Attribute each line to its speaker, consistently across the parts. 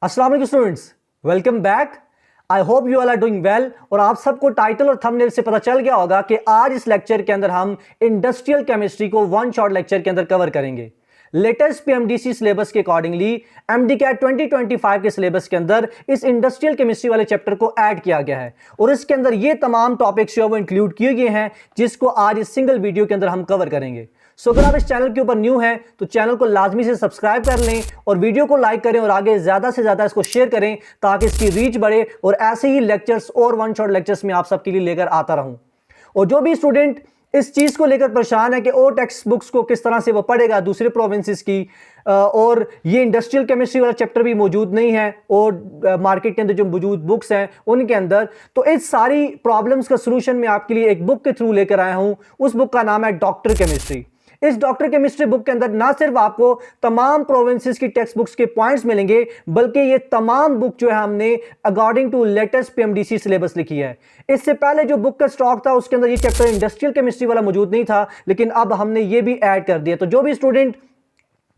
Speaker 1: अस्सलाम वालेकुम students, welcome back. I hope you all are doing well. और आप सबको टाइटल और थंबनेल से पता चल गया होगा कि आज इस लेक्चर के अंदर हम इंडस्ट्रियल केमिस्ट्री को वन शॉट लेक्चर के अंदर कवर करेंगे। लेटेस्ट पीएमडीसी सिलेबस के अकॉर्डिंगली एमडीकैट 2025 के सिलेबस के अंदर इस इंडस्ट्रियल केमिस्ट्री वाले चैप्टर को ऐड किया गया है और इसके अंदर ये तमाम टॉपिक्स जो वो इंक्लूड किए गए हैं जिसको आज इस सिंगल वीडियो के अंदर हम कवर करेंगे। सो अगर आप इस चैनल के ऊपर न्यू हैं तो चैनल को लाजमी से सब्सक्राइब कर लें और वीडियो को लाइक करें और आगे ज्यादा से ज्यादा इसको शेयर करें ताकि इसकी रीच बढ़े और ऐसे ही लेक्चर्स और वन शॉट लेक्चर्स में आप सबके लिए लेकर आता रहूं। और जो भी स्टूडेंट इस चीज को लेकर परेशान है कि और टेक्स्ट बुक्स को किस तरह से वो पढ़ेगा दूसरे प्रोविंसेस की, और ये इंडस्ट्रियल केमिस्ट्री वाला चैप्टर भी मौजूद नहीं है और मार्केट के अंदर जो मौजूद बुक्स हैं उनके अंदर, तो इस सारी प्रॉब्लम्स का सलूशन मैं आपके लिए एक बुक के थ्रू लेकर आया हूं। उस बुक का नाम है डॉक्टर केमिस्ट्री। इस डॉक्टर केमिस्ट्री बुक के अंदर ना सिर्फ आपको तमाम प्रोविंसेस की टेक्स्ट बुक्स के पॉइंट्स मिलेंगे बल्कि ये तमाम बुक जो है हमने according to latest PMDC syllabus लिखी है। इससे पहले जो बुक का स्टॉक था उसके अंदर ये चैप्टर इंडस्ट्रियल केमिस्ट्री वाला मौजूद नहीं था, लेकिन अब हमने ये भी ऐड कर दिया। तो जो भी स्टूडेंट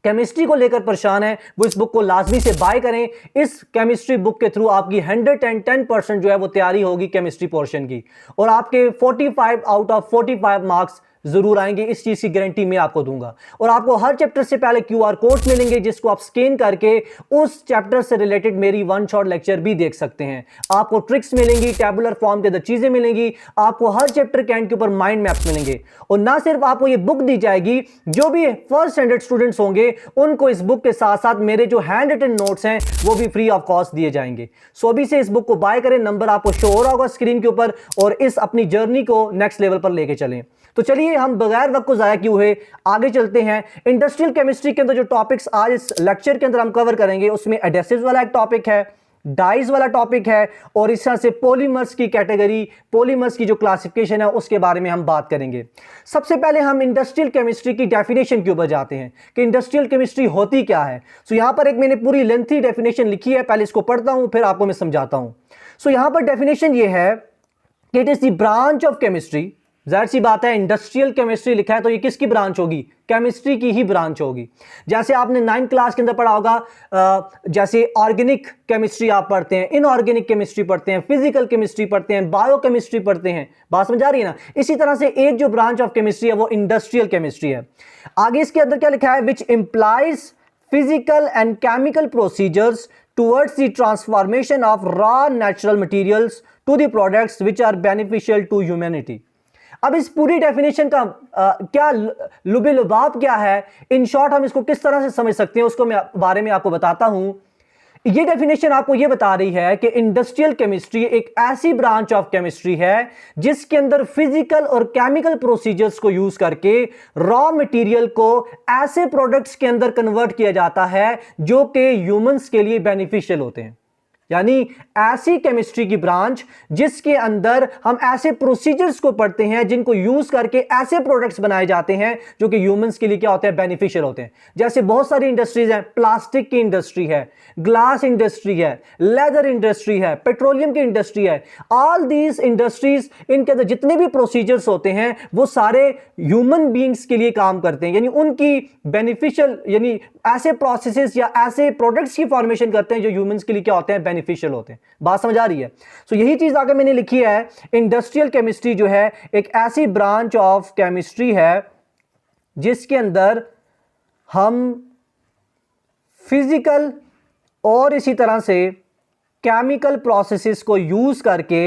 Speaker 1: केमिस्ट्री को लेकर परेशान है वो इस बुक को लाजमी से बाय करें। इस केमिस्ट्री बुक के थ्रू आपकी 110% जो है वो तैयारी होगी केमिस्ट्री पोर्शन की और आपके 45 आउट ऑफ 45 मार्क्स जरूर आएंगे, इस चीज की गारंटी मैं आपको दूंगा। और आपको हर चैप्टर से पहले क्यूआर कोड मिलेंगे जिसको आप स्कैन करके उस चैप्टर से रिलेटेड मेरी वन शॉट लेक्चर भी देख सकते हैं। आपको ट्रिक्स मिलेंगी, टेबुलर फॉर्म के अंदर चीजें मिलेंगी, आपको हर चैप्टर के एंड के ऊपर माइंड मैप्स मिलेंगे। और ना सिर्फ आपको ये बुक दी जाएगी, जो भी फर्स्ट स्टैंडर्ड स्टूडेंट्स होंगे उनको इस बुक के साथ साथ मेरे जो हैंड रिटन नोट्स हैं वो भी फ्री ऑफ कॉस्ट दिए जाएंगे। सो अभी से इस बुक को बाय करें, नंबर आपको शो हो रहा होगा स्क्रीन के ऊपर, और इस अपनी जर्नी को नेक्स्ट लेवल पर लेके चलें। तो चलिए हम बगैर वक्त को जाया किए हुए आगे चलते हैं। इंडस्ट्रियल केमिस्ट्री के अंदर जो टॉपिक्स आज इस लेक्चर के अंदर हम कवर करेंगे उसमें एडेसिव्स वाला एक टॉपिक है, डाइज वाला टॉपिक है, और इस तरह से पॉलीमर्स की कैटेगरी, पॉलीमर्स की जो क्लासिफिकेशन है उसके बारे में हम बात करेंगे। सबसे पहले हम इंडस्ट्रियल केमिस्ट्री की डेफिनेशन के ऊपर जाते हैं कि इंडस्ट्रियल केमिस्ट्री होती क्या है। सो यहां पर एक मैंने पूरी लेंथी डेफिनेशन लिखी है, पहले इसको पढ़ता हूं फिर आपको मैं समझाता हूं। सो यहां पर डेफिनेशन ये है कि it is the branch of chemistry. जाहिर सी बात है इंडस्ट्रियल केमिस्ट्री लिखा है तो ये किसकी ब्रांच होगी? केमिस्ट्री की ही ब्रांच होगी। जैसे आपने 9th क्लास के अंदर पढ़ा होगा, जैसे ऑर्गेनिक केमिस्ट्री आप पढ़ते हैं, इनऑर्गेनिक केमिस्ट्री पढ़ते हैं, फिजिकल केमिस्ट्री पढ़ते हैं, बायो केमिस्ट्री पढ़ते हैं। बात समझ आ रही है ना? इसी तरह से एक जो ब्रांच ऑफ केमिस्ट्री है वो इंडस्ट्रियल केमिस्ट्री है। आगे इसके अंदर क्या लिखा है? Which implies physical and chemical procedures towards the transformation of raw natural materials to the products which are beneficial to humanity। अब इस पूरी डेफिनेशन का क्या लुबे लुबाब क्या है, इन शॉर्ट हम इसको किस तरह से समझ सकते हैं उसको मैं बारे में आपको बताता हूं। ये डेफिनेशन आपको ये बता रही है कि इंडस्ट्रियल केमिस्ट्री एक ऐसी ब्रांच ऑफ केमिस्ट्री है जिसके अंदर फिजिकल और केमिकल प्रोसीजर्स को यूज करके रॉ मटेरियल को ऐसे प्रोडक्ट्स के अंदर कन्वर्ट किया जाता है जो कि ह्यूमंस के लिए बेनिफिशियल होते हैं। यानी ऐसी केमिस्ट्री की ब्रांच जिसके अंदर हम ऐसे प्रोसीजर्स को पढ़ते हैं जिनको यूज करके ऐसे प्रोडक्ट्स बनाए जाते हैं जो कि ह्यूमंस के लिए क्या होते हैं? बेनिफिशियल होते हैं। जैसे बहुत सारी इंडस्ट्रीज हैं, प्लास्टिक की इंडस्ट्री है, ग्लास इंडस्ट्री है, लेदर इंडस्ट्री है, पेट्रोलियम की इंडस्ट्री है। ऑल दीज इंडस्ट्रीज, इनके अंदर जितने भी प्रोसीजर्स होते हैं वो सारे ह्यूमन बीइंग्स के लिए काम करते हैं, यानी उनकी बेनिफिशियल, यानी ऐसे प्रोसेसेस या ऐसे प्रोडक्ट्स की फॉर्मेशन करते हैं जो ह्यूमंस के लिए क्या होते हैं? बेनिफिशियल होते हैं। बात समझ आ रही है? सो यही चीज आगे मैंने लिखी है, इंडस्ट्रियल केमिस्ट्री जो है एक ऐसी ब्रांच ऑफ केमिस्ट्री है जिसके अंदर हम फिजिकल और इसी तरह से केमिकल प्रोसेसेस को यूज करके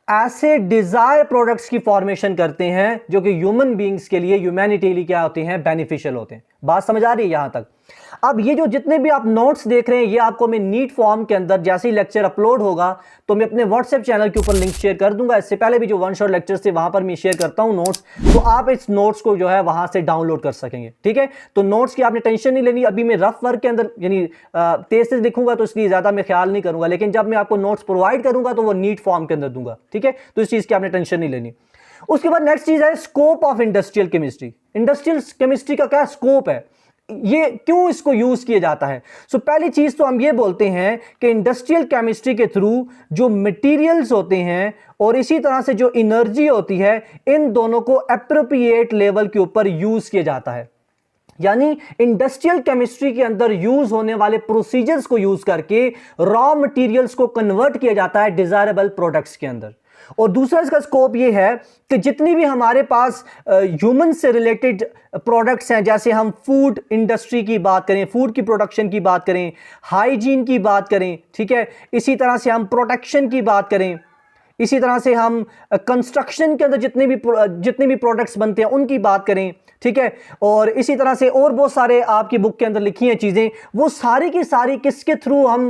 Speaker 1: ऐसे डिजायर प्रोडक्ट्स की फॉर्मेशन करते हैं जो कि ह्यूमन बीइंग्स के लिए, ह्यूमैनिटी के लिए क्या होते हैं? बेनिफिशियल होते हैं। बात समझ आ रही है यहां तक? अब ये जो जितने भी आप नोट्स देख रहे हैं ये आपको मैं नीट फॉर्म के अंदर जैसे ही लेक्चर अपलोड होगा तो मैं अपने व्हाट्सएप चैनल के ऊपर लिंक शेयर कर दूंगा। इससे पहले भी जो वन शॉट लेक्चर्स थे वहां पर मैं शेयर करता हूं नोट्स, तो आप इस नोट्स को जो है वहां से डाउनलोड कर सकेंगे। ठीक है, तो नोट्स की आपने टेंशन नहीं लेनी। अभी मैं रफ वर्क के अंदर यानी तेज से लिखूंगा तो इसलिए ज्यादा मैं ख्याल नहीं करूंगा, लेकिन जब मैं आपको नोट्स प्रोवाइड करूंगा तो वो नीट फॉर्म के अंदर दूंगा। ठीक है, तो इस चीज की आपने टेंशन नहीं लेनी। उसके बाद नेक्स्ट चीज है scope of industrial chemistry. Industrial chemistry का क्या स्कोप है, ये क्यों इसको यूज किया जाता है? सो पहली चीज तो हम ये बोलते हैं कि इंडस्ट्रियल केमिस्ट्री के थ्रू जो मटेरियल्स होते हैं और इसी तरह से जो एनर्जी होती है इन दोनों को एप्रोप्रिएट लेवल के ऊपर यूज किया जाता है। यानी इंडस्ट्रियल केमिस्ट्री के अंदर यूज होने वाले प्रोसीजर्स को यूज करके रॉ मटेरियल्स को कन्वर्ट किया जाता है डिजायरेबल प्रोडक्ट्स के अंदर। और दूसरा इसका स्कोप ये है कि जितनी भी हमारे पास ह्यूमन से रिलेटेड प्रोडक्ट्स हैं, जैसे हम फूड इंडस्ट्री की बात करें, फूड की प्रोडक्शन की बात करें, हाइजीन की बात करें, ठीक है, इसी तरह से हम प्रोटेक्शन की बात करें, इसी तरह से हम कंस्ट्रक्शन के अंदर जितने भी प्रोडक्ट्स बनते हैं उनकी बात करें, ठीक है, और इसी तरह से और बहुत सारे आपकी बुक के अंदर लिखी हैं चीज़ें, वो सारी की सारी किसके थ्रू हम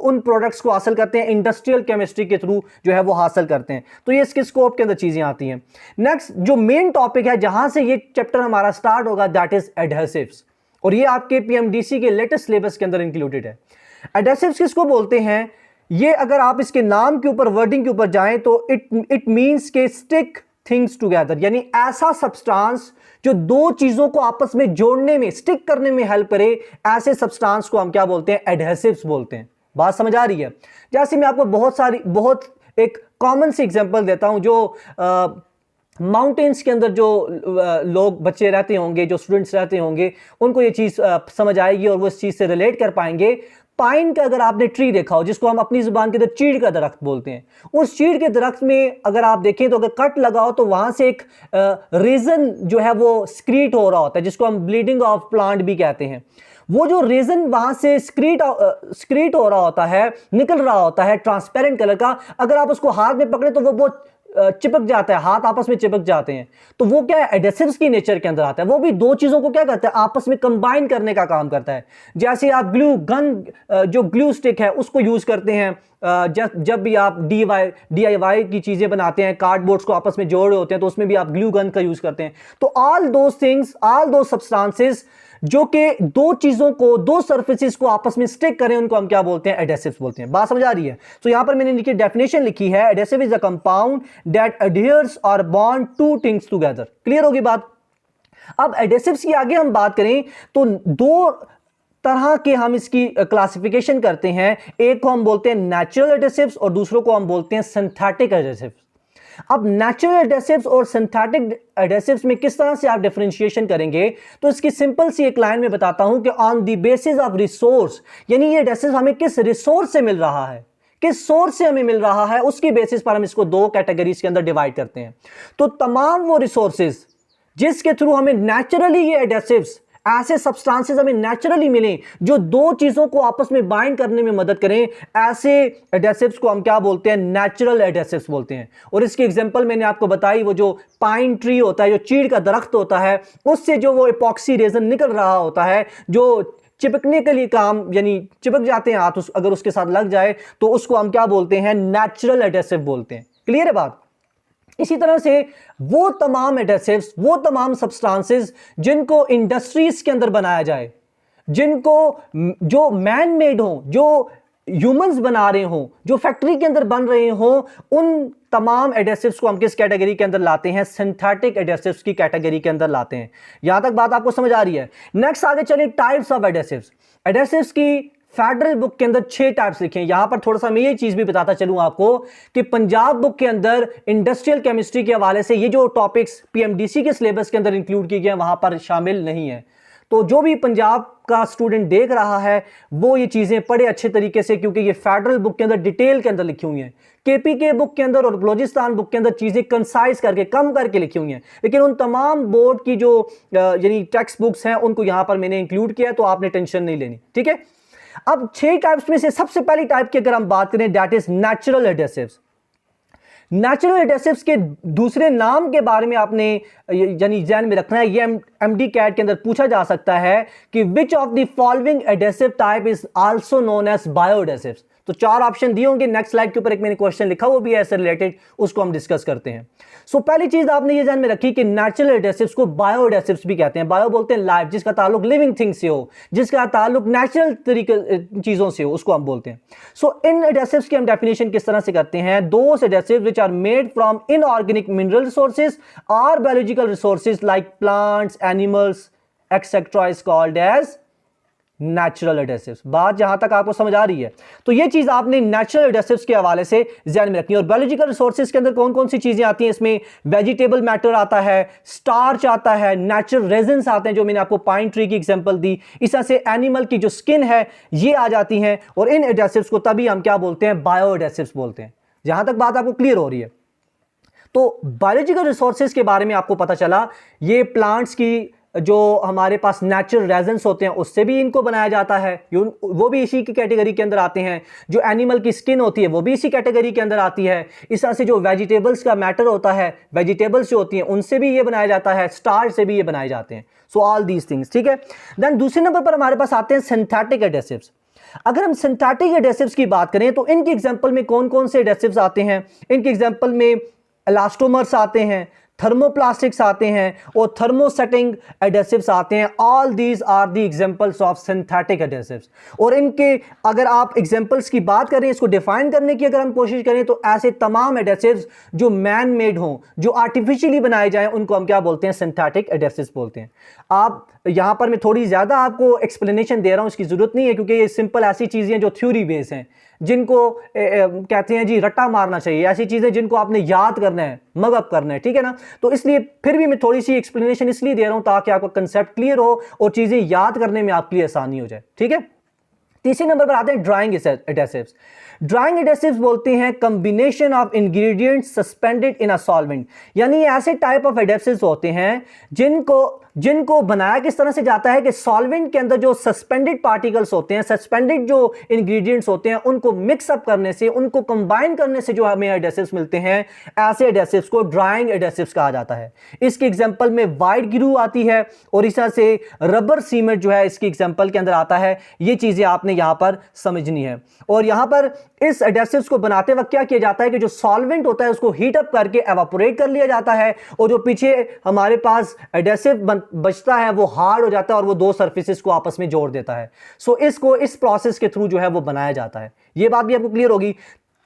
Speaker 1: उन प्रोडक्ट्स को हासिल करते हैं, इंडस्ट्रियल केमिस्ट्री के थ्रू जो है वो हासिल करते हैं। तो ये इसके स्कोप के अंदर चीज़ें आती हैं। नेक्स्ट जो मेन टॉपिक है जहां से ये चैप्टर हमारा स्टार्ट होगा, दैट इज एडहेसिव्स, और ये आपके पीएमडीसी के लेटेस्ट सिलेबस के अंदर इंक्लूडेड है। एडहेसिव्स किसको बोलते हैं? ये अगर आप इसके नाम के ऊपर, वर्डिंग के ऊपर जाएं तो इट मींस के स्टिक थिंग्स टुगेदर, यानी ऐसा सब्सटेंस जो दो चीजों को आपस में जोड़ने में, स्टिक करने में हेल्प करे, ऐसे सब्सटेंस को हम क्या बोलते हैं? एडहेसिव्स बोलते हैं। बात समझ आ रही है? जैसे मैं आपको बहुत एक कॉमन सी एग्जांपल देता हूं, जो माउंटेन्स के अंदर जो लोग बच्चे रहते होंगे, जो स्टूडेंट्स रहते होंगे, उनको ये चीज समझ आएगी और वो इस चीज से रिलेट कर पाएंगे। पाइन का अगर आपने ट्री देखा हो, जिसको हम अपनी जुबान के अंदर चीड़ का दरख्त बोलते हैं, उस चीड़ के दरख्त में अगर आप देखें तो अगर कट लगाओ तो वहां से एक रेजन जो है वो स्क्रीट हो रहा होता है, जिसको हम ब्लीडिंग ऑफ प्लांट भी कहते हैं। वो जो रेजन वहां से स्क्रीट हो रहा होता है, निकल रहा होता है ट्रांसपेरेंट कलर का, अगर आप उसको हाथ में पकड़े तो वो चिपक जाता है, हाथ आपस में चिपक जाते हैं। तो वो क्या है? एडेसिव्स की नेचर के अंदर आता है। वो भी दो चीजों को क्या करता है? आपस में कंबाइन करने का काम करता है। जैसे आप ग्लू गन, जो ग्लू स्टिक है उसको यूज करते हैं जब भी आप DIY की चीजें बनाते हैं, कार्डबोर्ड्स को आपस में जोड़ रहे होते हैं, तो उसमें भी आप ग्लू गन का यूज करते हैं। तो all those things, all those substances जो कि दो चीजों को, दो सर्फेसिस को आपस में स्टिक करें, उनको हम क्या बोलते हैं? एडेसिव्स बोलते हैं। बात समझ आ रही है? तो यहां पर मैंने लिखी डेफिनेशन लिखी है, adhesive is a compound that adheres और bond to things together. Clear होगी बात? अब एडेसिव्स की आगे हम बात करें तो दो तरह के हम इसकी क्लासिफिकेशन करते हैं। एक को हम बोलते हैं नेचुरल एडेसिव्स और दूसरों को हम बोलते हैं सिंथेटिक एडेसिव्स। अब नेचुरल एडेसिव्स और सिंथेटिक एडेसिव्स में किस तरह से आप डिफरेंशिएशन करेंगे, तो इसकी सिंपल सी एक लाइन में बताता हूं कि on the basis of resource, यानी ये एडेसिव्स हमें किस रिसोर्स से मिल रहा है, किस सोर्स से हमें मिल रहा है, उसकी बेसिस पर हम इसको दो कैटेगरीज के अंदर डिवाइड करते हैं। तो तमाम वो रिसोर्सेज जिसके थ्रू हमें नेचुरली ये एडेसिव्स, ऐसे सब्सटेंसेस हमें नेचुरली मिले जो दो चीजों को आपस में बाइंड करने में मदद करें, ऐसे एडेसिव्स को हम क्या बोलते हैं? नेचुरल एडेसिव्स बोलते हैं। और इसकी एग्जांपल मैंने आपको बताई, वो जो पाइन ट्री होता है, जो चीड़ का दरख्त होता है, उससे जो वो इपॉक्सी रेजन निकल रहा होता है, जो चिपकने के लिए काम, यानी चिपक जाते हैं हाथ अगर उसके साथ लग जाए, तो उसको हम क्या बोलते हैं? नेचुरल एडेसिव बोलते हैं। क्लियर है बात? इसी तरह से वो तमाम एडेसिव्स, वो तमाम सब्सटेंसेस जिनको इंडस्ट्रीज के अंदर बनाया जाए, जिनको जो मैन मेड हो, जो ह्यूमंस बना रहे हो, जो फैक्ट्री के अंदर बन रहे हो, उन तमाम एडेसिव्स को हम किस कैटेगरी के अंदर लाते हैं? सिंथेटिक एडेसिव्स की कैटेगरी के अंदर लाते हैं। यहां तक बात आपको समझ आ रही है? नेक्स्ट आगे चलिए, टाइप्स ऑफ एडेसिव्स। एडेसिव्स की फेडरल बुक के अंदर 6 टाइप्स लिखे हैं। यहां पर थोड़ा सा मैं ये चीज भी बताता चलूं आपको कि पंजाब बुक के अंदर इंडस्ट्रियल केमिस्ट्री के हवाले से ये जो टॉपिक्स पीएमडीसी के सिलेबस के अंदर इंक्लूड किए गए हैं, वहां पर शामिल नहीं है। तो जो भी पंजाब का स्टूडेंट देख रहा है वो ये चीजें पढ़े अच्छे तरीके से, क्योंकि ये फेडरल बुक के अंदर डिटेल के अंदर लिखी हुई हैं। केपीके बुक के अंदर और बलोचिस्तान बुक के अंदर चीजें कंसाइज करके, कम करके लिखी हुई हैं, लेकिन उन तमाम बोर्ड की जो यानी टेक्स्ट बुक्स हैं उनको यहां पर मैंने इंक्लूड किया, तो आपने टेंशन नहीं लेनी, ठीक है। अब 6 टाइप्स में से सबसे पहली टाइप की अगर हम बात करें, that is natural adhesives. Natural adhesives के दूसरे नाम के बारे में आपने यानी ध्यान में रखना है। ये एमडी कैट के अंदर पूछा जा सकता है कि which of the following adhesive type is also known as bio adhesives. तो 4 ऑप्शन दिए होंगे। नेक्स्ट स्लाइड के ऊपर एक मैंने क्वेश्चन लिखा वो भी है ऐसे रिलेटेड, उसको हम डिस्कस करते हैं। सो पहली चीज आपने ये ध्यान में रखी कि नेचुरल एडेसिव्स को बायो एडेसिव्स भी कहते हैं। बायो बोलते हैं लाइव, जिसका ताल्लुक लिविंग थिंग से हो, जिसका ताल्लुक नेचुरल तरीके चीजों से हो, उसको हम बोलते हैं। सो इन एडेसिव्स की हम डेफिनेशन किस तरह से करते हैं? Those adhesives which are made from inorganic mineral resources और biological resources like plants, animals etcetera is called as natural adhesives. बात जहां तक आपको समझ आ रही है, तो ये चीज आपने नेचुरल एडेसिव्स के हवाले से ध्यान में रखनी है। और बायोलॉजिकल रिसोर्सेज के अंदर कौन कौन सी चीजें आती हैं, इसमें वेजिटेबल मैटर आता है, स्टार्च आता है, नेचुरल रेजिन्स आते हैं, जो मैंने आपको पाइन ट्री की एग्जांपल दी। इस तरह से एनिमल की जो स्किन है ये आ जाती हैं, और इन एडेसिव्स को तभी हम क्या बोलते हैं, बायो एडेसिव्स बोलते हैं। जहां तक बात आपको क्लियर हो रही है, तो बायोलॉजिकल रिसोर्सेज के बारे में आपको पता चला, ये प्लांट्स की जो हमारे पास नेचुरल रेजेंस होते हैं उससे भी इनको बनाया जाता है, वो भी इसी की कैटेगरी के अंदर आते हैं। जो एनिमल की स्किन होती है वो भी इसी कैटेगरी के अंदर आती है। इस तरह से जो वेजिटेबल्स का मैटर होता है, वेजिटेबल्स जो होती हैं उनसे भी ये बनाया जाता है, स्टार्च से भी ये बनाए जाते हैं। सो ऑल दीज थिंग्स, ठीक है। देन दूसरे नंबर पर हमारे पास आते हैं सिंथेटिक एडेसिव्स। अगर हम सिंथेटिक एडेसिव्स की बात करें तो इनके एग्जांपल में कौन कौन से एडेसिव्स आते हैं, इनके एग्जांपल में इलास्टोमर्स आते हैं, थर्मोप्लास्टिक्स आते हैं, और थर्मोसेटिंग एडेसिव्स आते हैं। All these are the examples of synthetic adhesives. और इनके अगर आप एग्जांपल्स की बात करें, इसको डिफाइन करने की अगर हम कोशिश करें, तो ऐसे तमाम एडेसिव्स जो मैन मेड हों, जो आर्टिफिशियली बनाए जाएं, उनको हम क्या बोलते हैं, सिंथेटिक एडेसिव्स बोलते हैं। आप यहां पर मैं थोड़ी ज्यादा आपको एक्सप्लेनेशन दे रहा हूं, इसकी जरूरत नहीं है, क्योंकि ये सिंपल ऐसी चीजें जो थ्योरी बेस हैं, जिनको कहते हैं जी रट्टा मारना चाहिए, ऐसी चीजें जिनको आपने याद करना है, मगअप करना है, ठीक है ना। तो इसलिए फिर भी मैं थोड़ी सी एक्सप्लेनेशन इसलिए दे रहा हूं ताकि आपका कंसेप्ट क्लियर हो और चीजें याद करने में आपके लिए आसानी हो जाए, ठीक है। तीसरे नंबर पर आते हैं ड्राइंग एडेसिव्स। ड्राइंग एडेसिव्स बोलते हैं combination of ingredients suspended in a solvent, यानी ऐसे टाइप ऑफ एडेसिव्स होते हैं जिनको बनाया किस तरह से जाता है कि सॉल्वेंट के अंदर जो सस्पेंडेड पार्टिकल्स होते हैं, सस्पेंडेड जो इंग्रेडिएंट्स होते हैं, उनको मिक्सअप करने से, उनको कंबाइन करने से जो हमें एडेसिव्स मिलते हैं, ऐसे एडेसिव्स को ड्राइंग एडेसिव्स कहा जाता है। इसके एग्जांपल में वाइट ग्लू आती है, और इस तरह से रबर सीमेंट जो है इसकी एग्जांपल के अंदर आता है। ये चीजें आपने यहां पर समझनी है। और यहां पर इस एडेसिव्स को बनाते वक्त क्या किया जाता है कि जो सॉल्वेंट होता है उसको हीट अप करके एवापोरेट कर लिया जाता है, और जो पीछे हमारे पास एडेसिव बचता है वो हार्ड हो जाता है, और वो दो सरफेसेस को आपस में जोड़ देता है। सो इसको इस प्रोसेस के थ्रू जो है वो बनाया जाता है। ये बात भी आपको क्लियर होगी।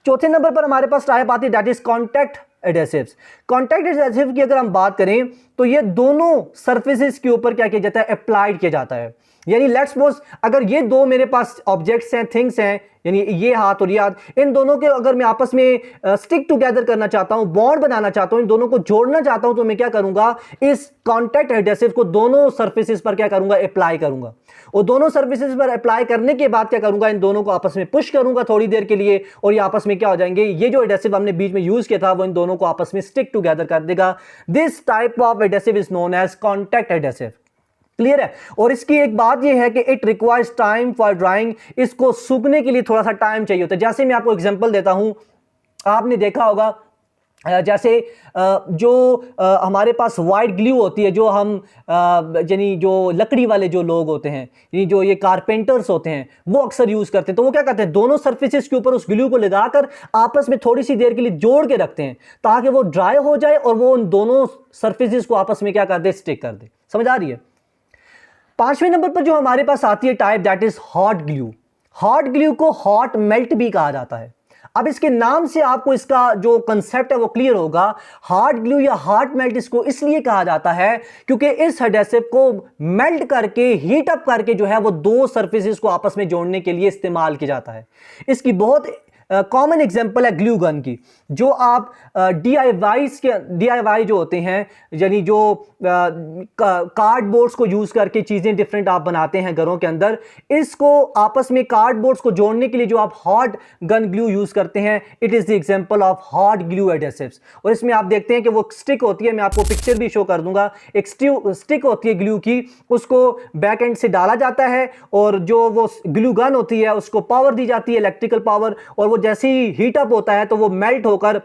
Speaker 1: चौथे नंबर पर हमारे पास टाइप आती है, that is contact adhesives. Contact adhesive की अगर हम बात करें तो ये दोनों सरफेसेस के ऊपर क्या किया जाता है, अप्लाइड किया जाता है। यानी लेट्स सपोज अगर ये दो मेरे पास ऑब्जेक्ट्स हैं, थिंग्स हैं, यानी ये हाथ और ये हाथ, इन दोनों के अगर मैं आपस में स्टिक टुगेदर करना चाहता हूं, बॉन्ड बनाना चाहता हूं, इन दोनों को जोड़ना चाहता हूं, तो मैं क्या करूंगा, इस कॉन्टैक्ट एडेसिव को दोनों सरफेसेस पर क्या करूंगा, अप्लाई करूंगा। और दोनों सर्फेसेस पर अप्लाई करने के बाद क्या करूंगा, इन दोनों को आपस में पुश करूंगा थोड़ी देर के लिए, और ये आपस में क्या हो जाएंगे, ये जो एडेसिव हमने बीच में यूज किया था वो इन दोनों को आपस में स्टिक टुगेदर कर देगा। This type of adhesive is known as contact adhesive. Clear है। और इसकी एक बात यह है कि it requires time for drying, इसको सूखने के लिए थोड़ा सा टाइम चाहिए होता है। जैसे मैं आपको एग्जांपल देता हूं, आपने देखा होगा जैसे जो हमारे पास वाइट ग्लू होती है, जो हम यानी जो लकड़ी वाले जो लोग होते हैं, यानी जो ये कारपेंटर्स होते हैं, वो अक्सर यूज करते हैं। तो वो क्या करते हैं, दोनों सरफेसेस के ऊपर उस ग्लू को लगाकर आपस में थोड़ी सी देर के लिए जोड़ के रखते हैं, ताकि वो ड्राई हो जाए और वो उन दोनों सरफेसेस को आपस में क्या कर दे, स्टिक कर दे। समझ आ रही है। पांचवें नंबर पर जो हमारे पास आती है type, that is hot glue. Hot glue को हॉट मेल्ट भी कहा जाता है। अब इसके नाम से आपको इसका जो कंसेप्ट है वो क्लियर होगा। हॉट ग्लू या हॉट मेल्ट इसको इसलिए कहा जाता है क्योंकि इस एडेसिव को मेल्ट करके, हीट अप करके जो है वो दो सरफेसेस को आपस में जोड़ने के लिए इस्तेमाल किया जाता है। इसकी बहुत कॉमन एग्जांपल है ग्लू गन की, जो आप DIY जो होते हैं, यानी जो कार्डबोर्ड्स को यूज करके चीजें डिफरेंट आप बनाते हैं घरों के अंदर, इसको आपस में कार्डबोर्ड्स को जोड़ने के लिए जो आप हॉट गन ग्लू यूज करते हैं, it is the example of hot glue adhesives. और इसमें आप देखते हैं कि वो स्टिक होती है, मैं आपको पिक्चर भी शो कर दूंगा। एक स्टिक होती है ग्लू की, उसको बैक एंड से डाला जाता है, और जो वो ग्लू गन होती है उसको पावर दी जाती है, इलेक्ट्रिकल पावर, और वो जैसे ही हीट अप होता है तो वो मेल्ट होकर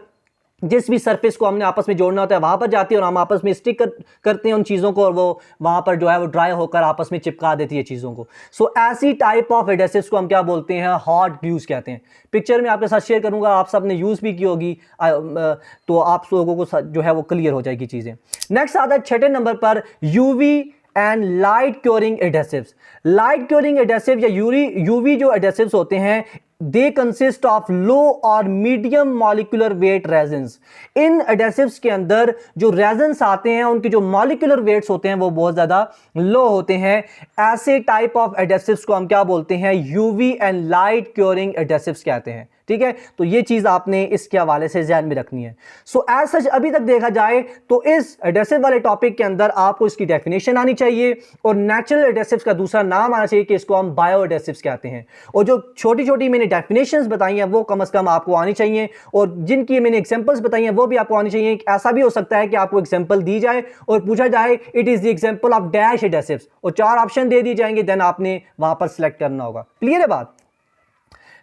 Speaker 1: जिस भी सरफेस को हमने आपस में जोड़ना होता है वहां पर जाती है, और हम आपस में स्टिक करते हैं उन चीजों को, और वो वहां पर जो है वो ड्राई होकर आपस में चिपका देती है चीजों को। सो ऐसी टाइप ऑफ एडेसिव्स को हम क्या बोलते हैं, हॉट ग्लूज कहते हैं। पिक्चर में आपके साथ शेयर करूंगा, आप सब ने यूज भी की होगी, तो आप लोगों को जो है वो क्लियर हो जाएगी चीजें। नेक्स्ट आता है छठे नंबर पर UV and light curing adhesives. Light curing adhesive या यूवी जो एडेसिव्स होते हैं, दे कंसिस्ट ऑफ लो और मीडियम मॉलिक्यूलर वेट रेजन्स। इन एडेसिव्स के अंदर जो रेजन्स आते हैं उनके जो मॉलिक्यूलर वेट्स होते हैं वो बहुत ज्यादा लो होते हैं। ऐसे टाइप ऑफ एडेसिव्स को हम क्या बोलते हैं, UV and light curing adhesives कहते हैं। ठीक है, तो ये चीज आपने इसके हवाले से ध्यान में रखनी है। सो एज सच अभी तक देखा जाए तो इस एडेसिव वाले टॉपिक के अंदर आपको इसकी डेफिनेशन आनी चाहिए और नेचुरल एडेसिव्स का दूसरा नाम आना चाहिए कि इसको हम बायो एडेसिव्स कहते हैं। और जो छोटी छोटी मैंने डेफिनेशंस बताई हैं वो कम से कम आपको आनी चाहिए और जिनकी मैंने एग्जांपल्स बताई हैं वो भी आपको आनी चाहिए। ऐसा भी हो सकता है कि आपको एग्जांपल दी जाए और पूछा जाए it is the example of dash adhesives और 4 ऑप्शन दे दिए जाएंगे, देन आपने वहां पर सिलेक्ट करना होगा। क्लियर है बात?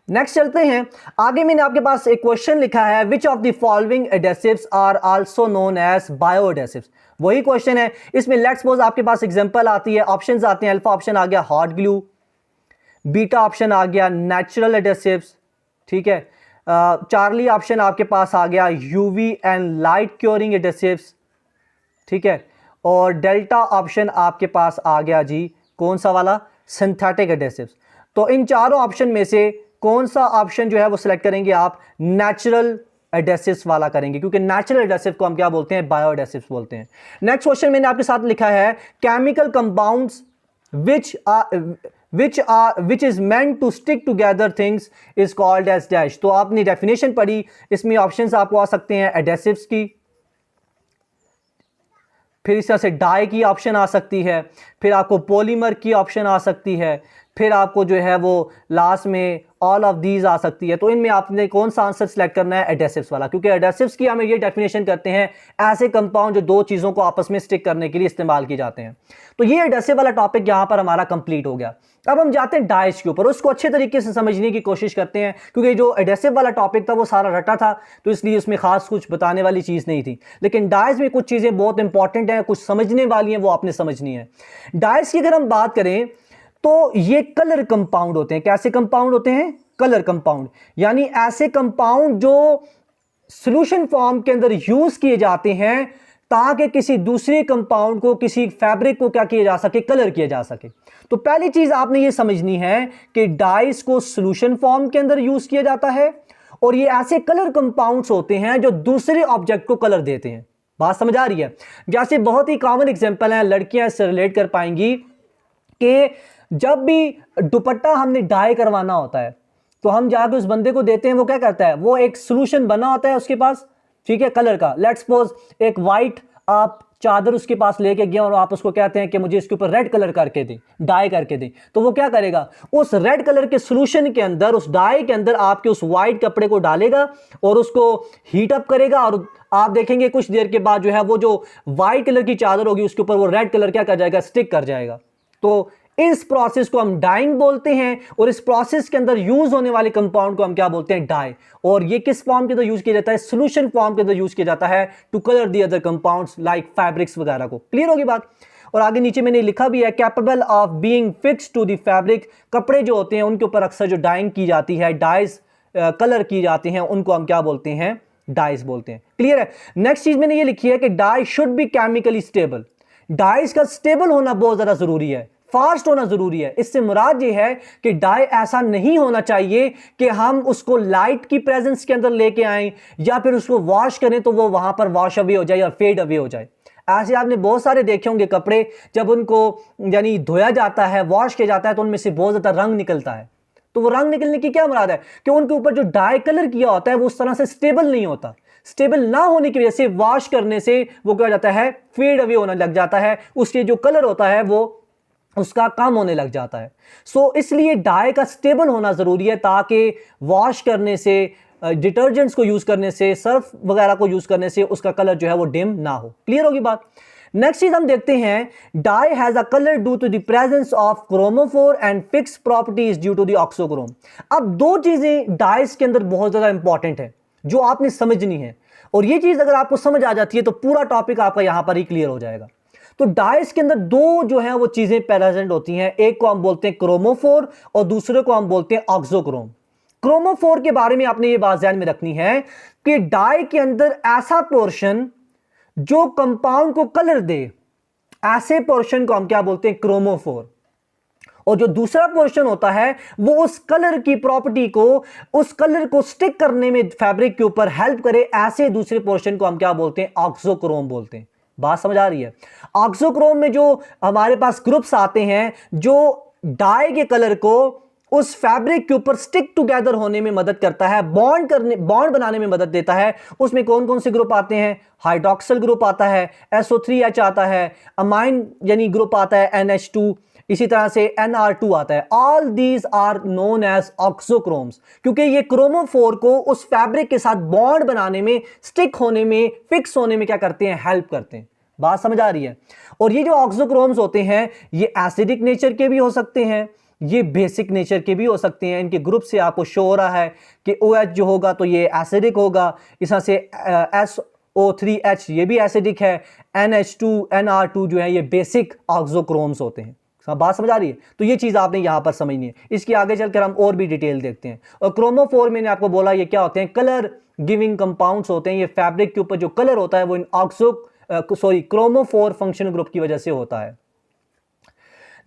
Speaker 1: नेक्स्ट चलते हैं आगे। मैंने आपके पास एक क्वेश्चन लिखा है, which of the following adhesives are also known as bio adhesives. वही क्वेश्चन है, इसमें लेट्स सपोज आपके पास एग्जांपल आती है, ऑप्शंस आते हैं। अल्फा ऑप्शन आ गया हॉट ग्लू, बीटा ऑप्शन आ गया नेचुरल एडेसिव्स, ठीक है। चार्ली ऑप्शन आपके पास आ गया UV and light curing adhesives, ठीक है। और डेल्टा ऑप्शन आपके पास आ गया जी कौन सा वाला, सिंथेटिक एडेसिव्स। तो इन चारों ऑप्शन में से कौन सा ऑप्शन जो है वो सिलेक्ट करेंगे आप, नेचुरल एडेसिव्स वाला करेंगे, क्योंकि नेचुरल एडेसिव को हम क्या बोलते हैं, बायो एडेसिव्स बोलते हैं। नेक्स्ट क्वेश्चन मैंने आपके साथ लिखा है, chemical compounds which is meant to stick together things is called as dash। तो आपने डेफिनेशन पढ़ी, इसमें ऑप्शंस आपको आ सकते हैं एडेसिव्स की, फिर इस तरह से डाई की ऑप्शन आ सकती है, फिर आपको पॉलीमर की ऑप्शन आ सकती है, फिर आपको जो है वो लास्ट में ऑल ऑफ दीज आ सकती है। तो इनमें आपने कौन सा आंसर सेलेक्ट करना है, एडेसिव्स वाला, क्योंकि एडेसिव्स की हम ये डेफिनेशन करते हैं ऐसे कंपाउंड जो दो चीज़ों को आपस में स्टिक करने के लिए इस्तेमाल किए जाते हैं। तो ये एडेसिव वाला टॉपिक यहाँ पर हमारा कंप्लीट हो गया। अब हम जाते हैं डाइस के ऊपर, उसको अच्छे तरीके से समझने की कोशिश करते हैं, क्योंकि जो एडेसिव वाला टॉपिक था वो सारा रटा था, तो इसलिए उसमें खास कुछ बताने वाली चीज़ नहीं थी। लेकिन डाइस में कुछ चीज़ें बहुत इंपॉर्टेंट हैं, कुछ समझने वाली हैं, वो आपने समझनी है। डाइस की अगर हम बात करें तो ये कलर कंपाउंड होते हैं। कैसे कंपाउंड होते हैं, कलर कंपाउंड, यानी ऐसे कंपाउंड जो सॉल्यूशन फॉर्म के अंदर यूज किए जाते हैं ताकि किसी दूसरे कंपाउंड को, किसी फैब्रिक को क्या किया जा सके, कलर किया जा सके। तो पहली चीज आपने ये समझनी है कि डाइस को सॉल्यूशन फॉर्म के अंदर यूज किया जाता है और ये ऐसे कलर कंपाउंड्स होते हैं जो दूसरे ऑब्जेक्ट को कलर देते हैं। बात समझ आ रही है? जैसे बहुत ही कॉमन एग्जांपल है, लड़कियां इससे रिलेट कर पाएंगी कि जब भी दुपट्टा हमने डाई करवाना होता है तो हम जाकर उस बंदे को देते हैं, वो क्या करता है, वो एक सॉल्यूशन बना होता है उसके पास, ठीक है, कलर का। लेट्स सपोज एक वाइट आप चादर उसके पास लेके गए और आप उसको कहते हैं कि मुझे इसके ऊपर रेड कलर करके दें, डाई करके दें, तो वो क्या करेगा, उस रेड कलर के सॉल्यूशन के अंदर, उस डाई के अंदर आपके उस वाइट कपड़े को डालेगा और उसको हीट अप करेगा और आप देखेंगे कुछ देर के बाद जो है वो जो वाइट कलर की चादर होगी उसके ऊपर वो रेड कलर क्या कर जाएगा, स्टिक कर जाएगा। तो इस प्रोसेस को हम डाइंग बोलते हैं और इस प्रोसेस के अंदर यूज होने वाले कंपाउंड को हम क्या बोलते हैं, डाई। और ये किस फॉर्म के अंदर यूज किया जाता है, सॉल्यूशन फॉर्म के अंदर यूज किया जाता है to colour the other compounds like fabrics वगैरह को। क्लियर होगी बात? और आगे नीचे मैंने लिखा भी है, capable of being fixed to the fabric. कपड़े जो होते हैं उनके ऊपर अक्सर जो डाइंग की जाती है, डाइज कलर की जाती हैं, उनको हम क्या बोलते हैं, डाइज बोलते हैं। क्लियर है? नेक्स्ट चीज मैंने ये लिखी है कि dye should be chemically stable. Dyes का स्टेबल होना बहुत ज्यादा जरूरी है, फास्ट होना जरूरी है। इससे मुराद ये है कि डाई ऐसा नहीं होना चाहिए कि हम उसको लाइट की प्रेजेंस के अंदर लेके आए या फिर उसको वॉश करें तो वो वहां पर वॉश अवे हो जाए या फेड अवे हो जाए। ऐसे आपने बहुत सारे देखे होंगे कपड़े, जब उनको यानी धोया जाता है, वॉश किया जाता है, तो उनमें से बहुत ज्यादा रंग निकलता है। तो वो रंग निकलने की क्या मुराद है कि उनके ऊपर जो डाई कलर किया होता है वो उस तरह से स्टेबल नहीं होता। स्टेबल ना होने की वजह से वॉश करने से वो क्या हो जाता है, फेड अवे होने लग जाता है, उसके जो कलर होता है वो उसका कम होने लग जाता है। सो इसलिए डाई का स्टेबल होना जरूरी है ताकि वॉश करने से, डिटर्जेंट्स को यूज करने से, सर्फ वगैरह को यूज करने से उसका कलर जो है वो डिम ना हो। क्लियर होगी बात? नेक्स्ट चीज हम देखते हैं, dye has a colour due to the presence of chromophore and fix properties due to the auxochrome. अब दो चीजें डाइस के अंदर बहुत ज्यादा इंपॉर्टेंट है जो आपने समझनी है, और ये चीज अगर आपको समझ आ जाती है तो पूरा टॉपिक आपका यहां पर ही क्लियर हो जाएगा। तो डाइस के अंदर दो जो है वो चीजें प्रेजेंट होती हैं, एक को हम बोलते हैं क्रोमोफोर और दूसरे को हम बोलते हैं ऑक्सोक्रोम। क्रोमोफोर के बारे में आपने ये बात ध्यान में रखनी है कि डाई के अंदर ऐसा पोर्शन जो कंपाउंड को कलर दे, ऐसे पोर्शन को हम क्या बोलते हैं, क्रोमोफोर। और जो दूसरा पोर्शन होता है वो उस कलर की प्रॉपर्टी को, उस कलर को स्टिक करने में फैब्रिक के ऊपर हेल्प करे, ऐसे दूसरे पोर्शन को हम क्या बोलते हैं, ऑक्सोक्रोम बोलते हैं। बात समझ आ रही है? ऑक्सोक्रोम में जो हमारे पास ग्रुप्स आते हैं जो डाई के कलर को उस फैब्रिक के ऊपर स्टिक टुगेदर होने में मदद करता है, बॉन्ड बनाने में मदद देता है, उसमें कौन कौन से ग्रुप आते हैं, हाइड्रोक्सिल ग्रुप आता है, SO3H आता है, अमाइन यानी ग्रुप आता है NH2, इसी तरह से NR2 आता है। All these are known as auxochromes, क्योंकि ये क्रोमोफोर को उस फैब्रिक के साथ बॉन्ड बनाने में, स्टिक होने में, फिक्स होने में क्या करते हैं, हेल्प करते हैं। बात समझ आ रही है? और ये जो ऑक्सोक्रोम्स होते हैं ये एसिडिक नेचर के भी हो सकते हैं, ये बेसिक नेचर के भी हो सकते हैं। इनके ग्रुप से आपको शो हो रहा है कि OH जो होगा तो ये एसिडिक होगा, इस तरह से SO3H ये भी एसिडिक है, NH2 NR2 जो है ये बेसिक ऑक्सोक्रोम्स होते हैं। बात समझ आ रही है? तो ये चीज़ आपने यहां पर समझनी है। इसके आगे चलकर हम और भी डिटेल देखते हैं। और क्रोमोफोर मैंने आपको बोला ये क्या होते हैं, कलर गिविंग कंपाउंड्स होते हैं। ये फैब्रिक के ऊपर जो कलर होता है वो इन क्रोमोफोर फंक्शन ग्रुप की वजह से होता है।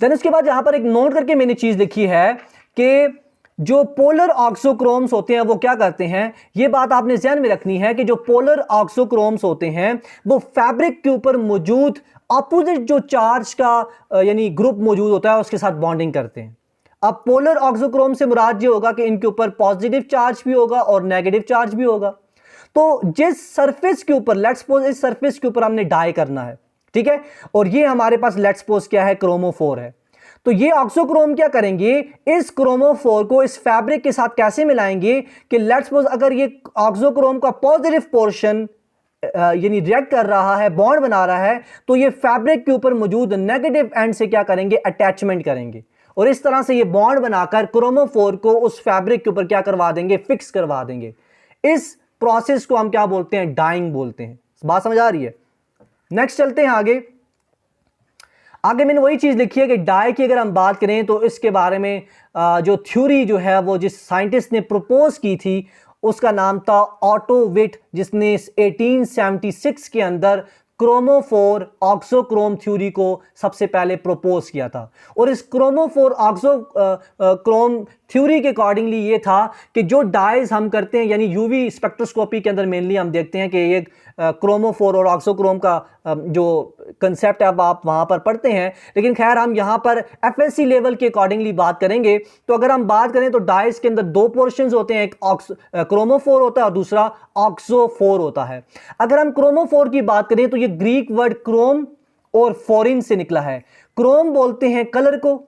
Speaker 1: देन उसके बाद यहां पर एक नोट करके मैंने चीज लिखी है कि जो पोलर ऑक्सोक्रोम्स होते हैं वो क्या करते हैं, ये बात आपने ध्यान में रखनी है कि जो पोलर ऑक्सोक्रोम्स होते हैं वो फैब्रिक के ऊपर मौजूद अपोजिट जो चार्ज का यानी ग्रुप मौजूद होता है उसके साथ बॉन्डिंग करते हैं। अब पोलर ऑक्सोक्रोम से मुराद ये होगा कि इनके ऊपर पॉजिटिव चार्ज भी होगा और नेगेटिव चार्ज भी होगा। तो जिस सरफेस के ऊपर, लेट्स सपोज इस सरफेस के ऊपर हमने डाई करना है, ठीक है, और ये हमारे पास लेट्स सपोज क्या है, क्रोमोफोर है, तो ये ऑक्सोक्रोम क्या करेंगे, इस क्रोमोफोर को इस फैब्रिक के साथ कैसे मिलाएंगे कि लेट्स सपोज अगर ये ऑक्सोक्रोम का पॉजिटिव पोर्शन यानी रिएक्ट कर रहा है, बॉन्ड बना रहा है, तो ये फैब्रिक के ऊपर मौजूद नेगेटिव एंड से क्या करेंगे, अटैचमेंट करेंगे, और इस तरह से ये बॉन्ड बनाकर क्रोमोफोर को उस फैब्रिक के ऊपर क्या करवा देंगे, फिक्स करवा देंगे। इस प्रोसेस को हम क्या बोलते हैं, डाइंग बोलते हैं। बात समझ आ रही है? नेक्स्ट चलते हैं आगे। आगे मैंने वही चीज लिखी है कि डाई की अगर हम बात करें तो इसके बारे में जो थ्योरी जो है वो जिस साइंटिस्ट ने प्रपोज की थी उसका नाम था ऑटो विट, जिसने 1876 के अंदर क्रोमोफोर ऑक्सोक्रोम थ्योरी को सबसे पहले प्रपोज किया था। और इस क्रोमोफोर ऑक्सोक्रोम थ्योरी के अकॉर्डिंगली ये था कि जो डाइज हम करते हैं यानी यूवी स्पेक्ट्रोस्कोपी के अंदर मेनली हम देखते हैं कि ये क्रोमोफोर और ऑक्सोक्रोम का जो कंसेप्ट है आप वहां पर पढ़ते हैं, लेकिन खैर हम यहां पर FSC लेवल के अकॉर्डिंगली बात करेंगे। तो अगर हम बात करें तो डाइज के अंदर दो पोर्शंस होते हैं, एक क्रोमोफोर होता है और दूसरा ऑक्सोफोर होता है। अगर हम क्रोमोफोर की बात करें तो ये ग्रीक वर्ड क्रोम और फोरिन से निकला है। क्रोम बोलते हैं कलर को,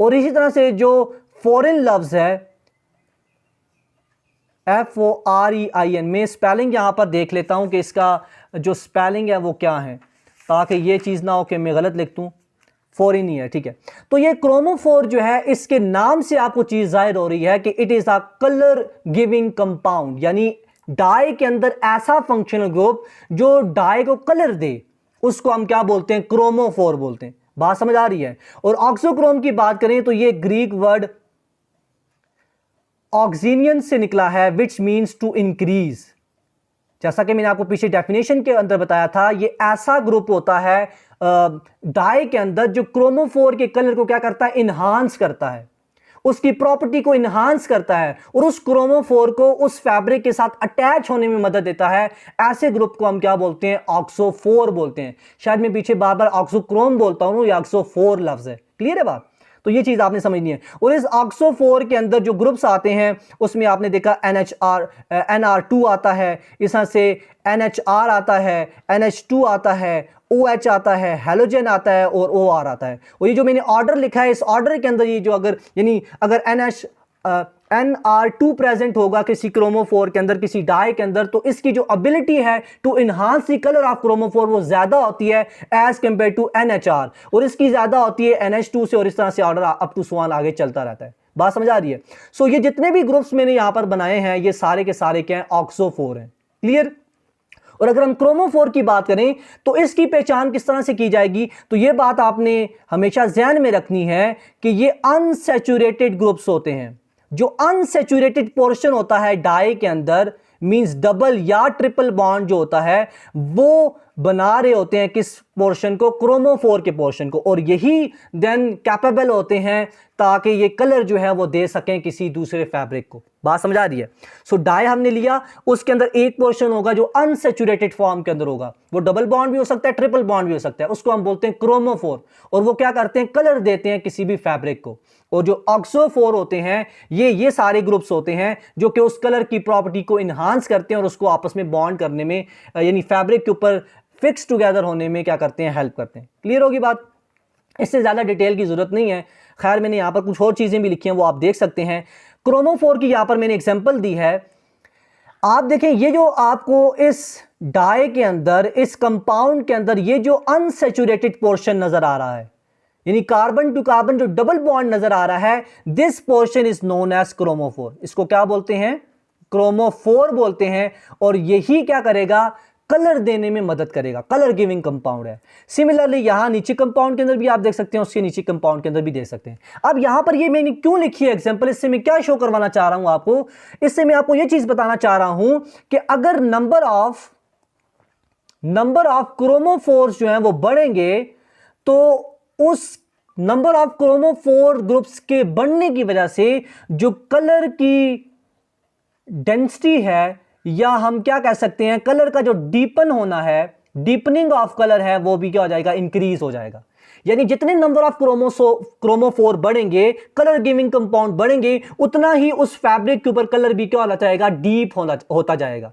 Speaker 1: और इसी तरह से जो फोरिन लफ्ज है FOREIN, मैं स्पेलिंग यहां पर देख लेता हूं कि इसका जो स्पेलिंग है वो क्या है, ताकि ये चीज ना हो कि मैं गलत लिख दूं। फोरिन ही है, ठीक है। तो ये क्रोमोफोर जो है इसके नाम से आपको चीज जाहिर हो रही है कि it is a colour giving compound, यानी डाई के अंदर ऐसा फंक्शनल ग्रुप जो डाई को कलर दे, उसको हम क्या बोलते हैं, क्रोमोफोर बोलते हैं। बात समझ आ रही है? और ऑक्सोक्रोम की बात करें तो ये ग्रीक वर्ड ऑक्सीनियन से निकला है, विच मीन्स टू इंक्रीज। जैसा कि मैंने आपको पीछे डेफिनेशन के अंदर बताया था, ये ऐसा ग्रुप होता है डाई के अंदर जो क्रोमोफोर के कलर को क्या करता है, इनहांस करता है, उसकी प्रॉपर्टी को इनहांस करता है और उस क्रोमोफोर को उस फैब्रिक के साथ अटैच होने में मदद देता है। ऐसे ग्रुप को हम क्या बोलते हैं, ऑक्सोफोर बोलते हैं। शायद मैं पीछे बार बार ऑक्सोक्रोम बोलता हूं, या ऑक्सोफोर लफ्ज है। क्लियर है बात? तो ये चीज आपने समझनी है। और इस ऑक्सोफोर के अंदर जो ग्रुप्स आते हैं उसमें आपने देखा NR2 आता है, इस तरह से NHR आता है, NH2 आता है, OH आता है, हेलोजन आता है और OR आता है। और ये जो मैंने ऑर्डर लिखा है, इस ऑर्डर के अंदर ये जो अगर NR2 प्रेजेंट होगा किसी क्रोमोफोर के अंदर, किसी डाई के अंदर, तो इसकी जो एबिलिटी है to enhance the colour of chromophore वो ज्यादा होती है एज कंपेयर टू NHR, और इसकी ज्यादा होती है NH2 से, और इस तरह से order up to so on आगे चलता रहता है। बात समझ आ रही है? सो ये जितने भी ग्रुप्स मैंने यहां पर बनाए हैं ये सारे के सारे क्या हैं, ऑक्सोफोर हैं। क्लियर? और अगर हम क्रोमोफोर की बात करें तो इसकी पहचान किस तरह से की जाएगी, तो यह बात आपने हमेशा ध्यान में रखनी है कि ये अनसैचुरेटेड ग्रुप्स होते हैं। जो अनसैचुरेटेड पोर्शन होता है डाई के अंदर, मींस डबल या ट्रिपल बॉन्ड जो होता है, वो बना रहे होते हैं किस पोर्शन को, क्रोमोफोर के पोर्शन को, और यही देन कैपेबल होते हैं ताकि ये कलर जो है वो दे सकें किसी दूसरे फैब्रिक को। बात समझ आ रही है? सो डाई हमने लिया, उसके अंदर एक पोर्शन होगा जो अनसैचुरेटेड फॉर्म के अंदर होगा, वो डबल बॉन्ड भी हो सकता है, ट्रिपल बॉन्ड भी हो सकता है, उसको हम बोलते हैं क्रोमोफोर, और वो क्या करते हैं, कलर देते हैं किसी भी फैब्रिक को। और जो ऑक्सोफोर होते हैं ये सारे ग्रुप्स होते हैं जो कि उस कलर की प्रॉपर्टी को इन्हांस करते हैं और उसको आपस में बॉन्ड करने में, यानी फैब्रिक के ऊपर फिक्स टुगेदर होने में क्या करते हैं, हेल्प करते हैं। क्लियर होगी बात? इससे ज़्यादा डिटेल की ज़रूरत नहीं है। खैर मैंने यहाँ पर कुछ और चीज़ें भी लिखी हैं, वो आप देख सकते हैं। क्रोमोफोर की यहाँ पर मैंने एग्जांपल दी है। आप देखें ये जो आपको इस डाई के अंदर, इस कंपाउंड के अंदर ये जो अनसैचुरेटेड पोर्शन नज़र आ रहा है, यानी कार्बन टू कार्बन जो डबल बॉन्ड नज़र आ रहा है, this portion is known as chromophore. इसको क्या बोलते हैं, क्रोमोफोर बोलते हैं। और यही क्या करेगा, कलर देने में मदद करेगा, कलर गिविंग कंपाउंड है। सिमिलरली यहां नीचे कंपाउंड के अंदर भी आप देख सकते हैं, उसके नीचे कंपाउंड के अंदर भी देख सकते हैं। अब यहां पर ये मैंने क्यों लिखी है एग्जांपल, इससे मैं क्या शो करवाना चाह रहा हूं आपको, इससे मैं आपको ये चीज बताना चाह रहा हूं कि अगर नंबर ऑफ क्रोमोफोर्स जो है वो बढ़ेंगे तो उस नंबर ऑफ क्रोमोफोर ग्रुप्स के बढ़ने की वजह से जो कलर की डेंसिटी है, या हम क्या कह सकते हैं, कलर का जो डीपन होना है, डीपनिंग ऑफ कलर है, वो भी क्या हो जाएगा, इंक्रीज हो जाएगा। यानी जितने नंबर ऑफ क्रोमोफोर बढ़ेंगे, कलर गिविंग कंपाउंड बढ़ेंगे, उतना ही उस फैब्रिक के ऊपर कलर भी क्या होता जाएगा, डीप होता जाएगा।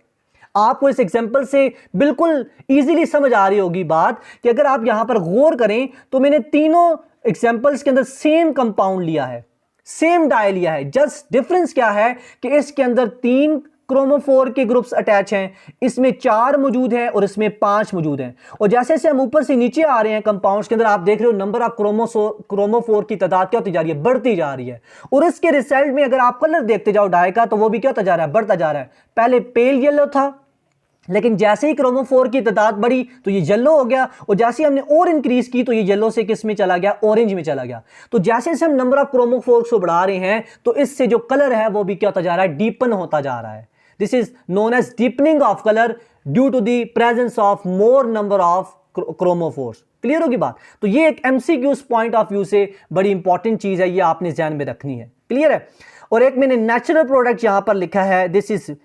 Speaker 1: आपको इस एग्जांपल से बिल्कुल इजीली समझ आ रही होगी बात कि अगर आप यहां पर गौर करें तो मैंने तीनों एग्जांपल्स के अंदर सेम कंपाउंड लिया है, सेम डाई लिया है। जस्ट डिफरेंस क्या है कि इसके अंदर 3 क्रोमोफोर के ग्रुप्स अटैच हैं, इसमें 4 मौजूद हैं और इसमें 5 मौजूद हैं। और जैसे जैसे हम ऊपर से नीचे आ रहे हैं कंपाउंड्स के अंदर, आप देख रहे हो नंबर ऑफ क्रोमोफोर की तादाद क्या होती जा रही है, बढ़ती जा रही है। और इसके रिजल्ट में अगर आप कलर देखते जाओ डाई का, तो वो भी क्या होता जा रहा है, बढ़ता जा रहा है। पहले पेल येलो था, लेकिन जैसे ही क्रोमोफोर की तादाद बढ़ी तो ये येलो हो गया, और जैसे हमने और इंक्रीज की तो ये येलो से किस में चला गया, ऑरेंज में चला गया। तो जैसे जैसे हम नंबर ऑफ क्रोमोफोर्स को बढ़ा रहे हैं तो इससे जो कलर है वो भी क्या होता जा रहा है, डीपन होता जा रहा है। This is known as deepening of colour due to the presence of more number of chromophores. Clear होगी बात? तो ये एक एमसीक्यूज पॉइंट ऑफ व्यू से बड़ी इंपॉर्टेंट चीज है, ये आपने ध्यान में रखनी है। क्लियर है? और एक मैंने नेचुरल प्रोडक्ट यहां पर लिखा है, this is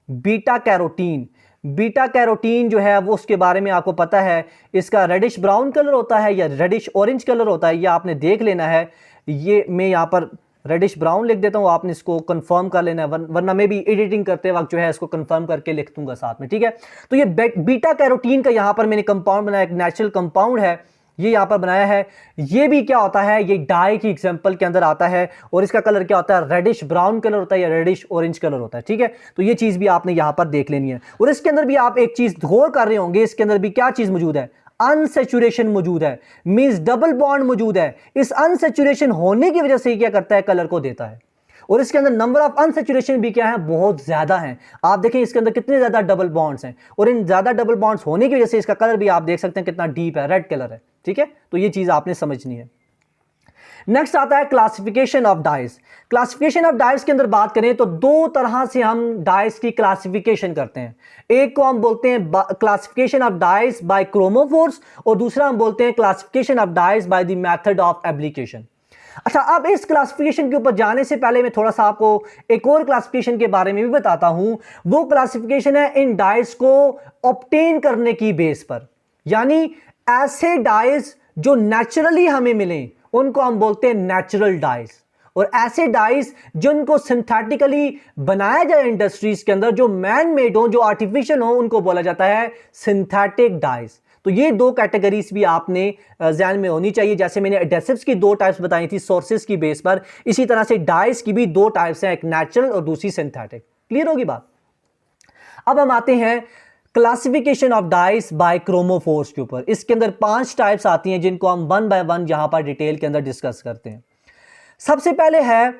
Speaker 1: beta carotene. Beta carotene जो है वो, उसके बारे में आपको पता है, इसका रेडिश ब्राउन कलर होता है या रेडिश ऑरेंज कलर होता है, ये आपने देख लेना है। ये मैं यहाँ पर रेडिश ब्राउन लिख देता हूँ, आपने इसको कंफर्म कर लेना है, वरना मैं भी एडिटिंग करते वक्त जो है इसको कंफर्म करके लिख दूंगा साथ में, ठीक है। तो ये बीटा कैरोटीन का यहाँ पर मैंने कंपाउंड बनाया, एक नेचुरल कंपाउंड है, ये यहां पर बनाया है। ये भी क्या होता है, ये डाई की एग्जांपल के अंदर आता है, और इसका कलर क्या होता है, रेडिश ब्राउन कलर होता है या रेडिश ऑरेंज कलर होता है, ठीक है। तो ये चीज भी आपने यहां पर देख लेनी है। और इसके अंदर भी आप एक चीज गौर कर रहे होंगे, इसके अंदर भी क्या चीज मौजूद है, अनसैचुरेशन मौजूद है, मींस डबल बॉन्ड मौजूद है। इस अनसैचुरेशन होने की वजह से क्या करता है, कलर को देता है। और इसके अंदर नंबर ऑफ अनसैचुरेशन भी क्या है, बहुत ज्यादा है। आप देखें इसके अंदर कितने ज्यादा डबल बॉन्ड्स हैं, और इन ज्यादा डबल बॉन्ड्स होने की वजह से इसका कलर भी आप देख सकते हैं कितना डीप है, रेड कलर है, ठीक है। तो ये चीज आपने समझनी है। नेक्स्ट आता है classification of dice. Classification of dice के अंदर बात करें तो दो तरह से हम डाइस की क्लासिफिकेशन करते हैं। एक को हम बोलते हैं classification of dyes by chromophores, और दूसरा हम बोलते हैं classification of dyes by the method of application. अच्छा, अब इस क्लासिफिकेशन के ऊपर जाने से पहले मैं थोड़ा सा आपको एक और क्लासिफिकेशन के बारे में भी बताता हूं। वो क्लासिफिकेशन है इन डाइस को ऑब्टेन करने की बेस पर, यानी ऐसे डाइस जो नेचुरली हमें मिले उनको हम बोलते हैं नेचुरल डाइस, और ऐसे डाइस जिनको सिंथेटिकली बनाया जाए इंडस्ट्रीज के अंदर, जो मैन मेड हो, जो आर्टिफिशियल हो, उनको बोला जाता है सिंथेटिक डाइस। तो ये दो कैटेगरीज भी आपने ध्यान में होनी चाहिए। जैसे मैंने एडेसिव्स की दो टाइप्स बताई थी सोर्सेज की बेस पर, इसी तरह से डाइस की भी दो टाइप्स हैं, एक नेचुरल और दूसरी सिंथेटिक। क्लियर होगी बात? अब हम आते हैं classification of dyes by chromophores के ऊपर। इसके अंदर 5 टाइप्स आती हैं जिनको हम 1 बाय 1 यहां पर डिटेल के अंदर डिस्कस करते हैं। सबसे पहले है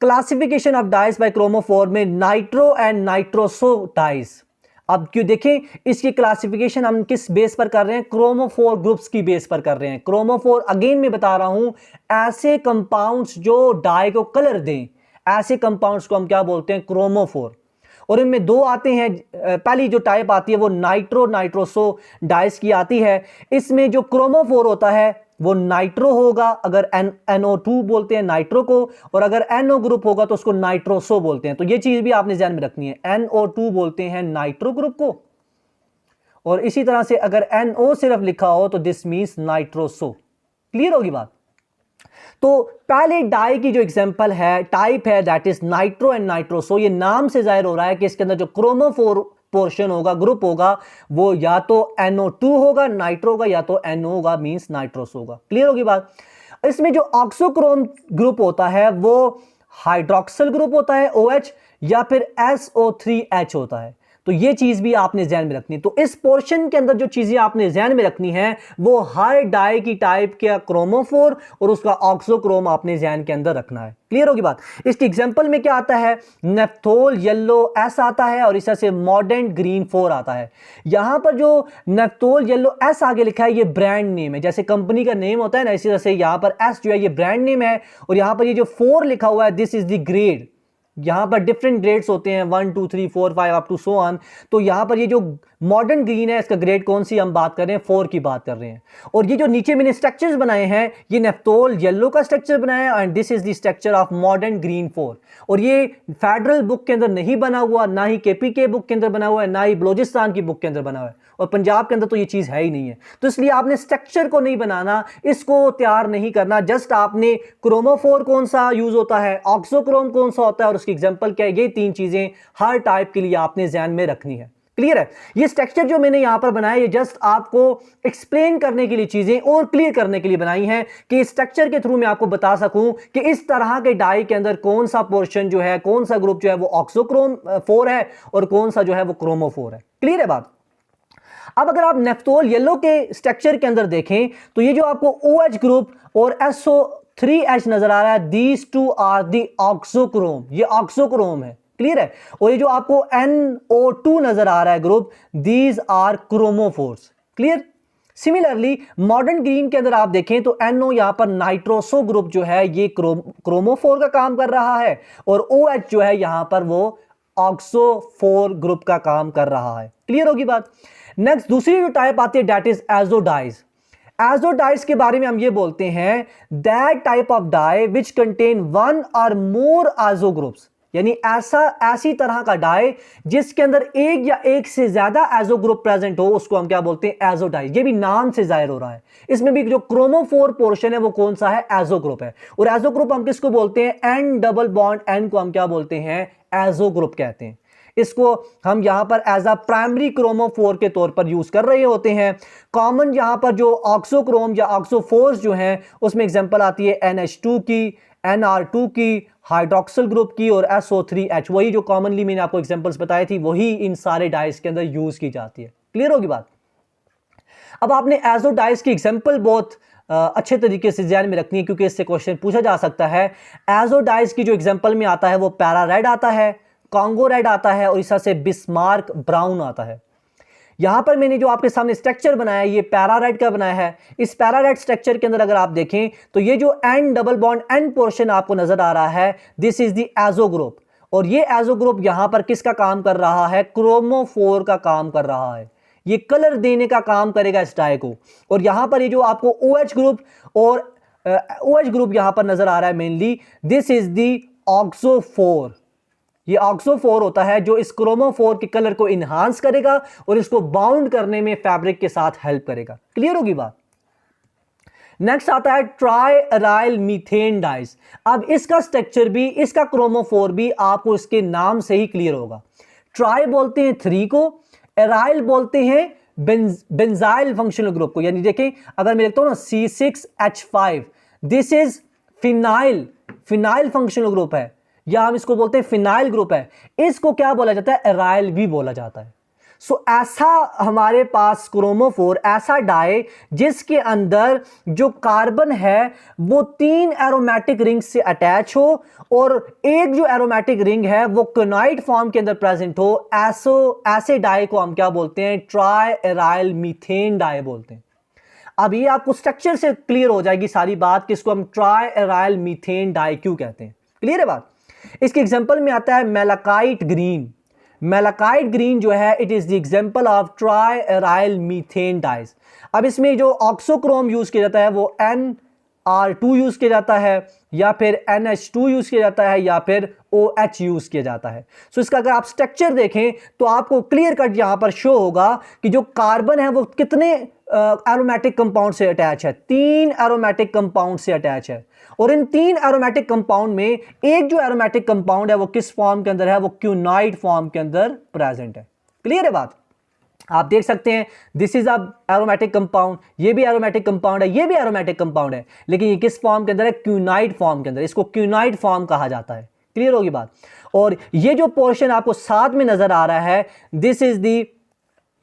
Speaker 1: classification of dyes by chromophore में नाइट्रो एंड नाइट्रोसो डाइस। अब क्यों देखें, इसकी क्लासिफिकेशन हम किस बेस पर कर रहे हैं, क्रोमोफोर ग्रुप्स की बेस पर कर रहे हैं। क्रोमोफोर अगेन मैं बता रहा हूं, ऐसे कंपाउंड्स जो डाई को कलर दें, ऐसे कंपाउंड्स को हम क्या बोलते हैं, क्रोमोफोर। और इनमें दो आते हैं। पहली जो टाइप आती है वो नाइट्रोसो डाइस की आती है। इसमें जो क्रोमोफोर होता है वो नाइट्रो होगा, अगर NO2 बोलते हैं नाइट्रो को, और अगर NO ग्रुप होगा तो उसको नाइट्रोसो बोलते हैं। तो ये चीज भी आपने ध्यान में रखनी है, NO2 बोलते हैं नाइट्रो ग्रुप को, और इसी तरह से अगर NO सिर्फ लिखा हो तो दिस मींस नाइट्रोसो। क्लियर होगी बात। तो पहले डाई की जो एग्जांपल है, टाइप है, that is nitro and nitroso. ये नाम से जाहिर हो रहा है कि इसके अंदर जो क्रोमोफोर पोर्शन होगा, ग्रुप होगा, वो या तो NO2 होगा, नाइट्रो होगा, या तो NO होगा, मींस नाइट्रोसो होगा। क्लियर होगी बात। इसमें जो ऑक्सोक्रोम ग्रुप होता है वो हाइड्रोक्सिल ग्रुप होता है OH, या फिर SO3H होता है। तो ये चीज भी आपने ध्यान में रखनी। तो इस पोर्शन के अंदर जो चीजें आपने ध्यान में रखनी है वो हर डाई की टाइप के क्रोमोफोर और उसका ऑक्सोक्रोम आपने ध्यान के अंदर रखना है। क्लियर होगी बात। इसके एग्जांपल में क्या आता है, नेफ्थोल येलो S आता है और इस तरह से मॉडर्न ग्रीन 4 आता है। यहां पर जो नेफ्थोल येलो S आगे लिखा है ये ब्रांड नेम है, जैसे कंपनी का नेम होता है ना, इसी तरह से यहां पर S जो है ये ब्रांड नेम है, और यहां पर ये जो 4 लिखा हुआ है दिस इज द ग्रेड। यहां पर डिफरेंट ग्रेड्स होते हैं 1 2 3 4 5 अप टू सो ऑन। तो यहां पर ये जो मॉडर्न ग्रीन है इसका ग्रेड कौन सी हम बात कर रहे हैं, 4 की बात कर रहे हैं। और ये जो नीचे मैंने स्ट्रक्चर्स बनाए हैं ये नेफ्थोल येलो का स्ट्रक्चर बनाया है, and this is the structure of modern green 4। और ये फेडरल बुक के अंदर नहीं बना हुआ, ना ही KPK बुक के अंदर बना हुआ है, ना ही बलोचिस्तान की बुक के अंदर बना हुआ है, और पंजाब के अंदर तो ये चीज है ही नहीं है। तो इसलिए आपने स्ट्रक्चर को नहीं बनाना, इसको तैयार नहीं करना, जस्ट आपने क्रोमोफोर कौन सा यूज होता है, ऑक्सोक्रोम कौन सा होता है और उसकी एग्जांपल क्या है, ये 3 चीजें हर टाइप के लिए आपने ध्यान में रखनी है। क्लियर है। ये स्ट्रक्चर जो मैंने यहां पर बनाया ये जस्ट आपको एक्सप्लेन करने के लिए, चीजें और क्लियर करने के लिए बनाई हैं कि इस स्ट्रक्चर के थ्रू मैं आपको बता सकूं कि इस तरह के डाई के अंदर कौन सा पोर्शन जो है, कौन सा ग्रुप जो है वो ऑक्सोक्रोम 4 है और कौन सा जो है वो क्रोमोफोर है। क्लियर है बात। अब अगर आप नेफ्थोल येलो के स्ट्रक्चर के अंदर देखें तो ये जो आपको OH ग्रुप और SO3H नजर आ रहा है, these two are the auxochrome, ये ऑक्सोक्रोम है। क्लियर है। और ये जो आपको NO2 नजर आ रहा है group, these are chromophores. Clear. Similarly modern green के अंदर आप देखें तो NO यहां पर नाइट्रोसो ग्रुप जो है ये क्रोमोफोर का काम कर रहा है, और OH जो है यहां पर वो ऑक्सोफोर ग्रुप का काम कर रहा है। क्लियर होगी बात। नेक्स्ट दूसरी जो टाइप आती है दैट इज एजोडाइज। एजोडाइज के बारे में हम ये बोलते हैं that type of dye which contain 1 और मोर एजो ग्रुप्स, यानी ऐसी तरह का डाई जिसके अंदर एक या एक से ज्यादा एजो ग्रुप प्रेजेंट हो, उसको हम क्या बोलते हैं, एजोडाइज। ये भी नाम से जाहिर हो रहा है। इसमें भी जो क्रोमोफोर पोर्शन है वो कौन सा है, एजो ग्रुप है। और एजो ग्रुप हम किसको बोलते हैं, N डबल बॉन्ड N को हम क्या बोलते हैं, एजो ग्रुप कहते हैं। इसको हम यहां पर एज अ प्राइमरी क्रोमोफोर के तौर पर यूज कर रहे होते हैं। कॉमन यहां पर जो ऑक्सोक्रोम या ऑक्सोफोर्स जो हैं उसमें एग्जांपल आती है NH2 की, NR2 की, हाइड्रोक्सिल ग्रुप की और SO3H। वही जो कॉमनली मैंने आपको एग्जांपल्स बताई थी वही इन सारे डाइस के अंदर यूज की जाती है। क्लियर होगी बात। अब आपने एजो डाइस की एग्जांपल बहुत अच्छे तरीके से ध्यान में रखनी है क्योंकि इससे क्वेश्चन पूछा जा सकता है। एजो डाइस की जो एग्जांपल में आता है वो पैरा रेड आता है, कॉन्गो रेड आता है और इस तरह से बिस्मार्क ब्राउन आता है। यहां पर मैंने जो आपके सामने स्ट्रक्चर बनाया है ये पैरा रेड का बनाया है। इस पैरा रेड स्ट्रक्चर के अंदर अगर आप देखें तो ये जो N double bond N portion आपको नजर आ रहा है this is the azo group, और ये एजो ग्रुप यहां पर किसका काम कर रहा है, क्रोमोफोर का काम कर रहा है। ये कलर देने का काम करेगा इस डाई को। और यहां पर ये जो आपको OH ग्रुप और OH ग्रुप यहां पर नजर आ रहा है मेनली, दिस इज द ऑक्सोफोर। ये ऑक्सोफोर होता है जो इस क्रोमोफोर के कलर को इनहांस करेगा और इसको बाउंड करने में फैब्रिक के साथ हेल्प करेगा। क्लियर होगी बात। नेक्स्ट आता है ट्राई एराइल मीथेन डाइस। अब इसका स्ट्रक्चर भी, इसका क्रोमोफोर भी आपको इसके नाम से ही क्लियर होगा। ट्राई बोलते हैं 3 को, एराइल बोलते हैं बेंजाइल फंक्शनल ग्रुप को। यानी देखें अगर मैं लिखता हूं ना C6H5, this is phenyl, phenyl functional group है, या हम इसको बोलते हैं फिनाइल ग्रुप है। इसको क्या बोला जाता है, एराइल भी बोला जाता है। सो ऐसा हमारे पास क्रोमोफोर, ऐसा डाई जिसके अंदर जो कार्बन है वो 3 एरोमेटिक रिंग से अटैच हो और एक जो एरोमेटिक रिंग है वो क्लोराइड फॉर्म के अंदर प्रेजेंट हो, ऐसे डाई को हम क्या बोलते हैं, ट्राई एराइल मीथेन डाई बोलते हैं। अब ये आपको स्ट्रक्चर से क्लियर हो जाएगी सारी बात कि इसको हम ट्राई एराइल मीथेन डाई क्यों कहते हैं। क्लियर है बात। इसके एग्जांपल में आता है मेलाकाइट ग्रीन। मैलाकाइट ग्रीन जो है it is the example of tri aryl methane dyes. अब इसमें जो ऑक्सोक्रोम यूज किया जाता है वो NR2 यूज किया जाता है, या फिर NH2 यूज किया जाता है, या फिर OH यूज किया जाता है। सो इसका अगर आप स्ट्रक्चर देखें तो आपको क्लियर कट यहां पर शो होगा कि जो कार्बन है वो कितने एरोमेटिक कंपाउंड से अटैच है, 3 एरोमेटिक कंपाउंड से अटैच है। और इन 3 एरोमेटिक कंपाउंड में एक जो एरोमेटिक कंपाउंड है वो किस फॉर्म के अंदर है, वो क्यूनाइड फॉर्म के अंदर प्रेजेंट है। क्लियर है बात? आप देख सकते हैं this is a aromatic compound, ये भी एरोमेटिक कंपाउंड है, ये भी एरोमेटिक कंपाउंड है, लेकिन ये किस फॉर्म के अंदर है, क्यूनाइड फॉर्म के अंदर। इसको क्यूनाइड फॉर्म कहा जाता है। क्लियर होगी बात? और ये जो पोर्शन आपको साथ में नजर आ रहा है दिस इज दी,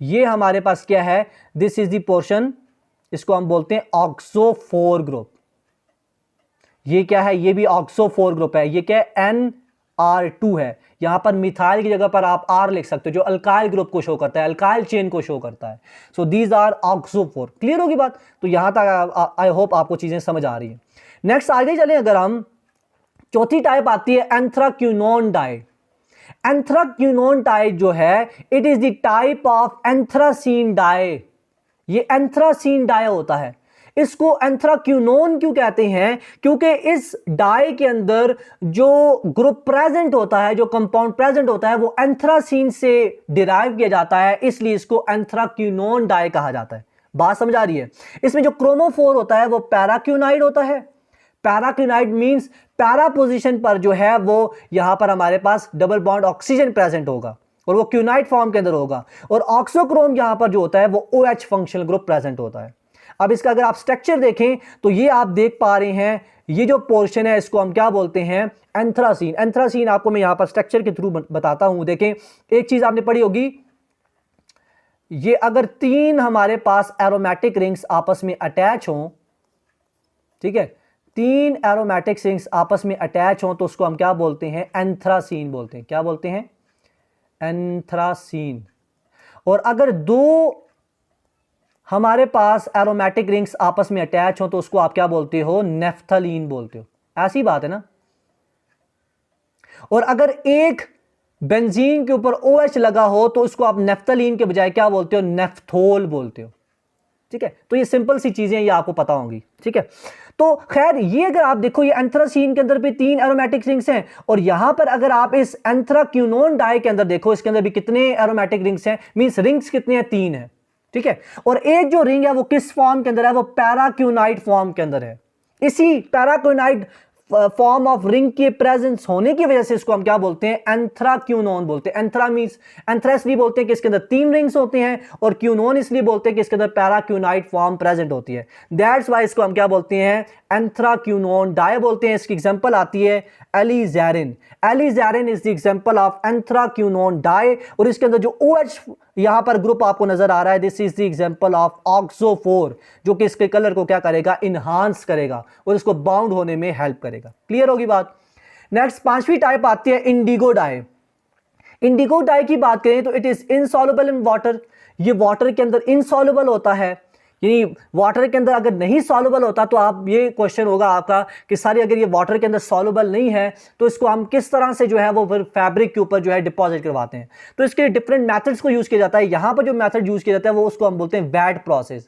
Speaker 1: ये हमारे पास क्या है, दिस इज दी पोर्शन, इसको हम बोलते हैं ऑक्सो4 ग्रुप। ये क्या है, ये भी ऑक्सो4 ग्रुप है। ये क्या है, NR2 है। यहां पर मिथाइल की जगह पर आप R लिख सकते हो, जो अल्काइल ग्रुप को शो करता है, अल्काइल चेन को शो करता है। सो दीज आर ऑक्सो4। क्लियर होगी बात? तो यहां तक आई होप आपको चीजें समझ आ रही है। नेक्स्ट आगे चलें, अगर हम चौथी टाइप आती है एंथ्राक्विनोन डाई। एंथ्राक्विनोन डाई जो है it is the type of anthracene dye. ये एंथ्रासीन डाई होता है। इसको एंथ्राक्विनोन क्यों कहते हैं, क्योंकि इस डाई के अंदर जो ग्रुप प्रेजेंट होता है, जो कंपाउंड प्रेजेंट होता है वो एंथ्रासीन से डिराइव किया जाता है, इसलिए इसको एंथ्राक्विनोन डाई कहा जाता है। बात समझ आ रही है? इसमें जो क्रोमोफोर होता है वो पैराक्विनाइड होता है। पैराक्विनाइड मींस पैरा पोजीशन पर जो है वो यहां पर हमारे पास डबल बॉन्ड ऑक्सीजन प्रेजेंट होगा और वो क्यूनाइड फॉर्म के अंदर होगा। और ऑक्सोक्रोम यहां पर जो होता है वो OH फंक्शनल ग्रुप प्रेजेंट होता है। अब इसका अगर आप स्ट्रक्चर देखें तो ये आप देख पा रहे हैं, ये जो पोर्शन है इसको हम क्या बोलते हैं, एंथ्रासीन। एंथ्रासीन आपको मैं यहां पर स्ट्रक्चर के थ्रू बताता हूं। देखें, एक चीज आपने पढ़ी होगी, ये अगर 3 हमारे पास एरोमेटिक रिंग्स आपस में अटैच हों, ठीक है, 3 एरोमेटिक रिंग्स आपस में अटैच हों तो उसको हम क्या बोलते हैं, एंथ्रासीन बोलते हैं। क्या बोलते हैं, एंथ्रासीन। और अगर 2 हमारे पास एरोमेटिक रिंग्स आपस में अटैच हो तो उसको आप क्या बोलते हो, नेफ्थलीन बोलते हो। ऐसी बात है ना? और अगर एक बेंजीन के ऊपर OH लगा हो तो उसको आप नेफ्थलीन के बजाय क्या बोलते हो, नेफ्थोल बोलते हो। ठीक है, तो ये सिंपल सी चीजें ये आपको पता होंगी। ठीक है, तो खैर ये अगर आप देखो, ये एंथ्रासीन के अंदर भी 3 एरोमेटिक रिंग्स हैं, और यहां पर अगर आप इस एंथ्राक्विनोन डाई के अंदर देखो, इसके अंदर भी कितने एरोमेटिक रिंग्स हैं, मींस रिंग्स कितने हैं, 3 है। ठीक है, और एक जो रिंग है वो किस फॉर्म के अंदर है, वो पैराक्विनाइड फॉर्म के अंदर है। इसी पैराक्विनाइड फॉर्म ऑफ रिंग के प्रेजेंस होने की वजह से इसको हम क्या बोलते हैं, एंथ्राक्विनोन बोलते हैं। एंथ्रा मींस, एंथ्रा इसलिए बोलते हैं कि इसके अंदर 3 रिंग्स होते हैं, और क्विनोन इसलिए बोलते हैं कि इसके अंदर पैराक्विनाइड फॉर्म प्रेजेंट होती है। दैट्स व्हाई इसको हम क्या बोलते हैं, एंथ्राक्विनोन डाई बोलते हैं। इसकी एग्जांपल आती है alizarin. Alizarin is the example of anthraquinone dye, और इसके अंदर जो OH यहां पर ग्रुप आपको नजर आ रहा है, this is the example of ऑक्सो4, जो कि इसके कलर को क्या करेगा, इनहांस करेगा और इसको बाउंड होने में हेल्प करेगा। क्लियर होगी बात? नेक्स्ट 5वीं टाइप आती है इंडिगो डाई। इंडिगो डाई की बात करें तो it is insoluble in water. ये वाटर के अंदर इनसॉल्युबल होता है, यानी वाटर के अंदर अगर नहीं सॉल्युबल होता तो आप, ये क्वेश्चन होगा आपका कि सारी अगर ये वाटर के अंदर सॉल्युबल नहीं है तो इसको हम किस तरह से जो है वो फिर फैब्रिक के ऊपर जो है डिपॉजिट करवाते हैं। तो इसके डिफरेंट मेथड्स को यूज किया जाता है। यहां पर जो मेथड यूज किया जाता है वो उसको हम बोलते हैं वेट प्रोसेस।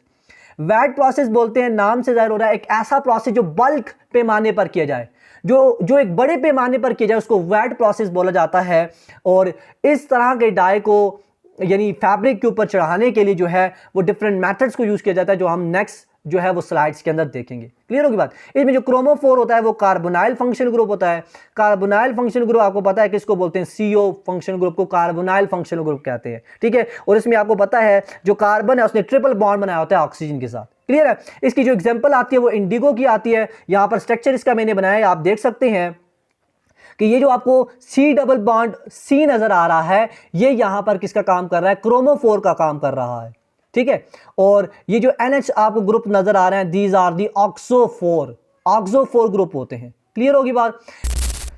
Speaker 1: वेट प्रोसेस बोलते हैं, नाम से जाहिर हो रहा है, एक ऐसा प्रोसेस जो बल्क पैमाने पर किया जाए, जो एक बड़े पैमाने पर किया जाए उसको वेट प्रोसेस बोला जाता है। और इस तरह के डाई को यानी फैब्रिक के ऊपर चढ़ाने के लिए जो है वो डिफरेंट मेथड्स को यूज किया जाता है, जो हम नेक्स्ट जो है वो स्लाइड्स के अंदर देखेंगे। क्लियर होगी बात? इसमें जो क्रोमोफोर होता है वो कार्बोनाइल फंक्शन ग्रुप होता है। कार्बोनाइल फंक्शन ग्रुप आपको पता है कि इसको बोलते हैं, CO फंक्शन ग्रुप को कार्बोनाइल फंक्शन ग्रुप कहते हैं। ठीक है, और इसमें आपको पता है जो कार्बन है उसने ट्रिपल बॉन्ड बनाया होता है ऑक्सीजन के साथ। क्लियर है? इसकी जो एग्जांपल आती है वो इंडिगो की आती है। यहां पर स्ट्रक्चर इसका मैंने बनाया है, आप देख सकते हैं कि ये जो आपको C डबल बॉन्ड C नजर आ रहा है, ये यहां पर किसका काम कर रहा है, क्रोमोफोर का काम कर रहा है। ठीक है, और ये जो NH आपको ग्रुप नजर आ रहे हैं, दीज आर दी ऑक्सो4 ग्रुप होते हैं। क्लियर होगी बात?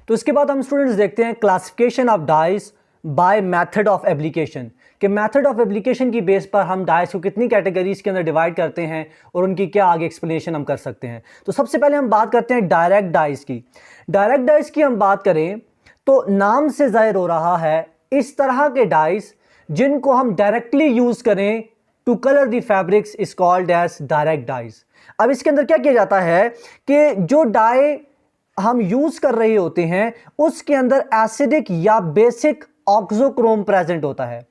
Speaker 1: तो इसके बाद हम स्टूडेंट्स देखते हैं classification of dyes by method of application, कि मेथड ऑफ एप्लीकेशन की बेस पर हम डाइस को कितनी कैटेगरीज के अंदर डिवाइड करते हैं और उनकी क्या आगे एक्सप्लेनेशन हम कर सकते हैं। तो सबसे पहले हम बात करते हैं डायरेक्ट डाइस की। डायरेक्ट डाइस की हम बात करें तो नाम से जाहिर हो रहा है इस तरह के डाइस जिनको हम डायरेक्टली यूज करें to colour the fabrics is called as direct dyes. अब इसके अंदर क्या किया जाता है कि जो डाई हम यूज कर रहे होते हैं उसके अंदर एसिडिक या बेसिक ऑक्सोक्रोम प्रेजेंट होता है।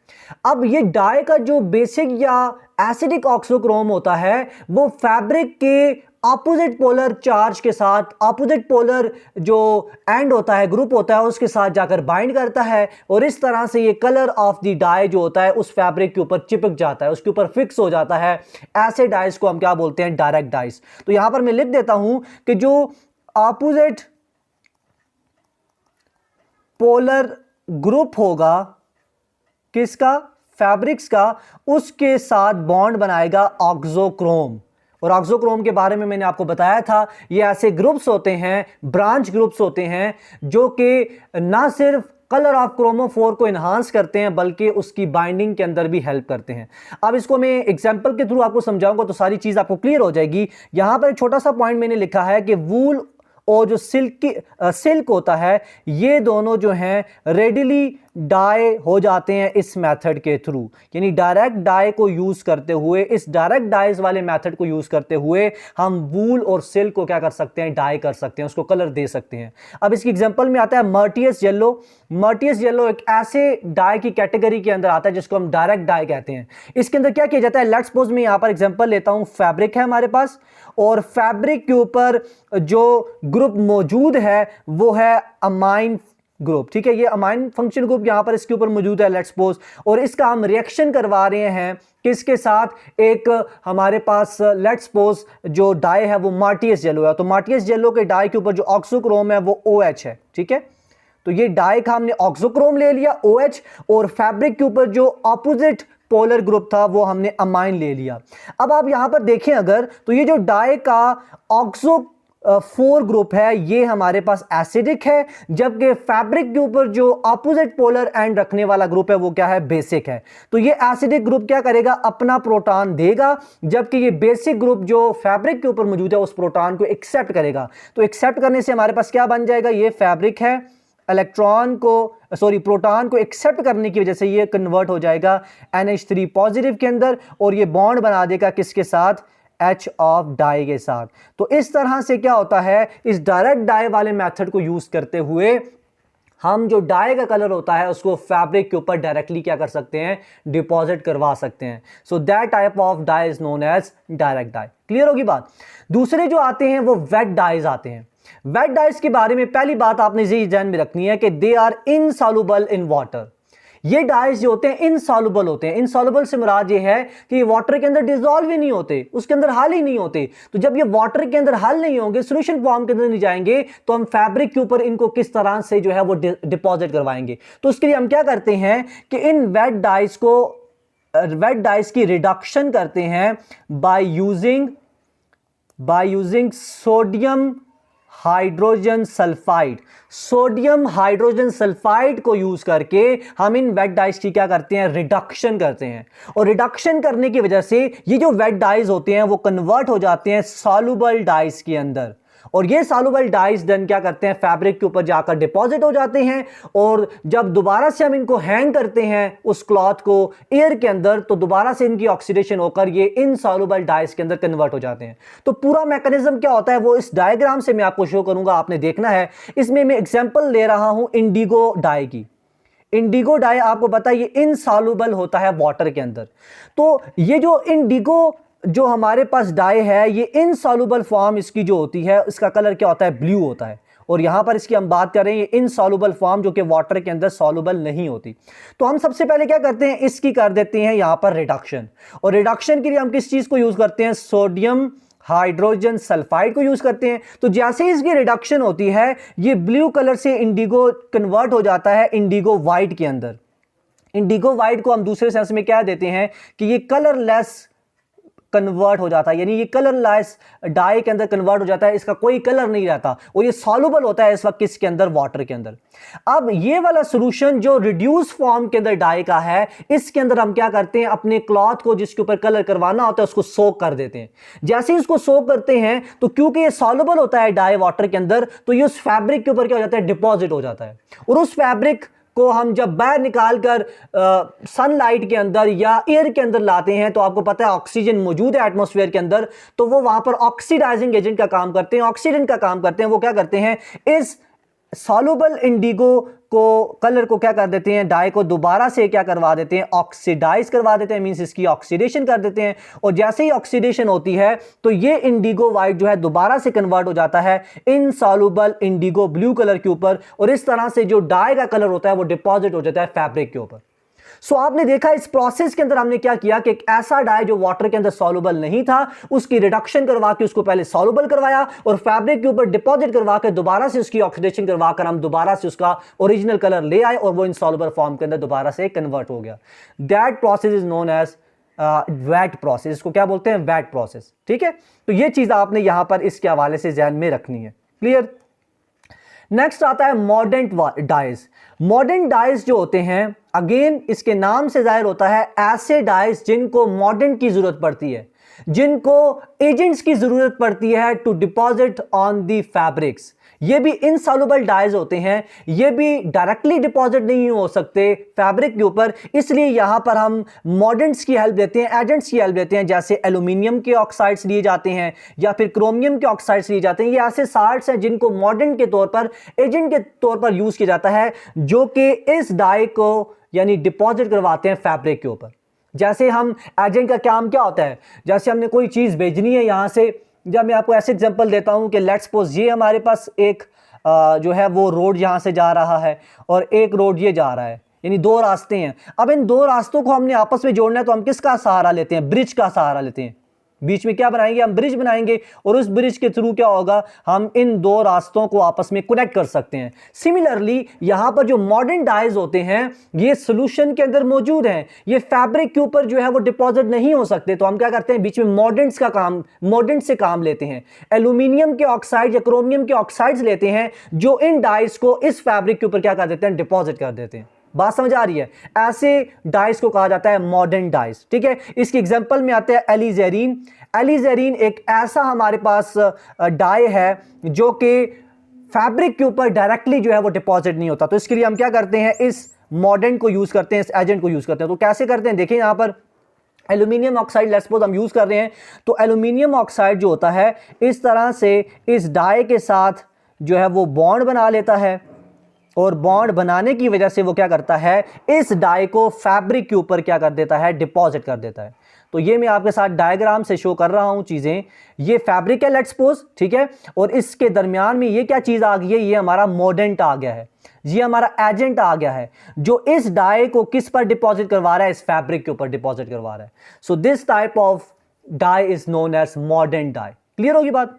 Speaker 1: अब ये डाई का जो बेसिक या एसिडिक ऑक्सोक्रोम होता है वो फैब्रिक के ऑपोजिट पोलर चार्ज के साथ, ऑपोजिट पोलर जो एंड होता है, ग्रुप होता है, उसके साथ जाकर बाइंड करता है और इस तरह से ये कलर ऑफ द डाई जो होता है उस फैब्रिक के ऊपर चिपक जाता है, उसके ऊपर फिक्स हो जाता है। ऐसे डाइस को हम क्या बोलते हैं? Direct dice. तो यहां पर मैं लिख देता हूं कि जो ऑपोजिट पोलर ग्रुप होगा किसका? फैब्रिक्स का, उसके साथ बॉन्ड बनाएगा ऑक्सोक्रोम। और ऑक्सोक्रोम के बारे में मैंने आपको बताया था, ये ऐसे ग्रुप्स होते हैं, ब्रांच ग्रुप्स होते हैं जो कि ना सिर्फ कलर ऑफ क्रोमोफोर को इन्हांस करते हैं बल्कि उसकी बाइंडिंग के अंदर भी हेल्प करते हैं। अब इसको मैं एग्जांपल के थ्रू आपको समझाऊंगा तो सारी चीज आपको क्लियर हो जाएगी। यहां पर एक छोटा सा पॉइंट मैंने लिखा है कि वूल और जो सिल्क होता है ये दोनों जो हैं रेडिली डाई हो जाते हैं इस मेथड के थ्रू, यानी डायरेक्ट डाई को यूज करते हुए, इस डायरेक्ट डाइज वाले मेथड को यूज करते हुए हम वूल और सिल्क को क्या कर सकते हैं? डाई कर सकते हैं, उसको कलर दे सकते हैं। अब इसकी एग्जांपल में आता है मर्टियस येलो। मर्टियस येलो एक ऐसे डाई की कैटेगरी के अंदर आता है जिसको हम डायरेक्ट डाई कहते हैं। इसके अंदर क्या किया जाता है? लेट्स सपोज मैं यहां पर एग्जांपल लेता हूं, फैब्रिक है हमारे पास और फैब्रिक के ऊपर जो ग्रुप मौजूद है वो है अमाइन ग्रुप, ठीक है, ये अमाइन फंक्शन ग्रुप यहां पर इसके ऊपर मौजूद है लेट्स सपोज, और इसका हम रिएक्शन करवा रहे हैं किसके साथ? एक हमारे पास लेट्स सपोज जो डाई है वो मार्टियस येलो है, तो मार्टियस येलो के डाई के ऊपर जो ऑक्सोक्रोम है वो OH है, ठीक है। तो ये डाई का हमने ऑक्सोक्रोम ले लिया OH, और फैब्रिक के ऊपर जो ऑपोजिट पोलर ग्रुप था वो हमने अमाइन ले लिया। अब आप यहां पर देखें अगर, तो ये जो डाई का ऑक्सो 4 ग्रुप है ये हमारे पास एसिडिक है, जबकि फैब्रिक के ऊपर जो ऑपोजिट पोलर एंड रखने वाला ग्रुप है वो क्या है? बेसिक है। तो ये एसिडिक ग्रुप क्या करेगा? अपना प्रोटॉन देगा, जबकि ये बेसिक ग्रुप जो फैब्रिक के ऊपर मौजूद है उस प्रोटॉन को एक्सेप्ट करेगा। तो एक्सेप्ट करने से हमारे पास क्या बन जाएगा? ये फैब्रिक है, प्रोटॉन को एक्सेप्ट करने की वजह से ये कन्वर्ट हो जाएगा NH3 पॉजिटिव के अंदर और ये बॉन्ड बना देगा किसके साथ? H ऑफ डाई के साथ। तो इस तरह से क्या होता है, इस डायरेक्ट डाई वाले मेथड को यूज करते हुए हम जो डाई का कलर होता है उसको फैब्रिक के ऊपर डायरेक्टली क्या कर सकते हैं? डिपॉजिट करवा सकते हैं। So that type of dye is known as direct dye. Clear होगी बात? दूसरे जो आते हैं वो वेट डाइज आते हैं। वेट डाइज के बारे में पहली बात आपने ये ध्यान में रखनी है कि they are insoluble in water. ये डाइज जो होते हैं इनसॉल्युबल होते हैं। इनसॉल्युबल से मुराद ये है कि ये वाटर के अंदर डिसॉल्व ही नहीं होते, उसके अंदर हल ही नहीं होते। तो जब ये वाटर के अंदर हल नहीं होंगे, सॉल्यूशन फॉर्म के अंदर नहीं जाएंगे, तो हम फैब्रिक के ऊपर इनको किस तरह से जो है वो डिपॉजिट करवाएंगे? तो उसके लिए हम क्या करते हैं कि इन वेट डाइज की रिडक्शन करते हैं by using sodium hydrogen sulphide. Sodium hydrogen sulphide को यूज करके हम इन वेट डाइज की क्या करते हैं? रिडक्शन करते हैं। और रिडक्शन करने की वजह से ये जो वेट डाइज होते हैं वो कन्वर्ट हो जाते हैं सॉल्युबल डाइज के अंदर, और ये सॉल्युबल डाइज देन क्या करते हैं? फैब्रिक के ऊपर जाकर डिपॉजिट हो जाते हैं, और जब दोबारा से हम इनको हैंग करते हैं उस क्लॉथ को एयर के अंदर, तो दोबारा से इनकी ऑक्सीडेशन होकर ये इनसॉल्युबल डाइज के अंदर कन्वर्ट हो जाते हैं। तो पूरा मैकेनिज्म क्या होता है वो इस डायग्राम से मैं आपको शो करूंगा, आपने देखना है। इसमें मैं एग्जांपल ले रहा हूं इंडिगो डाई की। इंडिगो डाई आपको पता है ये इनसॉल्युबल होता है वाटर के अंदर। तो ये जो इंडिगो जो हमारे पास डाई है ये इनसॉल्युबल फॉर्म इसकी जो होती है इसका कलर क्या होता है? ब्लू होता है। और यहां पर इसकी हम बात कर रहे हैं ये इनसॉल्युबल फॉर्म जो कि वाटर के अंदर सॉल्युबल नहीं होती। तो हम सबसे पहले क्या करते हैं? इसकी कर देते हैं यहां पर रिडक्शन। और रिडक्शन के लिए हम किस चीज को यूज करते हैं? सोडियम हाइड्रोजन सल्फाइड को यूज करते हैं। तो जैसे इसकी रिडक्शन होती है ये ब्लू कलर से इंडिगो कन्वर्ट हो जाता है इंडिगो व्हाइट के अंदर। इंडिगो व्हाइट को हम दूसरे सेंस में क्या देते हैं कि ये कलरलेस कन्वर्ट हो जाता है, यानी ये कलरलेस डाई के अंदर कन्वर्ट हो जाता है, इसका कोई कलर नहीं रहता और ये सॉल्युबल होता है इस वक्त किसके अंदर? वाटर के अंदर। अब ये वाला सॉल्यूशन जो रिड्यूस फॉर्म के अंदर डाई का है, इसके अंदर हम क्या करते हैं? अपने क्लॉथ को जिसके ऊपर कलर करवाना होता है उसको सोक कर देते हैं। जैसे ही इसको सोक करते हैं तो क्योंकि ये सॉल्युबल होता है डाई वाटर के अंदर, तो ये उस फैब्रिक के ऊपर क्या हो जाता है? डिपॉजिट हो जाता है, और उस फैब्रिक को हम जब बाहर निकाल कर सनलाइट के अंदर या एयर के अंदर लाते हैं, तो आपको पता है ऑक्सीजन मौजूद है एटमॉस्फेयर के अंदर, तो वो वहां पर ऑक्सीडाइजिंग एजेंट का काम करते हैं, ऑक्सीडेंट का काम करते हैं। वो क्या करते हैं, इस सॉल्युबल इंडिगो को कलर को क्या कर देते हैं, डाई को दोबारा से क्या करवा देते हैं, ऑक्सीडाइज करवा देते हैं, मींस इसकी ऑक्सीडेशन कर देते हैं। और जैसे ही ऑक्सीडेशन होती है तो ये इंडिगो वाइट जो है दोबारा से कन्वर्ट हो जाता है इनसॉल्युबल इंडिगो ब्लू कलर के ऊपर, और इस तरह से जो डाई का कलर होता है वो डिपॉजिट हो जाता है फैब्रिक के ऊपर। सो आपने देखा इस प्रोसेस के अंदर हमने क्या किया कि एक ऐसा डाई जो वाटर के अंदर सॉल्युबल नहीं था, उसकी रिडक्शन करवा के उसको पहले सॉल्युबल करवाया और फैब्रिक के ऊपर डिपॉजिट करवा के दोबारा से उसकी ऑक्सीडेशन करवा कर हम दोबारा से उसका ओरिजिनल कलर ले आए और वो इनसॉल्युबल फॉर्म के अंदर दोबारा से कन्वर्ट हो गया। That process is known as wet process. इसको क्या बोलते हैं, वेट प्रोसेस। ठीक है, तो ये चीज आपने यहां पर इसके हवाले से ध्यान में रखनी है। क्लियर। नेक्स्ट आता है मॉर्डेंट डाइज। मॉर्डेंट डाइज जो होते हैं, अगेन इसके नाम से जाहिर होता है ऐसे डाइज जिनको मॉर्डेंट की जरूरत पड़ती है, जिनको एजेंट्स की जरूरत पड़ती है to deposit on the fabrics. ये भी इनसॉल्युबल डाइज होते हैं, ये भी डायरेक्टली डिपॉजिट नहीं हो सकते फैब्रिक के ऊपर, इसलिए यहां पर हम मॉर्डेंट्स की हेल्प लेते हैं, एजेंट्स की हेल्प लेते हैं। जैसे एल्यूमिनियम के ऑक्साइड्स लिए जाते हैं या फिर क्रोमियम के ऑक्साइड्स लिए जाते हैं। ये ऐसे साल्ट्स हैं जिनको मॉर्डेंट के तौर पर, एजेंट के तौर पर यूज किया जाता है, जो कि इस डाई को यानी डिपॉजिट करवाते हैं फैब्रिक के ऊपर। जैसे हम एजेंट का काम क्या होता है, जैसे हमने कोई चीज भेजनी है यहां से, जब मैं आपको ऐसे एग्जांपल देता हूं कि लेट्स सपोज ये हमारे पास एक जो है वो रोड यहां से जा रहा है और एक रोड ये जा रहा है, यानी दो रास्ते हैं। अब इन दो रास्तों को हमने आपस में जोड़ना है, तो हम किसका सहारा लेते हैं, ब्रिज का सहारा लेते हैं। बीच में क्या बनाएंगे, हम ब्रिज बनाएंगे और उस ब्रिज के थ्रू क्या होगा, हम इन दो रास्तों को आपस में कनेक्ट कर सकते हैं। सिमिलरली यहां पर जो मॉडर्न डाइज होते हैं ये सॉल्यूशन के अंदर मौजूद हैं, ये फैब्रिक के ऊपर जो है वो डिपॉजिट नहीं हो सकते, तो हम क्या करते हैं, बीच में मॉर्डेंट्स का काम, मॉर्डेंट से काम लेते हैं। एल्यूमिनियम के ऑक्साइड या क्रोमियम के ऑक्साइड्स लेते हैं जो इन डाइज को इस फैब्रिक के ऊपर क्या कर देते हैं, डिपॉजिट कर देते हैं। बात समझ आ रही है। ऐसे डाइस को कहा जाता है मॉडर्न डाइस। ठीक है, इसकी एग्जांपल में आते हैं एलिजेरिन। एलिजेरिन एक ऐसा हमारे पास डाई है जो कि फैब्रिक के ऊपर डायरेक्टली जो है वो डिपॉजिट नहीं होता, तो इसके लिए हम क्या करते हैं, इस मॉडर्न को यूज करते हैं, इस एजेंट को यूज करते हैं। तो कैसे करते हैं, देखिए यहां पर एल्यूमिनियम ऑक्साइड लेट्स सपोज हम यूज कर रहे हैं, तो एल्यूमिनियम ऑक्साइड जो होता है इस तरह से इस डाई के साथ जो है वो बॉन्ड बना लेता है, और बॉन्ड बनाने की वजह से वो क्या करता है, इस डाई को फैब्रिक के ऊपर क्या कर देता है, डिपॉजिट कर देता है। तो ये मैं आपके साथ डायग्राम से शो कर रहा हूं चीजें। ये फैब्रिक है लेट्स सपोज, ठीक है, और इसके दरमियान में ये क्या चीज आ गई है, ये हमारा मॉर्डेंट आ गया है, ये हमारा एजेंट आ गया है जो इस डाई को किस पर डिपॉजिट करवा रहा है, इस फैब्रिक के ऊपर डिपॉजिट करवा रहा है। So this type of dye is known as modern dye. Clear होगी बात।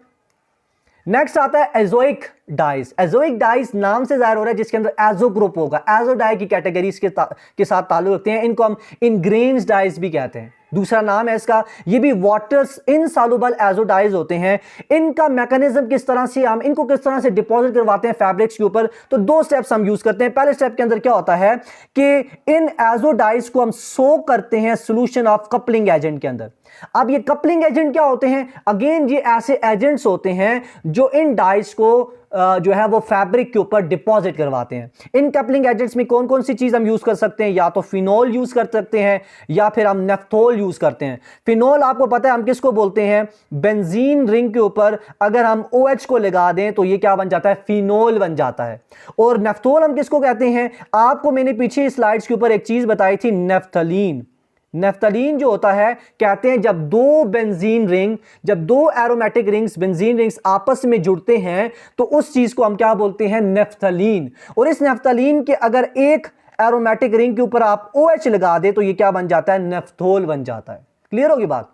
Speaker 1: नेक्स्ट आता है एजोइक डाइस। एजोइक डाइस नाम से जाहिर हो रहा है जिसके अंदर एजो ग्रुप होगा, एजो डाई की कैटेगरीज के साथ ताल्लुक रखते हैं। इनको हम इनग्रेन्स डाइस भी कहते हैं, दूसरा नाम है इसका। ये भी वाटर्स इनसॉल्युबल एजो डाइज होते हैं। इनका मैकेनिज्म किस तरह से, हम इनको किस तरह से डिपॉजिट करवाते हैं फैब्रिक्स के ऊपर, तो दो स्टेप्स हम यूज करते हैं। पहले स्टेप के अंदर क्या होता है कि इन एजो डाइस को हम सोक करते हैं सॉल्यूशन ऑफ कपलिंग एजेंट के अंदर। अब ये कपलिंग एजेंट क्या होते हैं, अगेन ये ऐसे एजेंट्स होते हैं जो इन डाइस को जो है वो फैब्रिक के ऊपर डिपॉजिट करवाते हैं। इन कपलिंग एजेंट्स में कौन कौन सी चीज हम यूज कर सकते हैं, या तो फिनोल यूज कर सकते हैं या फिर हम नेफ्थोल यूज करते हैं। फिनोल आपको पता है हम किसको बोलते हैं, बेंजीन रिंग के ऊपर अगर हम OH को लगा दें तो ये क्या बन जाता है, फिनोल बन जाता है। और नेफ्थोल हम किसको कहते हैं, आपको मैंने पीछे स्लाइड्स के ऊपर एक चीज बताई थी, नेफ्थलीन। नेफ्थलीन जो होता है, कहते हैं जब दो बेंजीन रिंग, जब दो एरोमेटिक रिंग्स, बेंजीन रिंग्स आपस में जुड़ते हैं तो उस चीज को हम क्या बोलते हैं, नेफ्थलीन। और इस नेफ्थलीन के अगर एक एरोमेटिक रिंग के ऊपर आप OH लगा दे तो ये क्या बन जाता है, नेफ्थोल बन जाता है। क्लियर होगी बात।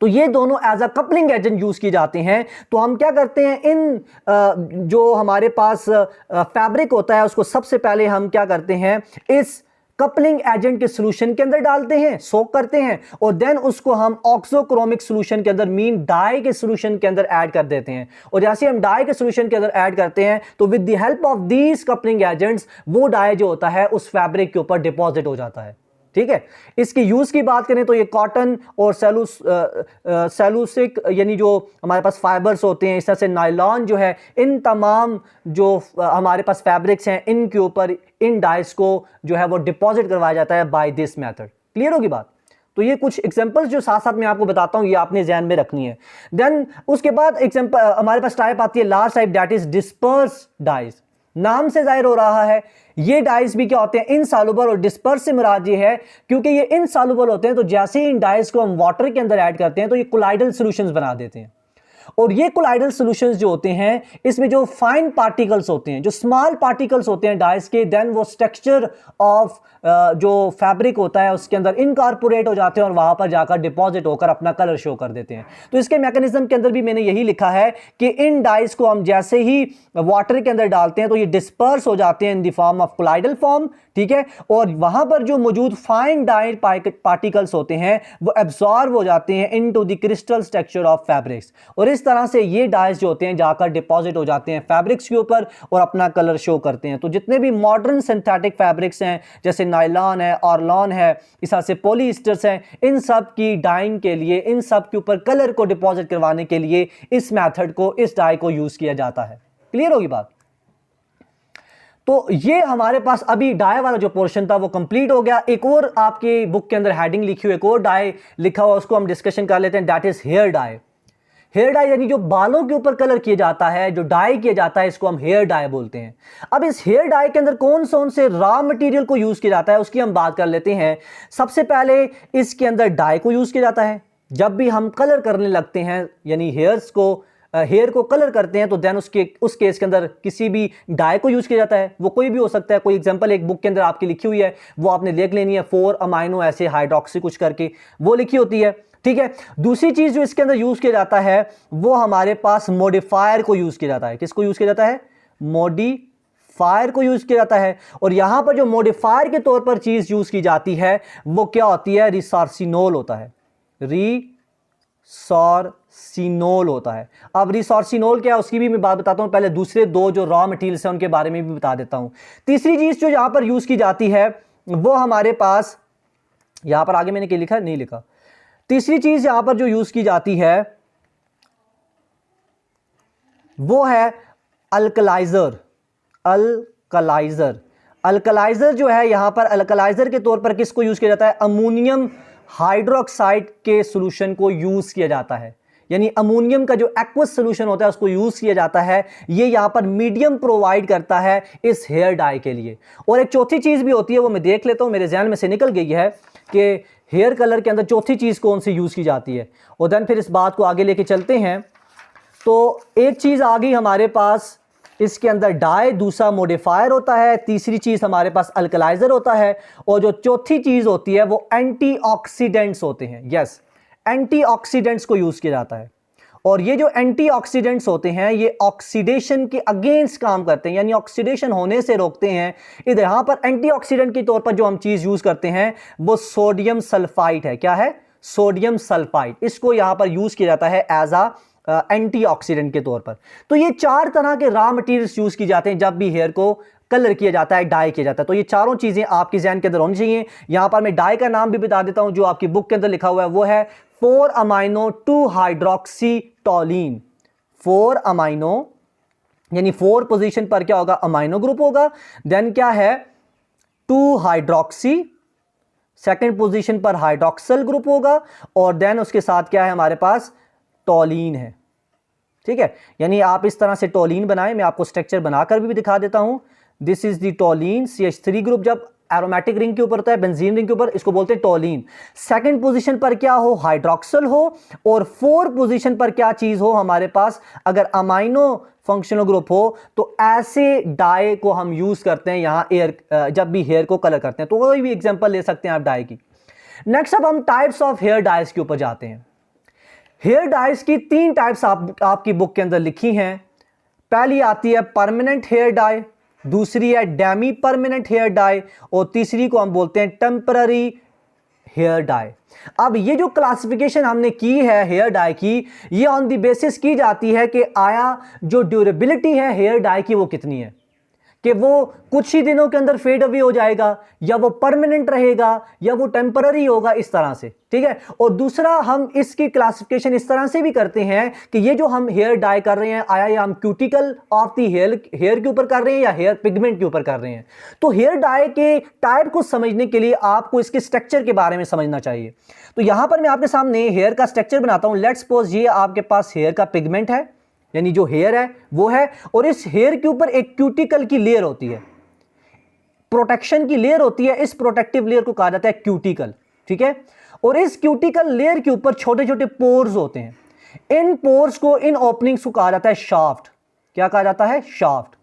Speaker 1: तो ये दोनों as a coupling agent use किए जाते हैं। तो हम क्या करते हैं, इन जो हमारे पास फैब्रिक होता है उसको सबसे पहले हम क्या करते हैं, इस कपलिंग एजेंट के सॉल्यूशन के अंदर डालते हैं, सोक करते हैं, और देन उसको हम ऑक्सोक्रोमिक सॉल्यूशन के अंदर, मीन डाई के सॉल्यूशन के अंदर ऐड कर देते हैं। और जैसे हम डाई के सॉल्यूशन के अंदर ऐड करते हैं तो with the help of these coupling agents वो डाई जो होता है उस फैब्रिक के ऊपर डिपॉजिट हो जाता है। ठीक है। इसकी यूज की बात करें तो ये कॉटन और सेलुसिक यानी जो हमारे पास फाइबर्स होते हैं, इस तरह से नायलॉन जो है, इन तमाम जो हमारे पास फैब्रिक्स हैं इनके ऊपर इन डाइस को जो है वो डिपॉजिट करवाया जाता है बाय दिस मेथड। क्लियर होगी बात। तो ये कुछ एग्जांपल्स जो साथ साथ मैं आपको बताता हूं, ये आपने ध्यान में रखनी है। देन उसके बाद एग्जांपल हमारे पास टाइप आती है last type, that is disperse dice. नाम से जाहिर हो रहा है ये डाइस भी क्या होते हैं, इनसॉल्युबल, और डिस्पर्स से मुराद ये है क्योंकि ये इनसॉल्युबल होते हैं तो जैसे ही इन डाइस को हम वाटर के अंदर ऐड करते हैं तो ये कोलाइडल सॉल्यूशंस बना देते हैं। और ये कोलाइडल सॉल्यूशंस जो होते हैं इसमें जो फाइन पार्टिकल्स होते हैं, जो स्मॉल पार्टिकल्स होते हैं डाइस के, देन वो स्ट्रक्चर ऑफ जो फैब्रिक होता है उसके अंदर इनकॉर्पोरेट हो जाते हैं और वहां पर जाकर डिपॉजिट होकर अपना कलर शो कर देते हैं। तो इसके मैकेनिज्म के अंदर भी मैंने यही लिखा है कि इन डाइस को हम जैसे ही वाटर के अंदर डालते हैं तो ये डिस्पर्स हो जाते हैं in the form of colloidal form, ठीक है। और वहां पर जो मौजूद फाइन डाई पार्टिकल्स होते हैं वो एब्जॉर्ब हो जाते हैं into the crystal structure of fabrics, और इस तरह से ये डाइस जो होते हैं जाकर डिपॉजिट हो जाते हैं फैब्रिक्स के ऊपर और अपना कलर शो करते हैं। तो जितने भी मॉडर्न सिंथेटिक फैब्रिक्स हैं जैसे नायलॉन है, ऑर्लॉन है, इस तरह से पॉलीएस्टर्स हैं, इन सब की डाइंग के लिए, इन सब के ऊपर कलर को डिपॉजिट करवाने के लिए इस मेथड को, इस डाई को यूज किया जाता है। क्लियर होगी बात। तो ये हमारे पास अभी डाई वाला जो पोर्शन था वो कंप्लीट हो गया। एक और आपकी बुक के अंदर हेडिंग लिखी हुई, एक और डाई लिखा हुआ, उसको हम डिस्कशन कर लेते हैं, that is hair dye. Hair dye यानी जो बालों के ऊपर कलर किया जाता है, जो डाई किया जाता है, इसको हम हेयर डाई बोलते हैं। अब इस हेयर डाई के अंदर कौन से रॉ मटेरियल को यूज किया जाता है उसकी हम बात कर लेते हैं। सबसे पहले इसके अंदर डाई को यूज किया जाता है। जब भी हम कलर करने लगते हैं यानी हेयर को कलर करते हैं तो देन उस केस के अंदर किसी भी डाई को यूज किया जाता है। वो कोई भी हो सकता है, कोई एग्जांपल एक बुक के अंदर आपकी लिखी हुई है वो आपने देख लेनी है, 4 अमाइनो ऐसे हाइड्रोक्सी कुछ करके वो लिखी होती है, ठीक है। दूसरी चीज जो इसके अंदर यूज किया जाता है वो हमारे पास मॉडिफायर को यूज किया जाता है। किसको यूज किया जाता है? मॉडिफायर को यूज किया जाता है। और यहां पर जो मॉडिफायर के तौर पर चीज यूज की जाती है वो क्या होती है? रिसोर्सिनोल होता है। रिसोर्सिनोल होता है। अब रिसोर्सिनोल क्या है उसकी भी मैं बात बताता हूं, पहले दूसरे दो जो रॉ मटेरियल्स हैं उनके बारे में भी बता देता हूं। तीसरी चीज जो यहां पर यूज की जाती है वो हमारे पास, यहां पर आगे मैंने क्या लिखा है, नहीं लिखा। तीसरी चीज यहां पर जो यूज की जाती है वो है अल्कलाइजर। अल्कलाइजर जो है यहां पर अल्कलाइजर के तौर पर किसको यूज किया जाता है? अमोनियम हाइड्रोक्साइड के सॉल्यूशन को यूज किया जाता है। यानी अमोनियम का जो एक्वस सॉल्यूशन होता है उसको यूज किया जाता है। ये यहां पर मीडियम प्रोवाइड करता है इस हेयर डाई के लिए। और एक चौथी चीज भी होती है, वो मैं देख लेता हूं, मेरे ध्यान में से निकल गई है कि हेयर कलर के अंदर चौथी चीज कौन सी यूज की जाती है। और देन फिर इस बात को आगे लेके चलते हैं। तो एक चीज आ गई हमारे पास, इसके अंदर डाई, दूसरा मॉडिफायर होता है, तीसरी चीज हमारे पास अल्कलाइजर होता है, और जो चौथी चीज होती है वो एंटीऑक्सीडेंट्स होते हैं। यस, एंटीऑक्सीडेंट्स को यूज किया जाता है। और ये जो एंटीऑक्सीडेंट्स होते हैं ये ऑक्सीडेशन के अगेंस्ट काम करते हैं, यानी ऑक्सीडेशन होने से रोकते हैं। इधर यहां पर एंटीऑक्सीडेंट के तौर पर जो हम चीज यूज करते हैं वो सोडियम सल्फाइड है। क्या है? Sodium sulphide. इसको यहां पर यूज किया जाता है एज एंटीऑक्सीडेंट के तौर पर। तो ये 4 तरह के रॉ मटेरियल्स यूज किए जाते हैं जब भी हेयर को कलर किया जाता है, डाई किया जाता है। तो ये चारों चीजें आपकी ज़हन के अंदर होनी चाहिए। यहां पर मैं डाई का नाम भी बता देता हूं जो आपकी बुक के अंदर लिखा हुआ है, वो है 4 अमाइनो 2 हाइड्रोक्सीटोलिन। 4 अमाइनो यानी 4 पोजीशन पर क्या होगा? अमाइनो ग्रुप होगा। देन क्या है? 2 हाइड्रोक्सी, सेकंड पोजीशन पर हाइड्रोक्सल ग्रुप होगा, और देन उसके साथ क्या है हमारे पास? टोलीन है। ठीक है, यानी आप इस तरह से टोलीन बनाएं। मैं आपको स्ट्रक्चर बनाकर भी दिखा देता हूं। This is the टोलीन, CH3 group जब एरोमेटिक रिंग के ऊपर होता है, बेंजीन रिंग के ऊपर, इसको बोलते हैं टोलीन। सेकंड पोजीशन पर क्या हो? हाइड्रोक्सल हो। और 4 पोजीशन पर क्या चीज हो हमारे पास? अगर अमाइनो फंक्शनल ग्रुप हो तो ऐसे डाई को हम यूज करते हैं यहां जब भी हेयर को कलर करते हैं। तो कोई भी एग्जांपल ले सकते हैं आप डाई की। नेक्स्ट अब हम टाइप्स ऑफ हेयर डाइज के ऊपर जाते हैं। हेयर डाइज की 3 टाइप्स आपकी बुक के अंदर लिखी हैं। पहली आती है परमानेंट हेयर डाई, दूसरी है डेमी परमानेंट हेयर डाई, और तीसरी को हम बोलते हैं टेम्पररी हेयर डाई। अब ये जो क्लासिफिकेशन हमने की है हेयर डाई की, ये ऑन द बेसिस की जाती है कि आया जो ड्यूरेबिलिटी है हेयर डाई की वो कितनी है। कि वो कुछ ही दिनों के अंदर फेड अवे हो जाएगा, या वो परमानेंट रहेगा, या वो टेम्पररी होगा, इस तरह से, ठीक है। और दूसरा, हम इसकी क्लासिफिकेशन इस तरह से भी करते हैं कि ये जो हम हेयर डाई कर रहे हैं, आया ये हम क्यूटिकल ऑफ द हेयर के ऊपर कर रहे हैं या हेयर पिगमेंट के ऊपर कर रहे हैं। तो हेयर डाई के टाइप को समझने के लिए आपको इसके स्ट्रक्चर के बारे में समझना चाहिए। तो यहां पर मैं आपके सामने हेयर का स्ट्रक्चर बनाता हूं। लेट्स सपोज ये आपके पास हेयर का पिगमेंट है, यानी जो हेयर है वो है, और इस हेयर के ऊपर एक क्यूटिकल की लेयर होती है, प्रोटेक्शन की लेयर होती है। इस प्रोटेक्टिव लेयर को कहा जाता है क्यूटिकल, ठीक है। और इस क्यूटिकल लेयर के ऊपर छोटे छोटे पोर्स होते हैं। इन पोर्स को, इन ओपनिंग्स को कहा जाता है शाफ्ट। क्या कहा जाता है? शाफ्ट।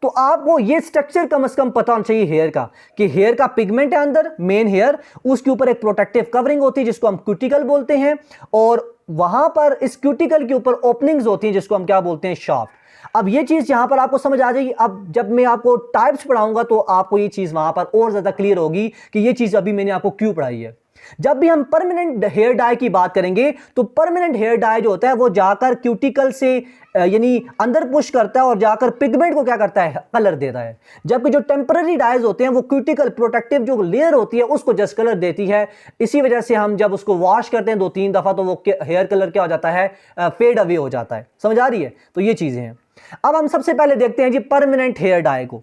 Speaker 1: तो आपको ये स्ट्रक्चर कम से कम पता होना चाहिए हेयर का, कि हेयर का पिगमेंट है अंदर, मेन हेयर, उसके ऊपर एक प्रोटेक्टिव कवरिंग होती है जिसको हम क्यूटिकल बोलते हैं, और वहां पर इस क्यूटिकल के ऊपर ओपनिंग्स होती हैं जिसको हम क्या बोलते हैं? शाफ्ट। अब ये चीज यहां पर आपको समझ आ जाएगी। अब जब मैं आपको टाइप्स पढ़ाऊंगा तो आपको ये चीज वहां पर और ज्यादा क्लियर होगी कि ये चीज अभी मैंने आपको क्यों पढ़ाई है। जब भी हम परमानेंट हेयर डाई की बात करेंगे तो परमानेंट हेयर डाई जो होता है वो जाकर क्यूटिकल से यानी अंदर पुश करता है और जाकर पिगमेंट को क्या करता है? कलर देता है। जबकि जो टेम्पररी डाइज होते हैं वो क्यूटिकल प्रोटेक्टिव जो लेयर होती है उसको जस्ट कलर देती है। इसी वजह से हम जब उसको वॉश करते हैं 2-3 दफा तो वो हेयर कलर क्या हो जाता है? फेड अवे हो जाता है। समझ आ रही है? तो ये चीजें हैं। अब हम सबसे पहले देखते हैं जी परमानेंट हेयर डाई को।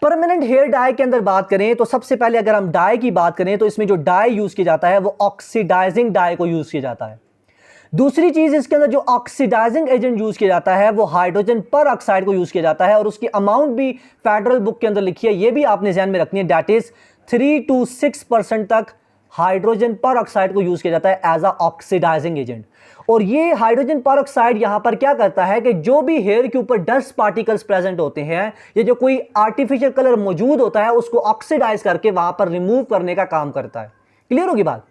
Speaker 1: परमानेंट हेयर डाई के अंदर बात करें तो सबसे पहले अगर हम डाई की बात करें तो इसमें जो डाई यूज किया जाता है वो ऑक्सीडाइजिंग डाई को यूज किया जाता है। दूसरी चीज, इसके अंदर जो ऑक्सीडाइजिंग एजेंट यूज किया जाता है वो हाइड्रोजन पर ऑक्साइड को यूज किया जाता है, और उसकी अमाउंट भी फेडरल बुक के अंदर लिखी है, ये भी आपने ध्यान में रखनी है। दैट इज 3 to 6% तक हाइड्रोजन पर ऑक्साइड को यूज किया जाता है एज अ ऑक्सीडाइजिंग एजेंट। और ये हाइड्रोजन पर ऑक्साइड यहां पर क्या करता है कि जो भी हेयर के ऊपर डस्ट पार्टिकल्स प्रेजेंट होते हैं या जो कोई आर्टिफिशियल कलर मौजूद होता है उसको ऑक्सीडाइज करके वहां पर रिमूव करने का काम करता है। क्लियर होगी बात?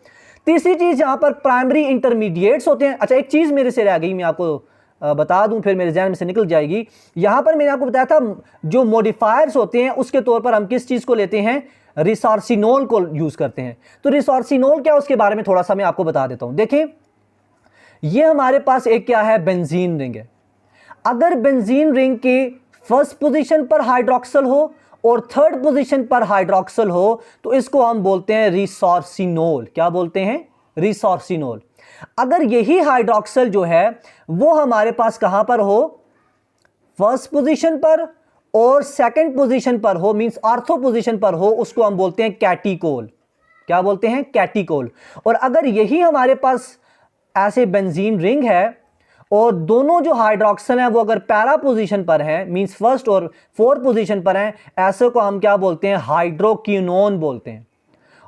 Speaker 1: तीसरी चीज यहां पर प्राइमरी इंटरमीडिएट्स होते हैं। अच्छा, एक चीज मेरे से रह गई, मैं आपको बता दूं फिर मेरे ज़हन में से निकल जाएगी। यहां पर मैंने आपको बताया था जो मॉडिफायर्स होते हैं उसके तौर पर हम किस चीज को लेते हैं? रिसोर्सिनोल को यूज करते हैं। तो रिसोर्सिनोल क्या, उसके बारे में थोड़ा सा मैं आपको बता देता हूं। देखें, ये हमारे पास एक क्या है? बेंजीन रिंग है। अगर बेंजीन रिंग के फर्स्ट पोजीशन पर हाइड्रोक्सल हो और थर्ड पोजीशन पर हाइड्रोक्सल हो तो इसको हम बोलते हैं रिसोर्सिनोल। क्या बोलते हैं? रिसोर्सिनोल। अगर यही हाइड्रोक्सल जो है वो हमारे पास कहां पर हो? फर्स्ट पोजीशन पर और सेकंड पोजीशन पर हो, मींस ऑर्थो पोजीशन पर हो, उसको हम बोलते हैं कैटिकोल। क्या बोलते हैं? कैटिकोल। और अगर यही हमारे पास ऐसे बेंजीन रिंग है और दोनों जो हाइड्रोक्सल हैं वो अगर पैरा पोजीशन पर हैं, मींस फर्स्ट और फोर्थ पोजीशन पर हैं, ऐसे को हम क्या बोलते हैं? हाइड्रोक्विनोन बोलते हैं।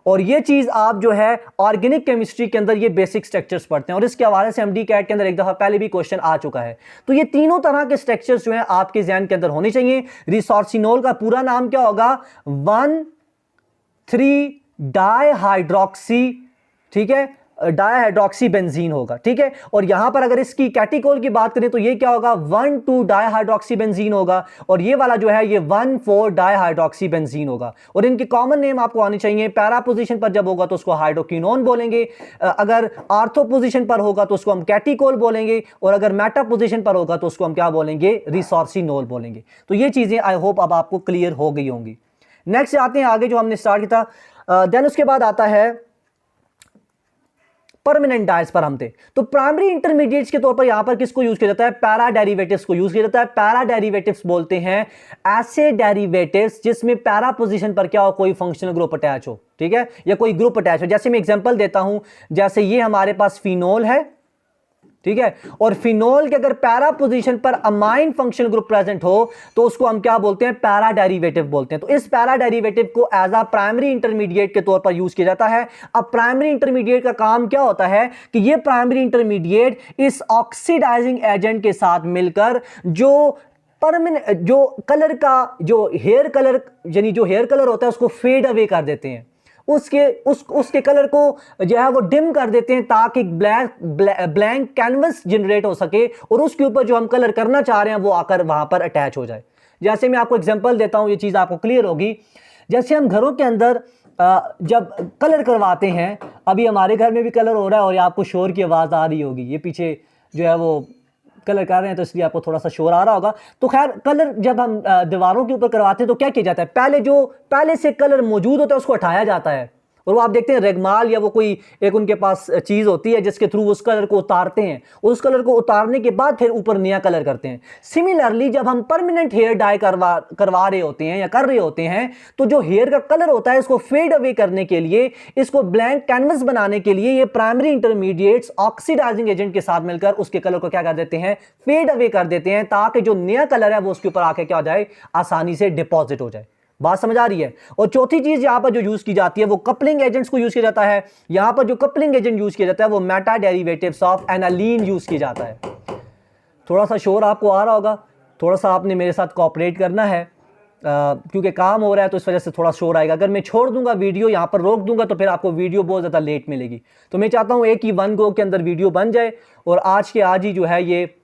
Speaker 1: और ये चीज आप जो है ऑर्गेनिक केमिस्ट्री के अंदर ये बेसिक स्ट्रक्चर्स पढ़ते हैं, और इसके हवाले से एमडी कैट के अंदर एक दफा पहले भी क्वेश्चन आ चुका है। तो ये तीनों तरह के स्ट्रक्चर्स जो हैं आपके ध्यान के अंदर होने चाहिए। रिसोर्सिनोल का पूरा नाम क्या होगा? 1,3 डाइहाइड्रोक्सी, ठीक है, डाइहाइड्रोक्सी बेंजीन होगा, ठीक है। और यहां पर अगर इसकी कैटिकोल की बात करें तो ये क्या होगा? 1,2 डाइहाइड्रोक्सी बेंजीन होगा, और ये वाला जो है ये 1,4 डाइहाइड्रोक्सी बेंजीन होगा। और इनके कॉमन नेम आपको आने चाहिए। पैरा पोजीशन पर जब होगा तो उसको हाइड्रोक्विनोन बोलेंगे, अगर आर्थो पोजीशन पर होगा तो उसको हम कैटिकोल बोलेंगे, और अगर मेटा पोजीशन पर होगा तो उसको हम क्या बोलेंगे? रिसोर्सिनोल बोलेंगे। तो ये चीजें आई होप अब आपको क्लियर हो गई होंगी। नेक्स्ट आते हैं आगे जो हमने स्टार्ट किया था। देन उसके बाद आता है परमानेंट डाइज पर हम थे। तो प्राइमरी इंटरमीडिएट्स के तौर पर यहां पर किसको यूज किया जाता है? पैरा डेरिवेटिव्स को यूज किया जाता है। पैरा डेरिवेटिव्स बोलते हैं ऐसे डेरिवेटिव्स जिसमें पैरा पोजीशन पर क्या हो? कोई फंक्शनल ग्रुप अटैच हो, ठीक है, या कोई ग्रुप अटैच हो। जैसे मैं एग्जांपल देता हूं, जैसे ये हमारे पास फिनोल है, ठीक है, और फिनोल के अगर पैरा पोजीशन पर अमाइन फंक्शनल ग्रुप प्रेजेंट हो तो उसको हम क्या बोलते हैं? पैरा डेरिवेटिव बोलते हैं। तो इस पैरा डेरिवेटिव को एज अ प्राइमरी इंटरमीडिएट के तौर पर यूज किया जाता है। अब प्राइमरी इंटरमीडिएट का काम क्या होता है कि ये प्राइमरी इंटरमीडिएट इस ऑक्सीडाइजिंग एजेंट के साथ मिलकर जो परमानेंट जो कलर का जो हेयर कलर यानी जो हेयर कलर होता है उसको फेड अवे कर देते हैं, उसके कलर को जो है वो डिम कर देते हैं ताकि ब्लैंक कैनवस जनरेट हो सके और उसके ऊपर जो हम कलर करना चाह रहे हैं वो आकर वहां पर अटैच हो जाए। जैसे मैं आपको एग्जांपल देता हूं, ये चीज आपको क्लियर होगी। जैसे हम घरों के अंदर जब कलर करवाते हैं, अभी हमारे घर में भी कलर हो रहा है और ये आपको शोर की आवाज आ रही होगी, ये पीछे जो है वो कलर कर रहे हैं तो इसलिए आपको थोड़ा सा शोर आ रहा होगा। तो खैर कलर जब हम दीवारों के ऊपर करवाते हैं तो क्या किया जाता है, पहले से कलर मौजूद होता है उसको हटाया जाता है, और वो आप देखते हैं रेगमाल या वो कोई एक उनके पास चीज़ होती है जिसके थ्रू उस कलर को उतारते हैं, उस कलर को उतारने के बाद फिर ऊपर नया कलर करते हैं। सिमिलरली जब हम परमानेंट हेयर डाई करवा रहे होते हैं या कर रहे होते हैं तो जो हेयर का कलर होता है इसको फेड अवे करने के लिए, इसको ब्लैंक कैनवस बनाने के लिए ये प्राइमरी इंटरमीडिएट्स ऑक्सीडाइजिंग एजेंट के साथ मिलकर उसके कलर को क्या कर देते हैं, फेड अवे कर देते हैं, ताकि जो नया कलर है वो उसके ऊपर आके क्या हो जाए, आसानी से डिपॉजिट हो जाए। बात समझ आ रही है। और चौथी चीज यहां पर जो यूज की जाती है वो कपलिंग एजेंट्स को यूज किया जाता है। यहां पर जो कपलिंग एजेंट यूज किया जाता है वो Meta derivatives of aniline use किया जाता है। थोड़ा सा शोर आपको आ रहा होगा, थोड़ा सा आपने मेरे साथ कोऑपरेट करना है, क्योंकि काम हो रहा है तो इस वजह से थोड़ा शोर आएगा। अगर मैं छोड़ दूंगा वीडियो, यहां पर रोक दूंगा तो फिर आपको वीडियो बहुत ज़्यादा लेट मिलेगी। तो मैं चाहता हूं एक ही वन गो के अंदर वीडियो बन जाए और आज के आज ही जो है ये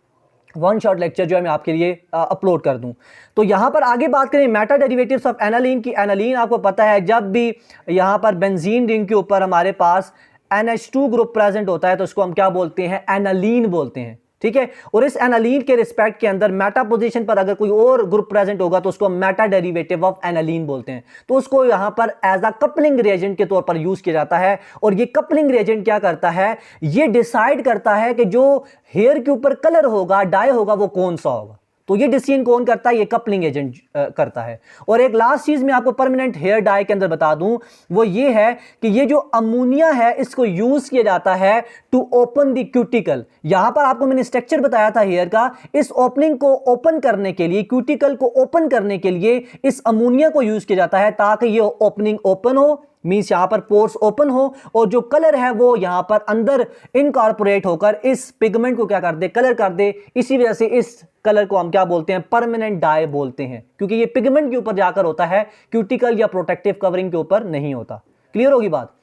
Speaker 1: वन शॉट लेक्चर जो है मैं आपके लिए अपलोड कर दूं। तो यहां पर आगे बात करें मेटा डेरिवेटिव्स ऑफ एनालीन की। एनालीन आपको पता है जब भी यहां पर बेंजीन रिंग के ऊपर हमारे पास NH2 ग्रुप प्रेजेंट होता है तो उसको हम क्या बोलते हैं, एनालीन बोलते हैं, ठीक है। और इस एनालीन के रिस्पेक्ट के अंदर मेटा पोजीशन पर अगर कोई और ग्रुप प्रेजेंट होगा तो उसको मेटा डेरिवेटिव ऑफ एनालीन बोलते हैं। तो उसको यहां पर एज अ कपलिंग रिएजेंट के तौर पर यूज किया जाता है। और ये कपलिंग रिएजेंट क्या करता है, ये डिसाइड करता है कि जो हेयर के ऊपर कलर होगा, डाई होगा, वो कौन सा होगा। तो ये डिसीजन कौन करता है, ये कपलिंग एजेंट करता है। और एक लास्ट चीज मैं आपको परमानेंट हेयर डाई के अंदर बता दूं, वो ये है कि ये जो अमोनिया है इसको यूज किया जाता है टू ओपन द क्यूटिकल। यहां पर आपको मैंने स्ट्रक्चर बताया था हेयर का, इस ओपनिंग को ओपन करने के लिए, क्यूटिकल को ओपन करने के लिए इस अमोनिया को यूज किया जाता है ताकि ये ओपनिंग ओपन हो, मींस यहां पर पोर्स ओपन हो और जो कलर है वो यहां पर अंदर इनकॉर्पोरेट होकर इस पिगमेंट को क्या कर दे, कलर कर दे। इसी वजह से इस कलर को हम क्या बोलते हैं, परमानेंट डाई बोलते हैं, क्योंकि ये पिगमेंट के ऊपर जाकर होता है, क्यूटिकल या प्रोटेक्टिव कवरिंग के ऊपर नहीं होता। क्लियर होगी बात।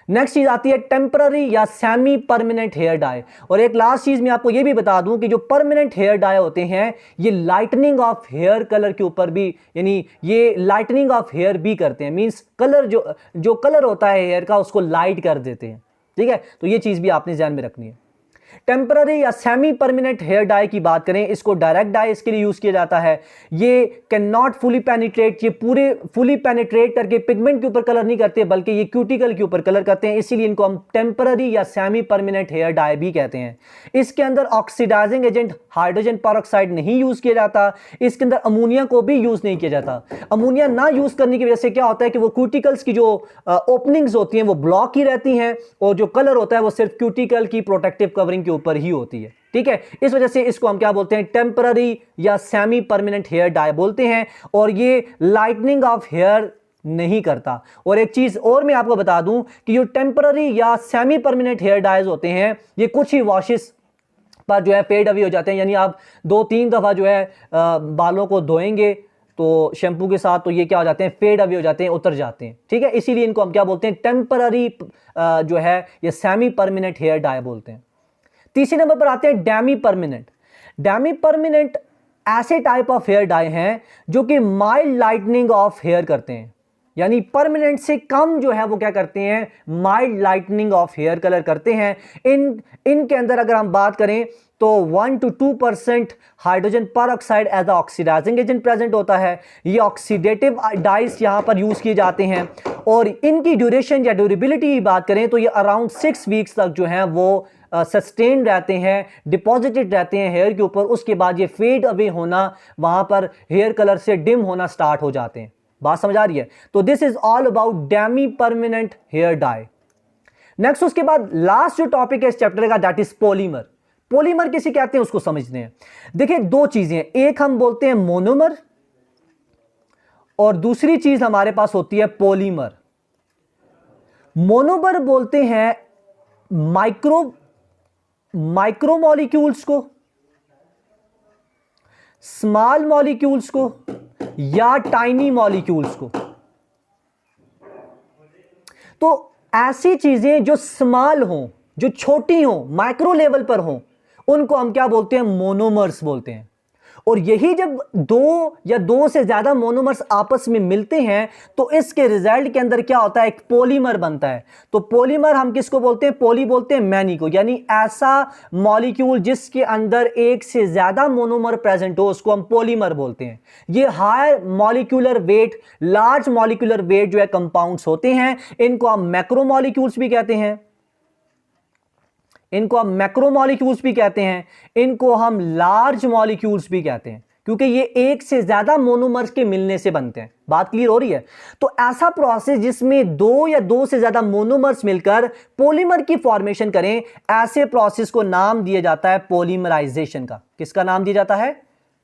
Speaker 1: नेक्स्ट चीज आती है टेम्पररी या सेमी परमानेंट हेयर डाई। और एक लास्ट चीज मैं आपको यह भी बता दूं कि जो परमानेंट हेयर डाई होते हैं ये लाइटनिंग ऑफ हेयर कलर के ऊपर भी, यानी ये लाइटनिंग ऑफ हेयर भी करते हैं, मींस कलर जो कलर होता है हेयर का उसको लाइट कर देते हैं, ठीक है। तो ये चीज भी आपने ध्यान में रखनी है। टेम्पररी या सेमी परमानेंट हेयर डाई की बात करें, इसको डायरेक्ट डाई इसके लिए यूज किया जाता है। ये कैन नॉट फुली पेनिट्रेट, ये पूरे फुली पेनिट्रेट करके पिगमेंट के ऊपर कलर नहीं करते बल्कि ये क्यूटिकल के ऊपर कलर करते हैं, इसीलिए इनको हम टेम्पररी या सेमी परमानेंट हेयर डाई भी कहते हैं। इसके अंदर ऑक्सीडाइजिंग एजेंट हाइड्रोजन पेरोक्साइड नहीं यूज किया जाता, इसके अंदर अमोनिया को भी यूज नहीं किया जाता। अमोनिया ना यूज करने की वजह से क्या होता है कि वो क्यूटिकल्स की जो ओपनिंग्स होती हैं वो ब्लॉक ही रहती हैं और जो कलर होता है वो सिर्फ क्यूटिकल की प्रोटेक्टिव कवरिंग के ऊपर ही होती है, ठीक है। इस वजह से इसको हम क्या बोलते हैं, टेम्पररी या सेमी परमानेंट हेयर डाई बोलते हैं। और ये लाइटनिंग ऑफ हेयर नहीं करता। और एक चीज और मैं आपको बता दूं कि जो टेम्पररी या सेमी परमानेंट हेयर डाइज होते हैं ये कुछ ही वॉशेस पर जो है फेड अवे हो जाते हैं, यानी आप 2-3 दफा जो है बालों को धोएंगे तो शैम्पू के साथ, तो ये क्या हो जाते हैं, फेड अवे हो जाते हैं, उतर जाते हैं, ठीक है। इसीलिए इनको हम क्या बोलते हैं, टेम्पररी जो है ये सेमी परमानेंट हेयर डाई बोलते हैं। तीसरे नंबर पर आते हैं डेमी परमानेंट। डेमी परमानेंट ऐसे टाइप ऑफ हेयर डाई हैं जो कि माइल्ड लाइटनिंग ऑफ हेयर करते हैं, यानी परमानेंट से कम जो है वो क्या करते हैं, mild lightening of hair colour करते हैं। इनके अंदर अगर हम बात करें तो 1 to 2% hydrogen peroxide as oxidising agent present होता है। ये ऑक्सीडेटिव डाइस यहां पर यूज किए जाते हैं और इनकी ड्यूरेशन या ड्यूरेबिलिटी की बात करें तो ये अराउंड 6 वीक्स तक जो है वो सस्टेन रहते हैं, डिपॉजिटेड रहते हैं हेयर के ऊपर। उसके बाद ये फेड अवे होना, वहां पर हेयर कलर से डिम होना स्टार्ट हो जाते हैं। बात समझ आ रही है। तो this is all about demi permanent hair dye. Next उसके बाद लास्ट जो टॉपिक है इस चैप्टर का दैट इज पॉलीमर। पॉलीमर किसे कहते हैं उसको समझते हैं। देखिए दो चीजें, एक हम बोलते हैं मोनोमर और दूसरी चीज हमारे पास होती है पॉलीमर। मोनोमर बोलते हैं माइक्रो मॉलिक्यूल्स को, स्मॉल मॉलिक्यूल्स को या टाइनी मॉलिक्यूल्स को। तो ऐसी चीजें जो स्मॉल हों, जो छोटी हों, माइक्रो लेवल पर हों, उनको हम क्या बोलते हैं, मोनोमर्स बोलते हैं। और यही जब दो या दो से ज्यादा मोनोमर्स आपस में मिलते हैं तो इसके रिजल्ट के अंदर क्या होता है, एक पॉलीमर बनता है। तो पॉलीमर हम किसको बोलते हैं, पॉली बोलते हैं मैनी को, यानी ऐसा मॉलिक्यूल जिसके अंदर एक से ज्यादा मोनोमर प्रेजेंट हो उसको हम पॉलीमर बोलते हैं। ये high molecular weight, large molecular weight जो है कंपाउंड्स होते हैं, इनको हम मैक्रोमॉलिक्यूल्स भी कहते हैं, इनको हम मैक्रोमॉलिक्यूल्स भी कहते हैं, इनको हम लार्ज मॉलिक्यूल्स भी कहते हैं, क्योंकि ये एक से ज्यादा मोनोमर्स के मिलने से बनते हैं। बात क्लियर हो रही है? तो ऐसा प्रोसेस जिसमें दो या दो से ज्यादा मोनोमर्स मिलकर पॉलीमर की फॉर्मेशन करें, ऐसे प्रोसेस को नाम दिया जाता है पॉलीमराइजेशन का। किसका नाम दिया जाता है?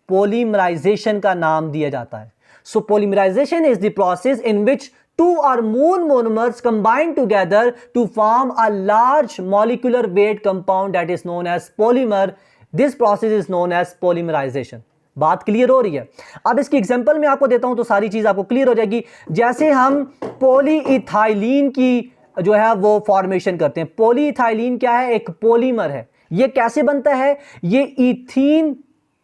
Speaker 1: पॉलीमराइजेशन का नाम दिया जाता है। So polymerization is the process in which two or more monomers combine together to form a large molecular weight compound that is known as polymer. This process is known as polymerization. बात clear हो रही है? अब इसकी example मैं आपको देता हूं तो सारी चीज आपको क्लियर हो जाएगी। जैसे हम पॉलीइथाइलीन की जो है वो फॉर्मेशन करते हैं। पॉलीइथाइलीन क्या है? एक पॉलीमर है। ये कैसे बनता है? ये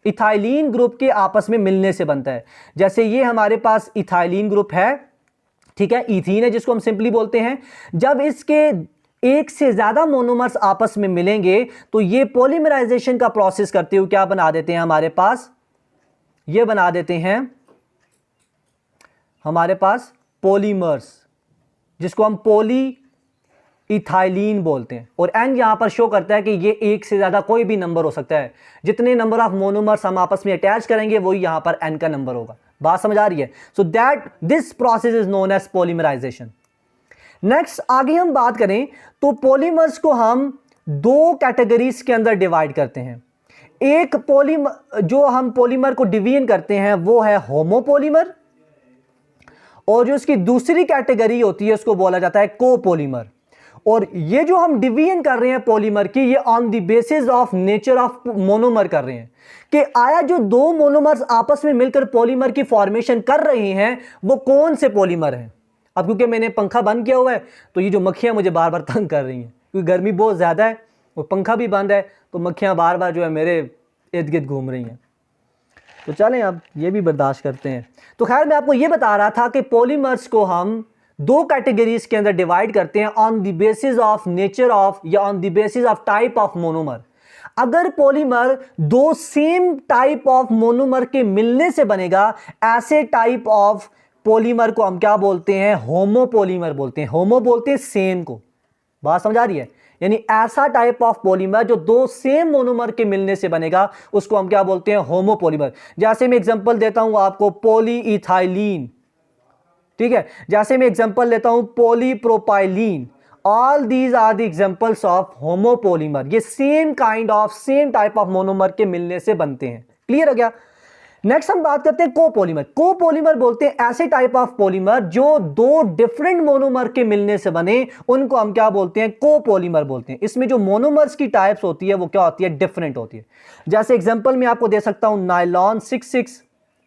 Speaker 1: इथाइलीन ग्रुप के आपस में मिलने से बनता है। जैसे ये हमारे पास इथाइलीन ग्रुप है, ठीक है, इथीन है जिसको हम सिंपली बोलते हैं। जब इसके एक से ज्यादा मोनोमर्स आपस में मिलेंगे तो ये पॉलीमराइजेशन का प्रोसेस करते हुए क्या बना देते हैं हमारे पास? ये बना देते हैं हमारे पास पॉलीमर्स, जिसको हम पॉली इथाइलीन बोलते हैं। और एन यहां पर शो करता है कि ये एक से ज्यादा कोई भी नंबर हो सकता है। जितने नंबर ऑफ मोनोमर्स हम आपस में अटैच करेंगे वही यहां पर एन का नंबर होगा। बात समझ आ रही है? So that this process is known as polymerisation. Next आगे हम बात करें तो पॉलीमर्स को हम दो कैटेगरीज के अंदर डिवाइड करते हैं। एक पॉलीमर जो हम पॉलीमर को डिवीजन करते हैं वो है होमोपॉलीमर, और जो इसकी दूसरी कैटेगरी होती है उसको बोला जाता है कोपॉलीमर। और ये जो हम डिवीजन कर रहे हैं पॉलीमर की, ये on the basis of nature of monomer कर रहे हैं कि आया जो दो मोनोमर्स आपस में मिलकर पॉलीमर की फॉर्मेशन कर रहे हैं वो कौन से पॉलीमर हैं। अब क्योंकि मैंने पंखा बंद किया हुआ है तो ये जो मक्खियां मुझे बार बार तंग कर रही हैं, क्योंकि गर्मी बहुत ज़्यादा है और पंखा भी बंद है, तो मक्खियां बार बार जो है मेरे इर्द गिर्द घूम रही हैं। तो चलें अब ये भी बर्दाश्त करते हैं। तो खैर मैं आपको ये बता रहा था कि पॉलीमर्स को हम दो कैटेगरीज के अंदर डिवाइड करते हैं on the basis of nature of या on the basis of type of monomer. अगर पॉलीमर दो सेम टाइप ऑफ मोनोमर के मिलने से बनेगा, ऐसे टाइप ऑफ पॉलीमर को हम क्या बोलते हैं? होमोपॉलीमर बोलते हैं। होमो बोलते हैं सेम को। बात समझ आ रही है? यानी ऐसा टाइप ऑफ पॉलीमर जो दो सेम मोनोमर के मिलने से बनेगा उसको हम क्या बोलते हैं? होमोपॉलीमर। जैसे मैं एग्जांपल देता हूं आपको पॉलीइथाइलीन, ठीक है, जैसे मैं एग्जांपल लेता हूं polypropylene. All these are the examples of homopolymer. ये same kind of same type of monomer के मिलने से बनते हैं। क्लियर हो गया? नेक्स्ट हम बात करते हैं कोपॉलीमर। कोपॉलीमर बोलते हैं ऐसे टाइप ऑफ पॉलीमर जो दो डिफरेंट मोनोमर के मिलने से बने, उनको हम क्या बोलते हैं? कोपॉलीमर बोलते हैं। इसमें जो मोनोमर्स की टाइप्स होती है वो क्या होती है? डिफरेंट होती है। जैसे एग्जांपल मैं आपको दे सकता हूं नायलॉन 66,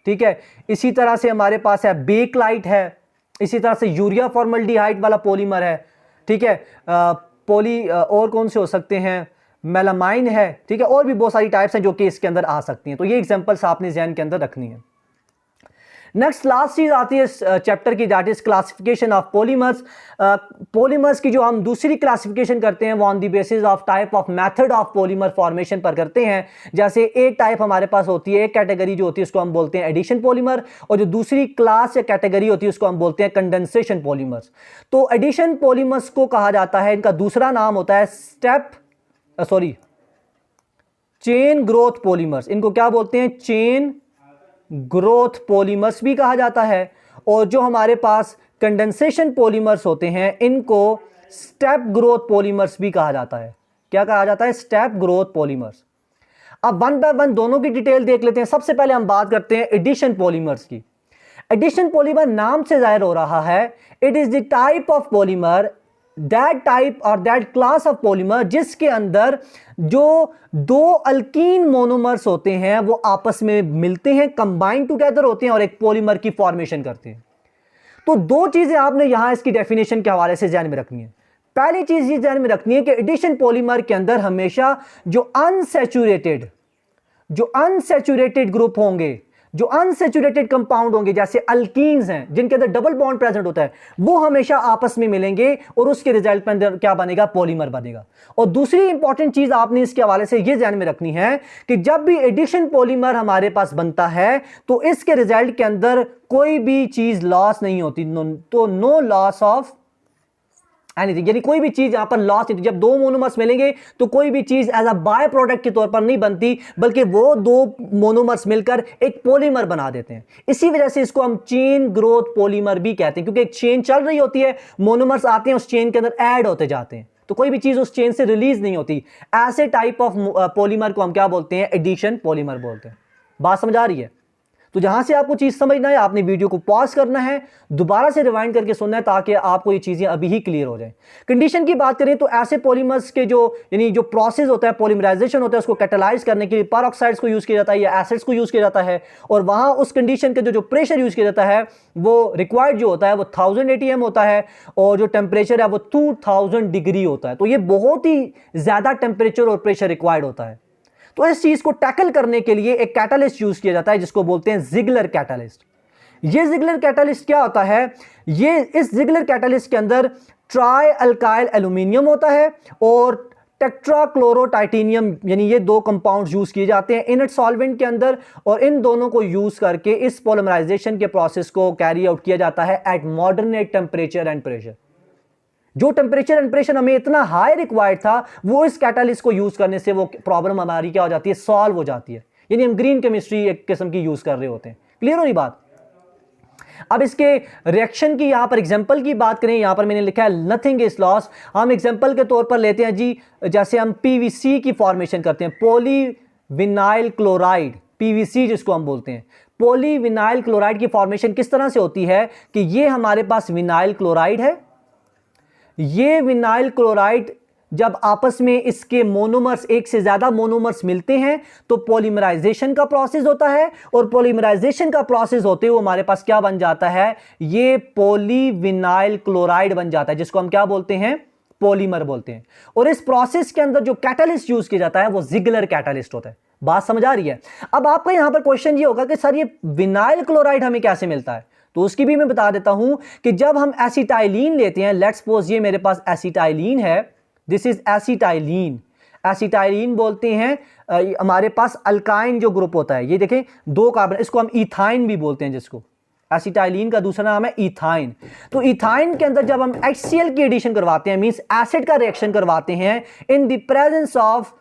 Speaker 1: ठीक है, इसी तरह से हमारे पास है बेकलाइट है, इसी तरह से यूरिया फॉर्मल्डिहाइड वाला पॉलीमर है, ठीक है, और कौन से हो सकते हैं? मेलामाइन है, ठीक है, और भी बहुत सारी टाइप्स हैं जो कि इसके अंदर आ सकती हैं। तो ये एग्जांपल्स आपने ज़हन के अंदर रखनी है। नेक्स्ट लास्ट चीज आती है इस चैप्टर की, that is classification of polymers. Polymers की जो हम दूसरी क्लासिफिकेशन करते हैं वो on the basis of type of method of polymer formation पर करते हैं। जैसे एक टाइप हमारे पास होती है, एक कैटेगरी जो होती है उसको हम बोलते हैं एडिशन पॉलीमर, और जो दूसरी क्लास या कैटेगरी होती है उसको हम बोलते हैं कंडेंसेशन पॉलीमर्स। तो एडिशन पॉलीमर्स को कहा जाता है, इनका दूसरा नाम होता है चेन ग्रोथ पॉलीमर्स। इनको क्या बोलते हैं? चेन ग्रोथ पॉलीमर्स भी कहा जाता है। और जो हमारे पास कंडेंसेशन पॉलीमर्स होते हैं इनको स्टेप ग्रोथ पॉलीमर्स भी कहा जाता है। क्या कहा जाता है? Step growth polymers. अब वन बाय वन दोनों की डिटेल देख लेते हैं। सबसे पहले हम बात करते हैं एडिशन पॉलीमर्स की। एडिशन पॉलीमर नाम से जाहिर हो रहा है, it is the type of polymer, that type और दैट क्लास ऑफ पॉलीमर जिसके अंदर जो दो अल्कीन मोनोमर्स होते हैं वो आपस में मिलते हैं, कंबाइन टुगेदर होते हैं और एक पॉलीमर की फॉर्मेशन करते हैं। तो दो चीजें आपने यहां इसकी डेफिनेशन के हवाले से ध्यान में रखनी है। पहली चीज ये ध्यान में रखनी है कि एडिशन पॉलीमर के अंदर हमेशा जो अनसैचुरेटेड, जो अनसैचुरेटेड ग्रुप होंगे, जो अनसैचुरेटेड कंपाउंड होंगे, जैसे अल्कीन्स हैं जिनके अंदर डबल बॉन्ड प्रेजेंट होता है, वो हमेशा आपस में मिलेंगे और उसके रिजल्ट में अंदर क्या बनेगा, पॉलीमर बनेगा। और दूसरी इंपॉर्टेंट चीज आपने इसके हवाले से ये ध्यान में रखनी है कि जब भी एडिशन पॉलीमर हमारे पास बनता है तो इसके रिजल्ट के अंदर कोई भी चीज लॉस नहीं होती, तो नो लॉस ऑफ एनीथिंग, यानी कोई भी चीज यहां पर लॉस नहीं। जब दो मोनोमर्स मिलेंगे तो कोई भी चीज एज अ बाय प्रोडक्ट के तौर पर नहीं बनती, बल्कि वो दो मोनोमर्स मिलकर एक पॉलीमर बना देते हैं। इसी वजह से इसको हम चेन ग्रोथ पॉलीमर भी कहते हैं, क्योंकि एक चेन चल रही होती है, मोनोमर्स आते हैं, उस चेन के अंदर ऐड होते जाते हैं, तो कोई भी चीज उस चेन से रिलीज नहीं होती। ऐसे टाइप ऑफ पॉलीमर को हम क्या बोलते हैं, एडिशन पॉलीमर बोलते हैं। बात समझ आ रही है? तो जहां से आपको चीज समझना है, आपने वीडियो को पॉज करना है, दोबारा से रिवाइंड करके सुनना है, ताकि आपको ये चीजें अभी ही क्लियर हो जाए। कंडीशन की बात करें तो ऐसे पॉलीमर्स के जो यानी जो प्रोसेस होता है, पॉलीमराइजेशन होता है, उसको कैटालाइज करने के लिए पेरोक्साइड्स को यूज किया जाता है या एसिड्स को यूज किया जाता है, और वहां उस कंडीशन के जो प्रेशर यूज किया जाता है वो रिक्वायर्ड जो होता है वो 1000 ATM होता है, और जो टेम्परेचर है वो 2000 डिग्री होता है। तो ये बहुत ही ज्यादा टेम्परेचर और प्रेशर रिक्वायर्ड होता है। तो इस चीज को टैकल करने के लिए एक कैटालिस्ट यूज किया जाता है जिसको बोलते हैं जिगलर कैटालिस्ट। ये जिगलर कैटालिस्ट क्या होता है, ये इस जिगलर कैटालिस्ट के अंदर ट्राई अल्काइल एल्यूमिनियम होता है और टेट्राक्लोरोटाइटेनियम, यानी ये दो कंपाउंड्स यूज किए जाते हैं इनर्ट सॉल्वेंट के अंदर, और इन दोनों को यूज करके इस पॉलिमराइजेशन के प्रोसेस को कैरी आउट किया जाता है eight moderate temperature and pressure. जो टेम्परेचर एंड प्रेशर हमें इतना हाई रिक्वायर्ड था, वो इस कैटालिस्ट को यूज करने से वो प्रॉब्लम हमारी क्या हो जाती है, सॉल्व हो जाती है। यानी हम ग्रीन केमिस्ट्री एक किस्म की यूज कर रहे होते हैं। क्लियर हो रही बात? अब इसके रिएक्शन की यहां पर एग्जांपल की बात करें, यहां पर मैंने लिखा है नथिंग इज लॉस। हम एग्जांपल के तौर पर लेते हैं जी, जैसे हम पीवीसी की फॉर्मेशन करते हैं, पॉलीविनाइल क्लोराइड, पीवीसी जिसको हम बोलते हैं। पॉलीविनाइल क्लोराइड की फॉर्मेशन किस तरह से होती है कि ये हमारे पास विनाइल क्लोराइड है, ये विनाइल क्लोराइड जब आपस में इसके मोनोमर्स, एक से ज्यादा मोनोमर्स मिलते हैं तो पॉलीमराइजेशन का प्रोसेस होता है, और पॉलीमराइजेशन का प्रोसेस होते हुए हमारे पास क्या बन जाता है, ये पॉलीविनाइल क्लोराइड बन जाता है, जिसको हम क्या बोलते हैं, पॉलीमर बोलते हैं। और इस प्रोसेस के अंदर जो कैटालिस्ट यूज किया जाता है वो जिगलर कैटालिस्ट होता है। बात समझ आ रही है? अब आपका यहां पर क्वेश्चन ये होगा कि सर ये विनाइल क्लोराइड हमें कैसे मिलता है, तो उसकी भी मैं बता देता हूं कि जब हम एसिटाइलिन लेते हैं, लेट्स सपोज ये मेरे पास एसिटाइलिन है, दिस इज एसिटाइलिन, एसिटाइलिन बोलते हैं हमारे पास अल्काइन जो ग्रुप होता है, ये देखें दो कार्बन, इसको हम इथाइन भी बोलते हैं, जिसको एसिटाइलिन का दूसरा नाम है इथाइन। तो इथाइन के अंदर जब हम HCl की एडिशन करवाते हैं, मींस एसिड का रिएक्शन करवाते हैं in the presence of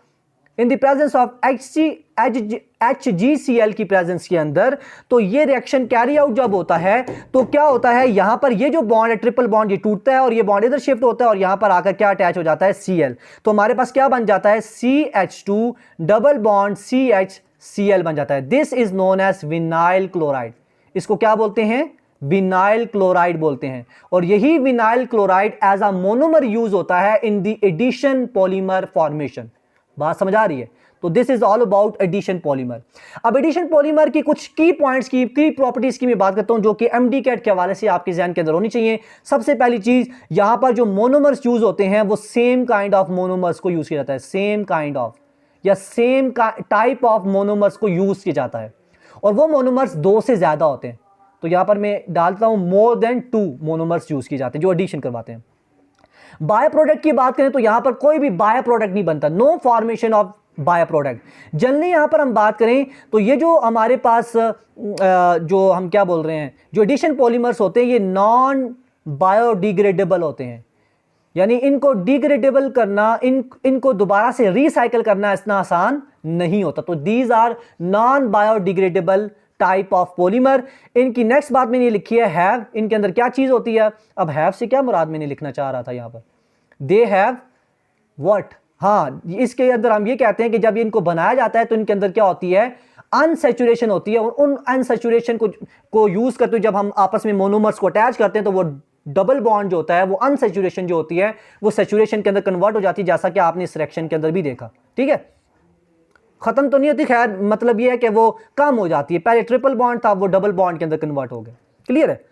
Speaker 1: HgCl की प्रेजेंस के अंदर, तो ये रिएक्शन कैरी आउट जब होता है तो क्या होता है, यहां पर ये जो बॉन्ड है ट्रिपल बॉन्ड, ये टूटता है और ये बॉन्ड इधर शिफ्ट होता है और यहां पर आकर क्या अटैच हो जाता है, Cl। तो हमारे पास क्या बन जाता है, CH2 डबल बॉन्ड CHCl बन जाता है। This is known as vinyl chloride. इसको क्या बोलते हैं, विनाइल क्लोराइड बोलते हैं। और यही vinyl chloride as a monomer use होता है in the addition polymer formation. बात समझ आ रही है? तो this is all about addition polymer. अब एडिशन पॉलीमर की कुछ की पॉइंट्स की, की प्रॉपर्टीज की मैं बात करता हूं, जो कि MDCAT के हवाले से आपके ज़हन के अंदर होनी चाहिए। सबसे पहली चीज, यहां पर जो मोनोमर्स यूज होते हैं वो सेम काइंड ऑफ मोनोमर्स को यूज किया जाता है, सेम काइंड ऑफ या सेम टाइप ऑफ मोनोमर्स को यूज किया जाता है, और वो मोनोमर्स दो से ज्यादा होते हैं। तो यहां पर मैं डालता हूं मोर देन 2 मोनोमर्स यूज किए जाते हैं जो एडिशन करवाते हैं। बाय प्रोडक्ट की बात करें तो यहां पर कोई भी बाय प्रोडक्ट नहीं बनता, no formation of by product. Generally यहां पर हम बात करें तो ये जो हमारे पास जो हम क्या बोल रहे हैं, जो एडिशन पॉलीमर्स होते हैं, ये नॉन बायोडिग्रेडेबल होते हैं, यानी इनको डिग्रेडेबल करना, इनको दोबारा से रिसाइकल करना इतना आसान नहीं होता। तो these are non biodegradable type of polymer. इनकी नेक्स्ट बात मैंने लिखी है हैव। इनके अंदर क्या चीज होती है, अब हैव से क्या मुराद मैंने लिखना चाह रहा था यहां पर, दे हैव व्हाट, हाँ इसके अंदर हम ये कहते हैं कि जब इनको बनाया जाता है तो इनके अंदर क्या होती है, अनसैचुरेशन होती है। और उन अनसैचुरेशन को यूज करते हुए जब हम आपस में मोनोमर्स को अटैच करते हैं तो वो डबल बॉन्ड जो होता है, वो अनसैचुरेशन जो होती है वो सैचुरेशन के अंदर कन्वर्ट हो जाती है, जैसा कि आपने इस रिएक्शन के अंदर भी देखा। ठीक है, खत्म तो नहीं होती, खैर मतलब ये है कि वो कम हो जाती है। पहले ट्रिपल बॉन्ड था, वो डबल बॉन्ड के अंदर कन्वर्ट हो गया। क्लियर है?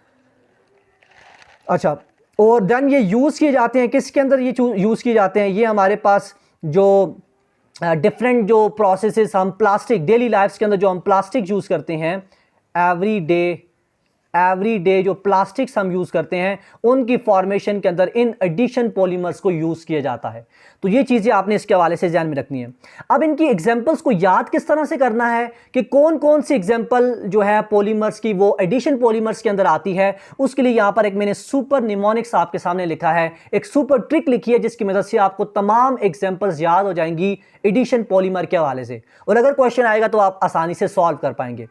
Speaker 1: अच्छा, और देन ये यूज किए जाते हैं किसके अंदर, ये यूज किए जाते हैं, ये हमारे पास जो डिफरेंट जो प्रोसेसेस हम प्लास्टिक डेली लाइफ्स के अंदर जो हम प्लास्टिक यूज़ करते हैं, एवरी डे जो प्लास्टिक्स हम यूज़ करते हैं उनकी फॉर्मेशन के अंदर इन एडिशन पॉलीमर्स को यूज़ किया जाता है। तो ये चीज़ें आपने इसके हवाले से ध्यान में रखनी है। अब इनकी एग्जांपल्स को याद किस तरह से करना है कि कौन कौन सी एग्जांपल जो है पॉलीमर्स की वो एडिशन पॉलीमर्स के अंदर आती है, उसके लिए यहाँ पर एक मैंने सुपर निमोनिक्स आपके सामने लिखा है, एक सुपर ट्रिक लिखी है जिसकी मदद से आपको तमाम एग्जाम्पल्स याद हो जाएंगी एडिशन पॉलीमर के हवाले से, और अगर क्वेश्चन आएगा तो आप आसानी से सॉल्व कर पाएंगे।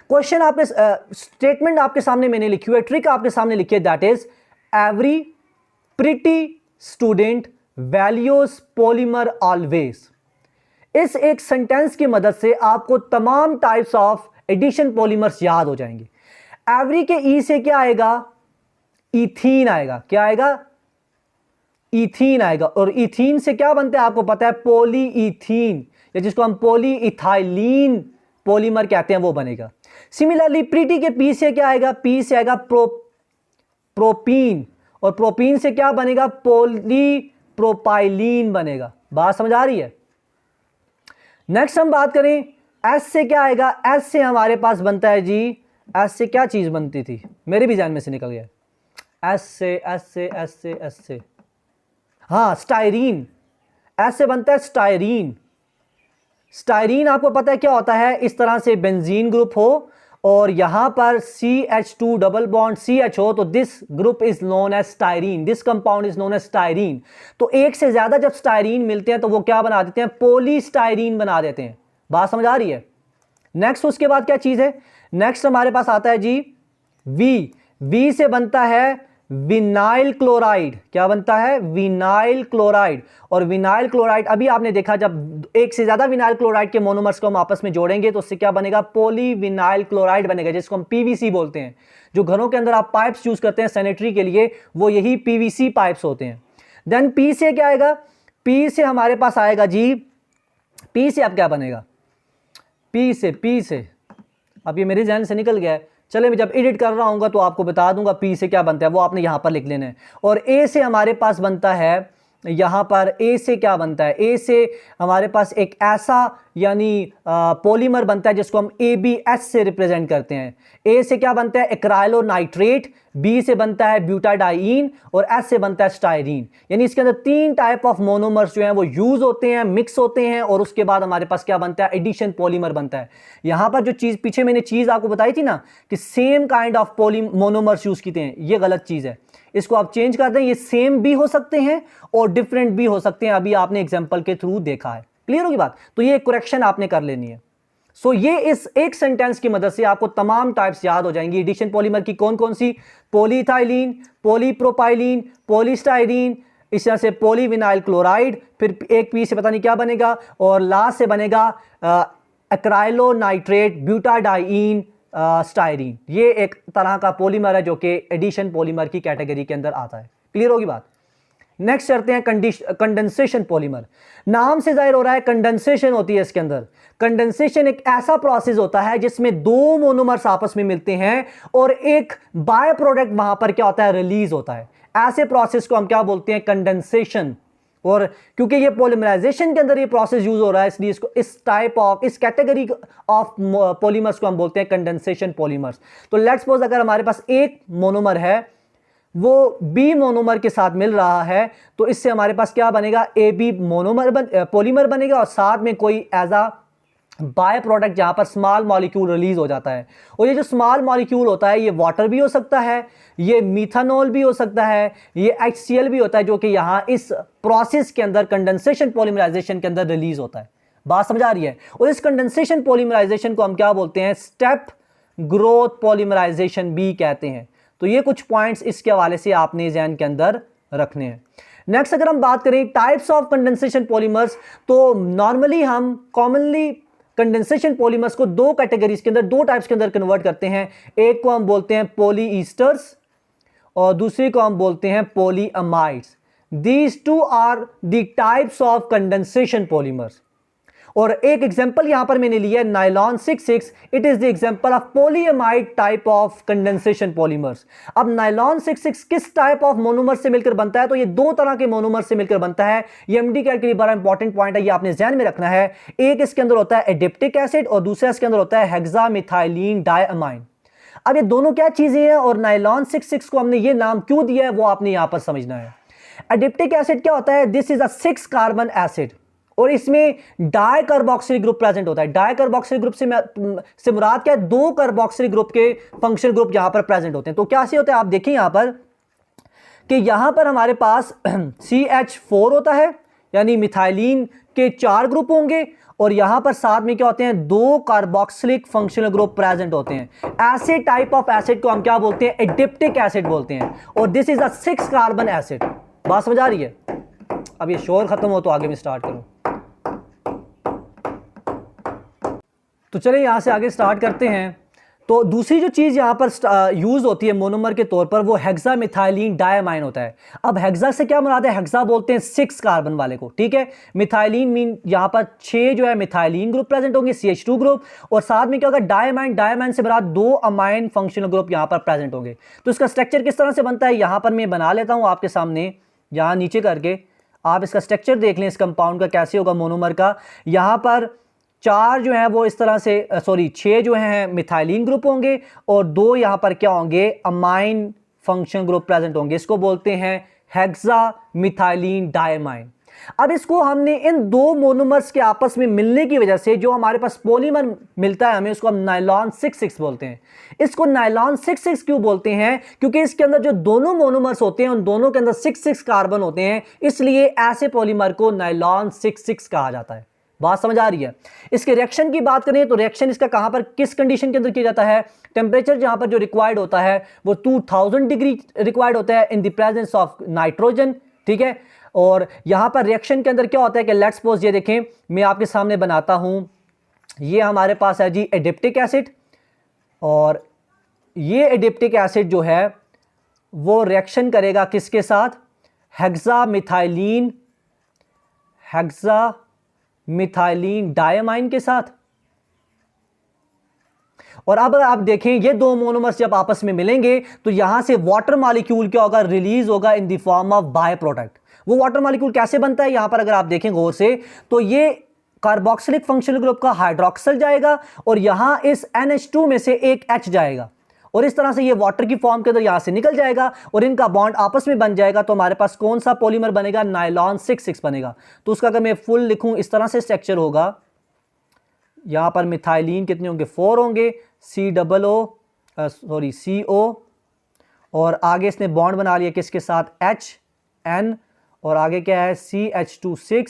Speaker 1: क्वेश्चन आपने स्टेटमेंट आपके सामने मैंने लिखी हुई है, ट्रिक आपके सामने लिखी है, that is every pretty student values polymer always. इस एक सेंटेंस की मदद से आपको तमाम टाइप्स ऑफ एडिशन पॉलीमर्स याद हो जाएंगे। एवरी के ई से क्या आएगा, इथीन आएगा। क्या आएगा, इथीन आएगा। और इथीन से क्या बनता है आपको पता है, पॉली इथीन, या जिसको हम पॉली इथाइलीन पॉलीमर कहते हैं वो बनेगा। सिमिलरली प्रीटी के पी से क्या आएगा, पी से आएगा प्रोपीन, और प्रोपीन से क्या बनेगा, पॉली प्रोपाइलीन बनेगा। बात समझ आ रही है। नेक्स्ट हम बात करें एस से क्या आएगा, एस से हमारे पास बनता है जी, एस से क्या चीज बनती थी, मेरे भी ध्यान में से निकल गया। एस से हाँ स्टायरीन, एस से बनता है स्टायरीन। स्टायरीन आपको पता है क्या होता है, इस तरह से बेंजीन ग्रुप हो और यहां पर CH2 डबल बॉन्ड CH हो तो this group is known as styrene, this compound is known as styrene. तो एक से ज्यादा जब स्टायरीन मिलते हैं तो वो क्या बना देते हैं, पॉलीस्टायरीन बना देते हैं। बात समझ आ रही है। नेक्स्ट उसके बाद क्या चीज है, नेक्स्ट हमारे पास आता है जी वी से बनता है विनाइल क्लोराइड। क्या बनता है, विनाइल क्लोराइड। और विनाइल क्लोराइड अभी आपने देखा जब एक से ज्यादा विनाइल क्लोराइड के मोनोमर्स को हम आपस में जोड़ेंगे तो उससे क्या बनेगा, पॉलीविनाइल क्लोराइड बनेगा, जिसको हम PVC बोलते हैं। जो घरों के अंदर आप पाइप्स यूज करते हैं सैनिटरी के लिए वो यही PVC पाइप्स होते हैं। देन पी से क्या आएगा, पी से हमारे पास आएगा जी, पी से अब क्या बनेगा, पी से अब ये मेरे ध्यान से निकल गया है, चले मैं जब एडिट कर रहा हूँगा तो आपको बता दूंगा पी से क्या बनता है, वो आपने यहाँ पर लिख लेना है। और ए से हमारे पास बनता है, यहाँ पर ए से क्या बनता है, ए से हमारे पास एक ऐसा यानी पॉलीमर बनता है जिसको हम ABS से रिप्रेजेंट करते हैं। ए से क्या बनता है, एक्राइलोनाइट्रेट, बी से बनता है ब्यूटाडाइन और एस से बनता है स्टायरीन। यानी इसके अंदर 3 टाइप ऑफ मोनोमर्स जो हैं वो यूज होते हैं, मिक्स होते हैं, और उसके बाद हमारे पास क्या बनता है, एडिशन पॉलीमर बनता है। यहां पर जो चीज पीछे मैंने चीज आपको बताई थी ना कि same kind of monomers use किए हैं, ये गलत चीज है, इसको आप चेंज कर दें। ये सेम भी हो सकते हैं और डिफरेंट भी हो सकते हैं, अभी आपने एग्जांपल के थ्रू देखा है। क्लियर होगी बात, तो ये करेक्शन आपने कर लेनी है। सो ये इस एक सेंटेंस की मदद से आपको तमाम टाइप्स याद हो जाएंगी एडिशन पॉलीमर की, कौन कौन सी, पॉलीइथाइलीन, पॉलीप्रोपाइलीन, पॉलीस्टाइरीन, इस तरह से पॉलीविनाइल क्लोराइड, फिर एक पी से पता नहीं क्या बनेगा, और लास्ट से बनेगा एक्राइलोनाइट्रेट, ब्यूटाडाइन, स्टायरीन। ये एक तरह का पॉलीमर है जो कि एडिशन पॉलीमर की कैटेगरी के अंदर आता है। क्लियर होगी बात। नेक्स्ट करते हैं कंडेंसेशन पॉलीमर। नाम से जाहिर हो रहा है कंडेंसेशन होती है इसके अंदर। कंडेंसेशन एक ऐसा प्रोसेस होता है जिसमें 2 मोनोमर्स आपस में मिलते हैं और एक बाय प्रोडक्ट वहां पर क्या होता है, रिलीज होता है। ऐसे प्रोसेस को हम क्या बोलते हैं, कंडेंसेशन। और क्योंकि ये पॉलीमराइजेशन के अंदर ये प्रोसेस यूज हो रहा है इसलिए इसको इस टाइप ऑफ, इस कैटेगरी ऑफ पॉलीमर्स को हम बोलते हैं कंडेंसेशन पॉलीमर्स। तो लेट्स सपोज अगर हमारे पास एक मोनोमर है वो बी मोनोमर के साथ मिल रहा है तो इससे हमारे पास क्या बनेगा, AB मोनोमर पॉलीमर बनेगा और साथ में कोई एज अ बाय प्रोडक्ट जहां पर स्मॉल मॉलिक्यूल रिलीज हो जाता है। और ये जो स्मॉल मॉलिक्यूल होता है ये वाटर भी हो सकता है, ये मिथानॉल भी हो सकता है, ये HCl भी होता है जो कि यहां इस प्रोसेस के अंदर कंडेंसेशन पॉलीमराइजेशन के अंदर रिलीज होता है। बात समझ आ रही है। और इस कंडेंसेशन पॉलीमराइजेशन को हम क्या बोलते हैं, स्टेप ग्रोथ पॉलीमराइजेशन भी कहते हैं। तो ये कुछ पॉइंट्स इसके हवाले से आपने ज़हन के अंदर रखने हैं। नेक्स्ट अगर हम बात करें टाइप्स ऑफ कंडेंसेशन पॉलीमर्स, तो नॉर्मली हम कॉमनली कंडेंसेशन पॉलीमर्स को 2 कैटेगरीज के अंदर, 2 टाइप्स के अंदर कन्वर्ट करते हैं। एक को हम बोलते हैं पॉलीईस्टर्स और दूसरी को हम बोलते हैं polyamides. These 2 are the types of condensation polymers. और एक एग्जांपल यहां पर मैंने लिया है nylon 66, it is the example of polyamide type of condensation polymers. अब नाइलॉन 66 किस टाइप ऑफ मोनोमर से मिलकर बनता है? तो ये दो तरह के मोनोमर से मिलकर बनता है। ये एमडी कैट के लिए बड़ा इंपॉर्टेंट पॉइंट है, ये आपने ध्यान में रखना है। एक इसके अंदर होता है एडिप्टिक एसिड और दूसरा इसके अंदर होता है हेक्सामिथाइलिन डायअमाइन। अब ये दोनों क्या चीजें हैं और नाइलॉन 66 को हमने ये नाम क्यों दिया है वो आपने यहां पर समझना है। एडिप्टिक एसिड क्या होता है? This is a 6 carbon acid और इसमें डाइकार्बोक्सिल ग्रुप प्रेजेंट होता है। डाइकार्बोक्सिल ग्रुप से मुराद क्या है? 2 कार्बोक्सिल ग्रुप के फंक्शनल ग्रुप यहां पर प्रेजेंट होते हैं। तो क्या से होता है आप देखिए यहां पर कि यहां पर हमारे पास CH4 होता है, यानी मिथाइलिन के 4 ग्रुप होंगे और यहां पर साथ में क्या होते हैं? 2 कार्बोक्सिलिक फंक्शनल ग्रुप प्रेजेंट होते हैं। ऐसे टाइप ऑफ एसिड को हम क्या बोलते हैं? एडिप्टिक एसिड बोलते हैं और this is a 6 carbon acid. बात समझ आ रही है? अब ये शोर खत्म हो तो आगे मैं स्टार्ट करूं। तो चलिए यहां से आगे स्टार्ट करते हैं। तो दूसरी जो चीज़ यहाँ पर यूज़ होती है मोनोमर के तौर पर वो हेक्सामिथाइलिन डायमाइन होता है। अब हेक्सा से क्या मुराद है? हेक्सा बोलते हैं 6 कार्बन वाले को, ठीक है। मिथाइलिन मीन यहाँ पर 6 जो है मिथाइलिन ग्रुप प्रेजेंट होंगे, CH2 ग्रुप, और साथ में क्या होगा? डायमाइन। डायमाइन से मुराद 2 अमाइन फंक्शनल ग्रुप यहाँ पर प्रेजेंट होंगे। तो इसका स्ट्रक्चर किस तरह से बनता है यहाँ पर मैं बना लेता हूँ आपके सामने, यहाँ नीचे करके आप इसका स्ट्रक्चर देख लें इस कंपाउंड का कैसे होगा मोनोमर का। यहाँ पर 4 जो है वो इस तरह से 6 जो हैं मिथाइलिन ग्रुप होंगे और 2 यहां पर क्या होंगे? अमाइन फंक्शन ग्रुप प्रेजेंट होंगे। इसको बोलते हैं हेक्सामिथाइलिन डायमाइन। अब इसको हमने इन 2 मोनोमर्स के आपस में मिलने की वजह से जो हमारे पास पॉलीमर मिलता है हमें, उसको हम नाइलॉन 66 बोलते हैं। इसको नाइलॉन 66 क्यों बोलते हैं? क्योंकि इसके अंदर जो दोनों मोनोमर्स होते हैं उन दोनों के अंदर 6 कार्बन होते हैं, इसलिए ऐसे पॉलीमर को नाइलॉन 66 कहा जाता है। बात समझ आ रही है? इसके रिएक्शन की बात करें तो रिएक्शन इसका कहां पर किस कंडीशन के अंदर किया जाता है? टेम्परेचर जहां पर जो रिक्वायर्ड होता है वो 2000 डिग्री रिक्वायर्ड होता है in the presence of nitrogen, ठीक है। और यहां पर रिएक्शन के अंदर क्या होता है कि लेट्स सपोज ये देखें, मैं आपके सामने बनाता हूं, ये हमारे पास है जी एडिप्टिक एसिड और ये एडिप्टिक एसिड जो है वो रिएक्शन करेगा किसके साथ? हेक्सामिथाइलिन डायमाइन के साथ। और अब आप देखें ये 2 मोनोमर्स जब आपस में मिलेंगे तो यहां से वाटर मॉलिक्यूल क्या होगा? रिलीज होगा in the form of by product. वो वाटर मॉलिक्यूल कैसे बनता है? यहां पर अगर आप देखें गौर से तो ये कार्बोक्सिलिक फंक्शनल ग्रुप का हाइड्रोक्सिल जाएगा और यहां इस NH2 में से एक H जाएगा और इस तरह से ये वाटर की फॉर्म के अंदर यहां से निकल जाएगा और इनका बॉन्ड आपस में बन जाएगा। तो हमारे पास कौन सा पॉलीमर बनेगा? नाइलॉन 66 बनेगा। तो उसका अगर मैं फुल लिखूं इस तरह से स्ट्रक्चर होगा, यहां पर मिथाइलिन कितने होंगे? 4 होंगे, CO और आगे इसने बॉन्ड बना लिया किसके साथ? HN और आगे क्या है? CH2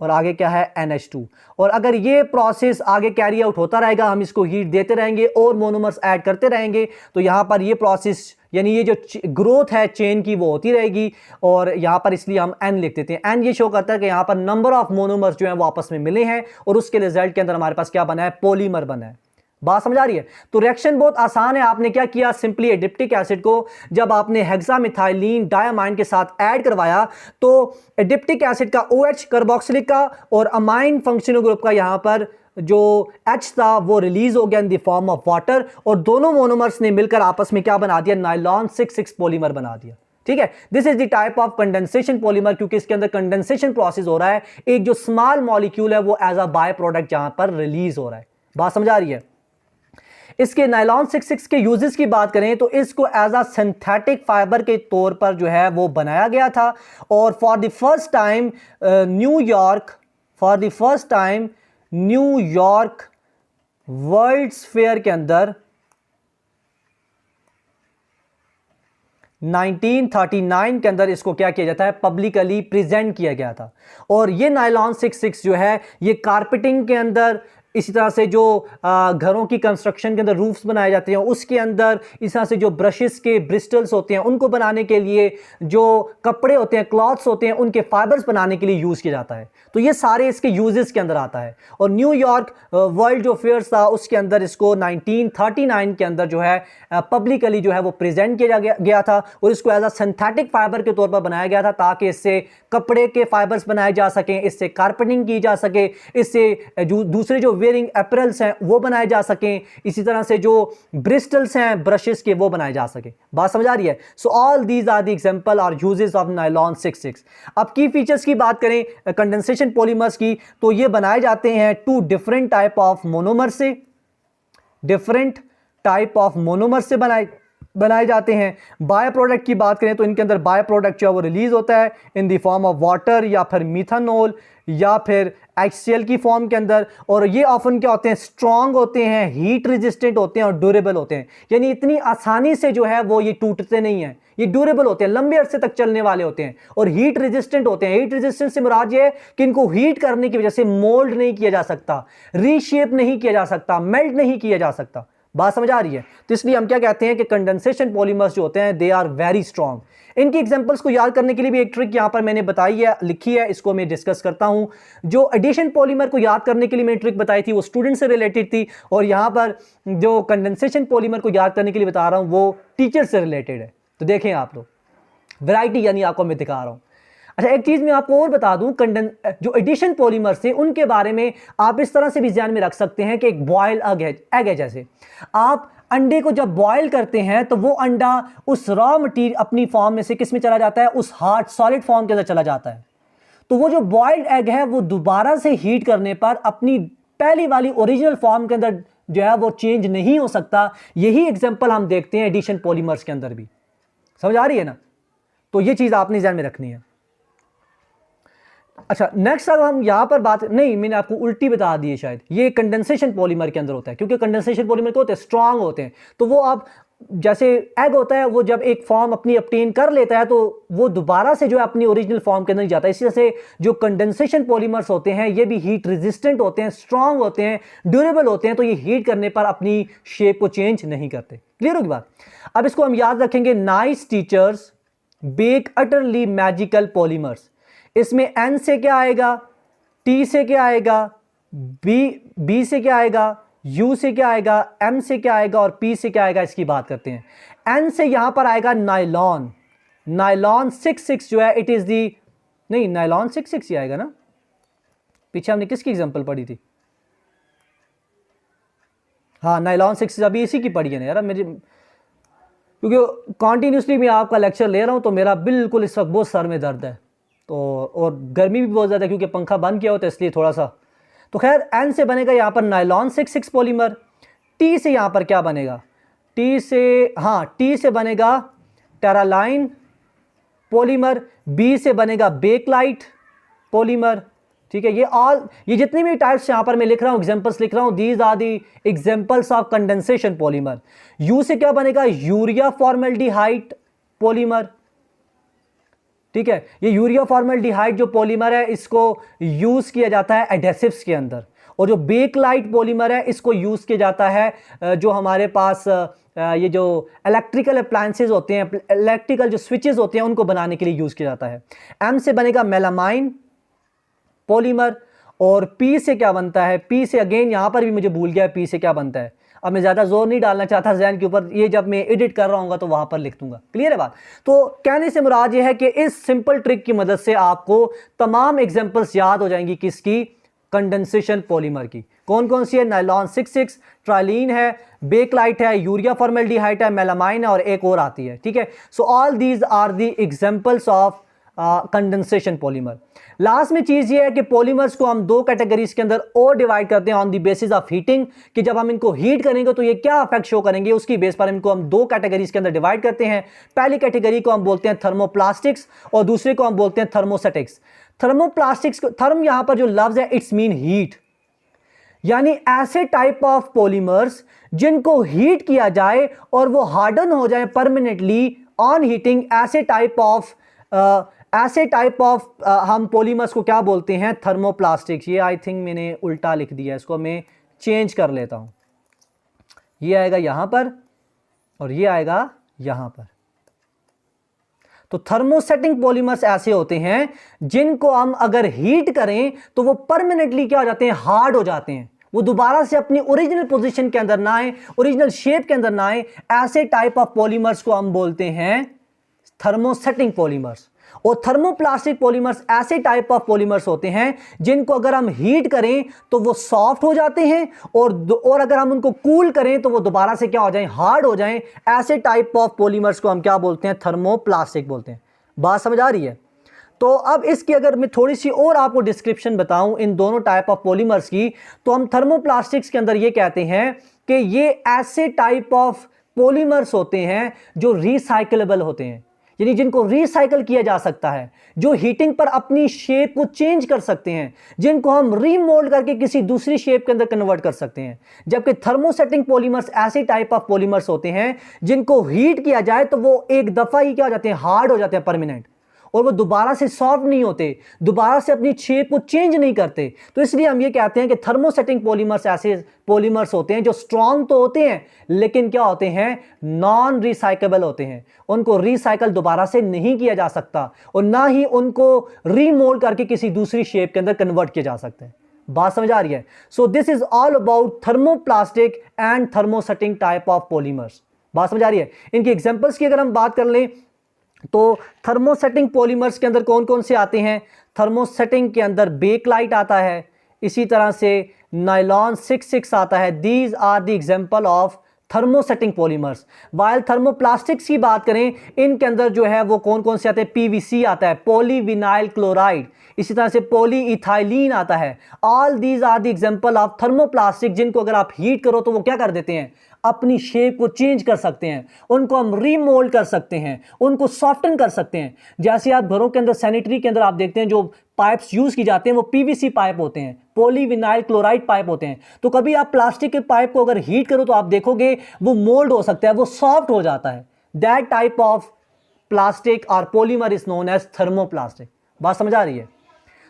Speaker 1: और आगे क्या है? NH2। और अगर ये प्रोसेस आगे कैरी आउट होता रहेगा, हम इसको हीट देते रहेंगे और मोनोमर्स ऐड करते रहेंगे, तो यहां पर ये प्रोसेस यानी ये जो ग्रोथ है चेन की वो होती रहेगी। और यहां पर इसलिए हम N लिख देते हैं। N ये शो करता है कि यहां पर नंबर ऑफ मोनोमर्स जो हैं वो आपस में मिले हैं और उसके रिजल्ट के अंदर हमारे पास क्या बना है? पॉलीमर बना है। बात समझ आ रही है? तो रिएक्शन बहुत आसान है। आपने क्या किया? सिंपली एडिप्टिक एसिड को जब आपने हेक्सामिथाइलिन डायमाइन के साथ ऐड करवाया तो एडिप्टिक एसिड का OH कार्बोक्सिलिक का और अमाइन फंक्शनल ग्रुप का यहां पर जो H था वो रिलीज हो गया in the form of water और दोनों मोनोमर्स ने मिलकर आपस में क्या बना दिया? नाइलॉन 66 पॉलीमर बना दिया, ठीक है। This is the type of condensation polymer, क्योंकि इसके अंदर कंडेंसेशन प्रोसेस हो रहा है। एक जो स्मॉल मॉलिक्यूल है वो एज अ बाय प्रोडक्ट यहां पर रिलीज हो रहा है। बात समझ आ रही है? इसके नाइलॉन 66 के यूजेस की बात करें तो इसको एज अ सिंथेटिक फाइबर के तौर पर जो है वो बनाया गया था और for the first time New York world's fair के अंदर 1939 के अंदर इसको क्या किया जाता है? पब्लिकली प्रेजेंट किया गया था। और ये नाइलॉन 66 जो है ये कारपेटिंग के अंदर, इसी तरह से जो घरों की कंस्ट्रक्शन के अंदर रूफ्स बनाए जाते हैं उसके अंदर, इस तरह से जो ब्रशेस के ब्रिस्टल्स होते हैं उनको बनाने के लिए, जो कपड़े होते हैं क्लॉथ्स होते हैं उनके फाइबर्स बनाने के लिए यूज़ किया जाता है। तो ये सारे इसके यूजेस के अंदर आता है। और न्यूयॉर्क वर्ल्ड जो फेयर्स था उसके अंदर इसको 1939 के अंदर जो है पब्लिकली जो है वो प्रेजेंट किया गया था और इसको एज अ सिंथेटिक फाइबर के तौर पर बनाया गया था ताकि इससे कपड़े के फाइबर्स बनाए जा सकें, इससे कारपेटिंग की जा सके, इससे दूसरे जो वेयरिंग अपैरल्स हैं वो बनाए जा सकें, इसी तरह से जो ब्रिस्टल्स हैं ब्रशेस के वो बनाए जा सके। बात समझ आ रही है? So all these are the example और यूजेस ऑफ नायलॉन 66। अब की फीचर्स की बात करें कंडेंसेशन पॉलीमर्स की, तो ये बनाए जाते हैं two different type of monomer से, डिफरेंट टाइप ऑफ मोनोमर से बनाए जाते हैं। बाय प्रोडक्ट की बात करें तो इनके अंदर बाय प्रोडक्ट जो है वो रिलीज होता है in the form of water या फिर मिथानॉल या फिर HCl की फॉर्म के अंदर। और ये ऑफन क्या होते हैं, स्ट्रांग होते हैं, हीट रेजिस्टेंट होते हैं और ड्यूरेबल होते हैं। यानी इतनी आसानी से जो है वो ये टूटते नहीं हैं, ये ड्यूरेबल होते हैं, लंबे अरसे तक चलने वाले होते हैं और हीट रेजिस्टेंट होते हैं। हीट रेजिस्टेंस से मुराद ये है कि इनको हीट करने की वजह से मोल्ड नहीं किया जा सकता, रीशेप नहीं किया जा सकता, मेल्ट नहीं किया जा सकता। बात समझ आ रही है? तो इसलिए हम क्या कहते हैं कि कंडेंसेशन पॉलीमर्स जो होते हैं दे आर वेरी स्ट्रांग। इनकी एग्जांपल्स को याद करने के लिए भी एक ट्रिक यहां पर मैंने बताई है, लिखी है, इसको मैं डिस्कस करता हूं। जो एडिशन पॉलीमर को याद करने के लिए मैंने ट्रिक बताई थी वो स्टूडेंट से रिलेटेड थी, और यहां पर जो कंडेंसेशन पॉलीमर को याद करने के लिए बता रहा हूं वो टीचर से रिलेटेड है। तो देखें आप लोग, वैरायटी यानी आपको मैं दिखा रहा हूं। अच्छा, एक चीज मैं आपको और बता दूं, जो एडिशन पॉलीमर्स थे उनके बारे में आप इस तरह से भी ध्यान में रख सकते हैं कि एक बॉयल एग है। जैसे आप अंडे को जब बॉयल करते हैं तो वो अंडा उस रॉ मटीरियल अपनी फॉर्म में से किस में चला जाता है, उस हार्ड सॉलिड फॉर्म के अंदर चला जाता है। तो वो जो बॉइल्ड एग है वो दोबारा से हीट करने पर अपनी पहली वाली ओरिजिनल फॉर्म के अंदर जो है वो चेंज नहीं हो सकता। यही एग्जांपल हम देखते हैं एडिशन पॉलीमर्स के अंदर भी। समझ आ रही है ना? तो ये चीज आपने ध्यान में रखनी है। अच्छा, नेक्स्ट अगर हम यहां पर बात, नहीं मैंने आपको उल्टी बता दी है शायद, ये कंडेंसेशन पॉलीमर के अंदर होता है, क्योंकि कंडेंसेशन पॉलीमर क्या होते हैं, स्ट्रांग होते हैं। तो वो आप जैसे एग होता है वो जब एक फॉर्म अपनी अपटेन कर लेता है तो वो दोबारा से जो है अपनी ओरिजिनल फॉर्म के अंदर नहीं जाता। इसी तरह से जो कंडेंसेशन पॉलीमर्स होते हैं ये भी हीट रेजिस्टेंट होते हैं, स्ट्रांग होते हैं, ड्यूरेबल होते हैं, तो ये हीट करने पर अपनी शेप को चेंज नहीं करते। क्लियर होगी बात? अब इसको हम याद रखेंगे, nice teachers bake utterly magical polymers. इसमें N से क्या आएगा, T से क्या आएगा, B से क्या आएगा, U से क्या आएगा, M से क्या आएगा और P से क्या आएगा, इसकी बात करते हैं। N से यहां पर आएगा नायलॉन। नायलॉन 66 जो है इट इज दी, नहीं नायलॉन 66 ही आएगा ना। पीछे हमने किसकी एग्जांपल पढ़ी थी? हाँ, नायलॉन 66 अभी इसी की पढ़ी है ना यार मेरी, क्योंकि कॉन्टिन्यूसली मैं आपका लेक्चर ले रहा हूं तो मेरा बिल्कुल इस वक्त बहुत सर में दर्द है, तो और गर्मी भी बहुत ज़्यादा है क्योंकि पंखा बंद किया होता है इसलिए थोड़ा सा। तो खैर N से बनेगा यहाँ पर नायलॉन 66 पॉलीमर। T से यहाँ पर क्या बनेगा, T से बनेगा टेरालाइन पॉलीमर। B से बनेगा बेकलाइट पॉलीमर। ठीक है, ये जितनी भी टाइप्स यहाँ पर मैं लिख रहा हूँ, एग्जांपल्स लिख रहा हूँ, these are the examples of condensation polymer. U से क्या बनेगा, यूरिया फॉर्मेल्डिहाइड पॉलीमर। ठीक है, ये यूरिया फॉर्मेल्डिहाइड जो पॉलीमर है इसको यूज किया जाता है एडेसिव्स के अंदर, और जो बेकलाइट पॉलीमर है इसको यूज किया जाता है जो हमारे पास ये जो इलेक्ट्रिकल अप्लायंसेज होते हैं, इलेक्ट्रिकल जो स्विचेस होते हैं उनको बनाने के लिए यूज किया जाता है। M से बनेगा मेलामाइन पॉलीमर। और P से क्या बनता है, P से अगेन यहां पर भी मुझे भूल गया P से क्या बनता है। अब मैं ज़्यादा जोर नहीं डालना चाहता जहन के ऊपर, ये जब मैं एडिट कर रहा हूँ तो वहाँ पर लिख दूंगा। क्लियर है बात? तो कहने से मुराद ये है कि इस सिंपल ट्रिक की मदद से आपको तमाम एग्जांपल्स याद हो जाएंगी। किसकी? कंडेंसेशन पॉलीमर की। कौन कौन सी है? नायलॉन 66, ट्राइलीन है, बेकलाइट है, यूरिया फॉर्मेल्डिहाइड है, मेलामाइन है और एक और आती है। ठीक है, so all these are the examples of condensation polymer. Last में चीज ये है कि पॉलीमर्स को हम दो कैटेगरीज के अंदर और डिवाइड करते हैं on the basis of heating, कि जब हम इनको हीट करेंगे तो ये क्या इफेक्ट शो करेंगे, उसकी बेस पर इनको हम दो कैटेगरीज के अंदर डिवाइड करते हैं। पहली कैटेगरी को हम बोलते हैं थर्मोप्लास्टिक्स और दूसरे को हम बोलते हैं थर्मोसेटिक्स। थर्मोप्लास्टिक्स, थर्म यहां पर जो लफ्ज है इट्स मीन हीट, यानी ऐसे टाइप ऑफ पॉलीमर्स जिनको हीट किया जाए और वो हार्डन हो जाए परमानेंटली ऑन हीटिंग, ऐसे टाइप ऑफ हम पॉलीमर्स को क्या बोलते हैं? थर्मोप्लास्टिक्स। ये आई थिंक मैंने उल्टा लिख दिया, इसको मैं चेंज कर लेता हूं, ये आएगा यहां पर और ये आएगा यहां पर। तो थर्मोसेटिंग पॉलीमर्स ऐसे होते हैं जिनको हम अगर हीट करें तो वो परमानेंटली क्या हो जाते हैं, हार्ड हो जाते हैं, वो दोबारा से अपनी ओरिजिनल पोजीशन के अंदर ना आए, ओरिजिनल शेप के अंदर ना आए। ऐसे टाइप ऑफ पॉलीमर्स को हम बोलते हैं थर्मोसेटिंग पॉलीमर्स। और थर्मोप्लास्टिक पॉलीमर्स ऐसे टाइप ऑफ पॉलीमर्स होते हैं जिनको अगर हम हीट करें तो वो सॉफ्ट हो जाते हैं और अगर हम उनको कूल करें तो वो दोबारा से क्या हो जाएं, हार्ड हो जाएं। ऐसे टाइप ऑफ पॉलीमर्स को हम क्या बोलते हैं, थर्मोप्लास्टिक बोलते हैं। बात समझ आ रही है? तो अब इसकी अगर मैं थोड़ी सी और आपको डिस्क्रिप्शन बताऊं इन दोनों टाइप ऑफ पॉलीमर्स की, तो हम थर्मोप्लास्टिक्स के अंदर ये कहते हैं कि ये ऐसे टाइप ऑफ पॉलीमर्स होते हैं जो रिसाइकलेबल होते हैं, यानी जिनको रिसाइकल किया जा सकता है, जो हीटिंग पर अपनी शेप को चेंज कर सकते हैं, जिनको हम रीमोल्ड करके किसी दूसरी शेप के अंदर कन्वर्ट कर सकते हैं। जबकि थर्मोसेटिंग पॉलीमर्स ऐसे टाइप ऑफ पॉलीमर्स होते हैं जिनको हीट किया जाए तो वो एक दफा ही क्या हो जाते हैं, हार्ड हो जाते हैं परमानेंट, और वो दोबारा से सॉफ्ट नहीं होते, दोबारा से अपनी शेप को चेंज नहीं करते। तो इसलिए हम ये कहते हैं कि थर्मोसेटिंग पॉलीमर्स ऐसे पॉलीमर्स होते हैं जो स्ट्रांग तो होते हैं लेकिन क्या होते हैं, नॉन रिसाइकेबल होते हैं। उनको रिसाइकल दोबारा से नहीं किया जा सकता और ना ही उनको रीमोल्ड करके किसी दूसरी शेप के अंदर कन्वर्ट किया जा सकता है। बात समझ आ रही है? So this is all about thermoplastic and thermosetting type of polymers. बात समझ आ रही है? इनकी एग्जांपल्स की अगर हम बात कर लें तो थर्मोसेटिंग पॉलीमर्स के अंदर कौन कौन से आते हैं? थर्मोसेटिंग के अंदर बेकलाइट आता है, इसी तरह से नायलॉन 66 आता है। These are the example of thermosetting polymers. While thermoplastics की बात करें, इनके अंदर जो है वो कौन कौन से आते हैं? पीवीसी आता है, पॉलीविनाइल क्लोराइड, इसी तरह से पॉलीइथाइलीन आता है। All these are the example of thermoplastic जिनको अगर आप हीट करो तो वो क्या कर देते हैं, अपनी शेप को चेंज कर सकते हैं, उनको हम रीमोल्ड कर सकते हैं, उनको सॉफ्टन कर सकते हैं। जैसे आप घरों के अंदर सैनिटरी के अंदर आप देखते हैं जो पाइप्स यूज की जाते हैं वो पीवीसी पाइप होते हैं, पॉलीविनाइल क्लोराइड पाइप होते हैं। तो कभी आप प्लास्टिक के पाइप को अगर हीट करो तो आप देखोगे वो मोल्ड हो सकता है, वो सॉफ्ट हो जाता है। दैट टाइप ऑफ प्लास्टिक और polymer is known as thermoplastic. बात समझ आ रही है?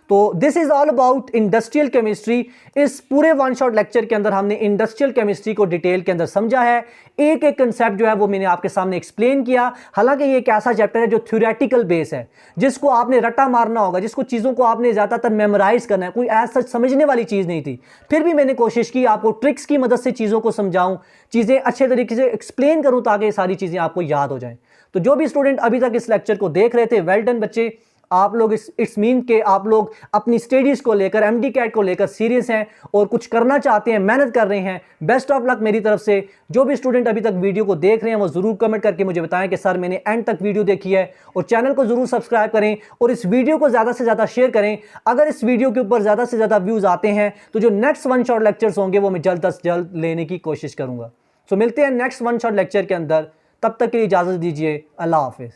Speaker 1: तो this is all about industrial chemistry. इस पूरे वन शॉट लेक्चर के अंदर हमने इंडस्ट्रियल केमिस्ट्री को डिटेल के अंदर समझा है। एक एक कंसेप्ट जो है वो मैंने आपके सामने एक्सप्लेन किया। हालांकि ये एक ऐसा चैप्टर है जो थ्योरेटिकल बेस है, जिसको आपने रट्टा मारना होगा, जिसको चीज़ों को आपने ज़्यादातर मेमोराइज करना है, कोई ऐसा समझने वाली चीज़ नहीं थी। फिर भी मैंने कोशिश की आपको ट्रिक्स की मदद से चीज़ों को समझाऊं, चीज़ें अच्छे तरीके से एक्सप्लेन करूं ताकि ये सारी चीज़ें आपको याद हो जाएं। तो जो भी स्टूडेंट अभी तक इस लेक्चर को देख रहे थे, वेल डन बच्चे। आप लोग इट्स मीन के आप लोग अपनी स्टडीज़ को लेकर, एमडी कैट को लेकर सीरियस हैं और कुछ करना चाहते हैं, मेहनत कर रहे हैं। बेस्ट ऑफ लक मेरी तरफ से। जो भी स्टूडेंट अभी तक वीडियो को देख रहे हैं वो ज़रूर कमेंट करके मुझे बताएं कि सर मैंने एंड तक वीडियो देखी है, और चैनल को ज़रूर सब्सक्राइब करें और इस वीडियो को ज़्यादा से ज़्यादा शेयर करें। अगर इस वीडियो के ऊपर ज़्यादा से ज़्यादा व्यूज़ आते हैं तो जो नेक्स्ट वन शॉट लेक्चर्स होंगे वो मैं जल्द से जल्द लेने की कोशिश करूँगा। सो मिलते हैं नेक्स्ट वन शॉट लेक्चर के अंदर। तब तक के लिए इजाज़त दीजिए। अल्लाह हाफिज़।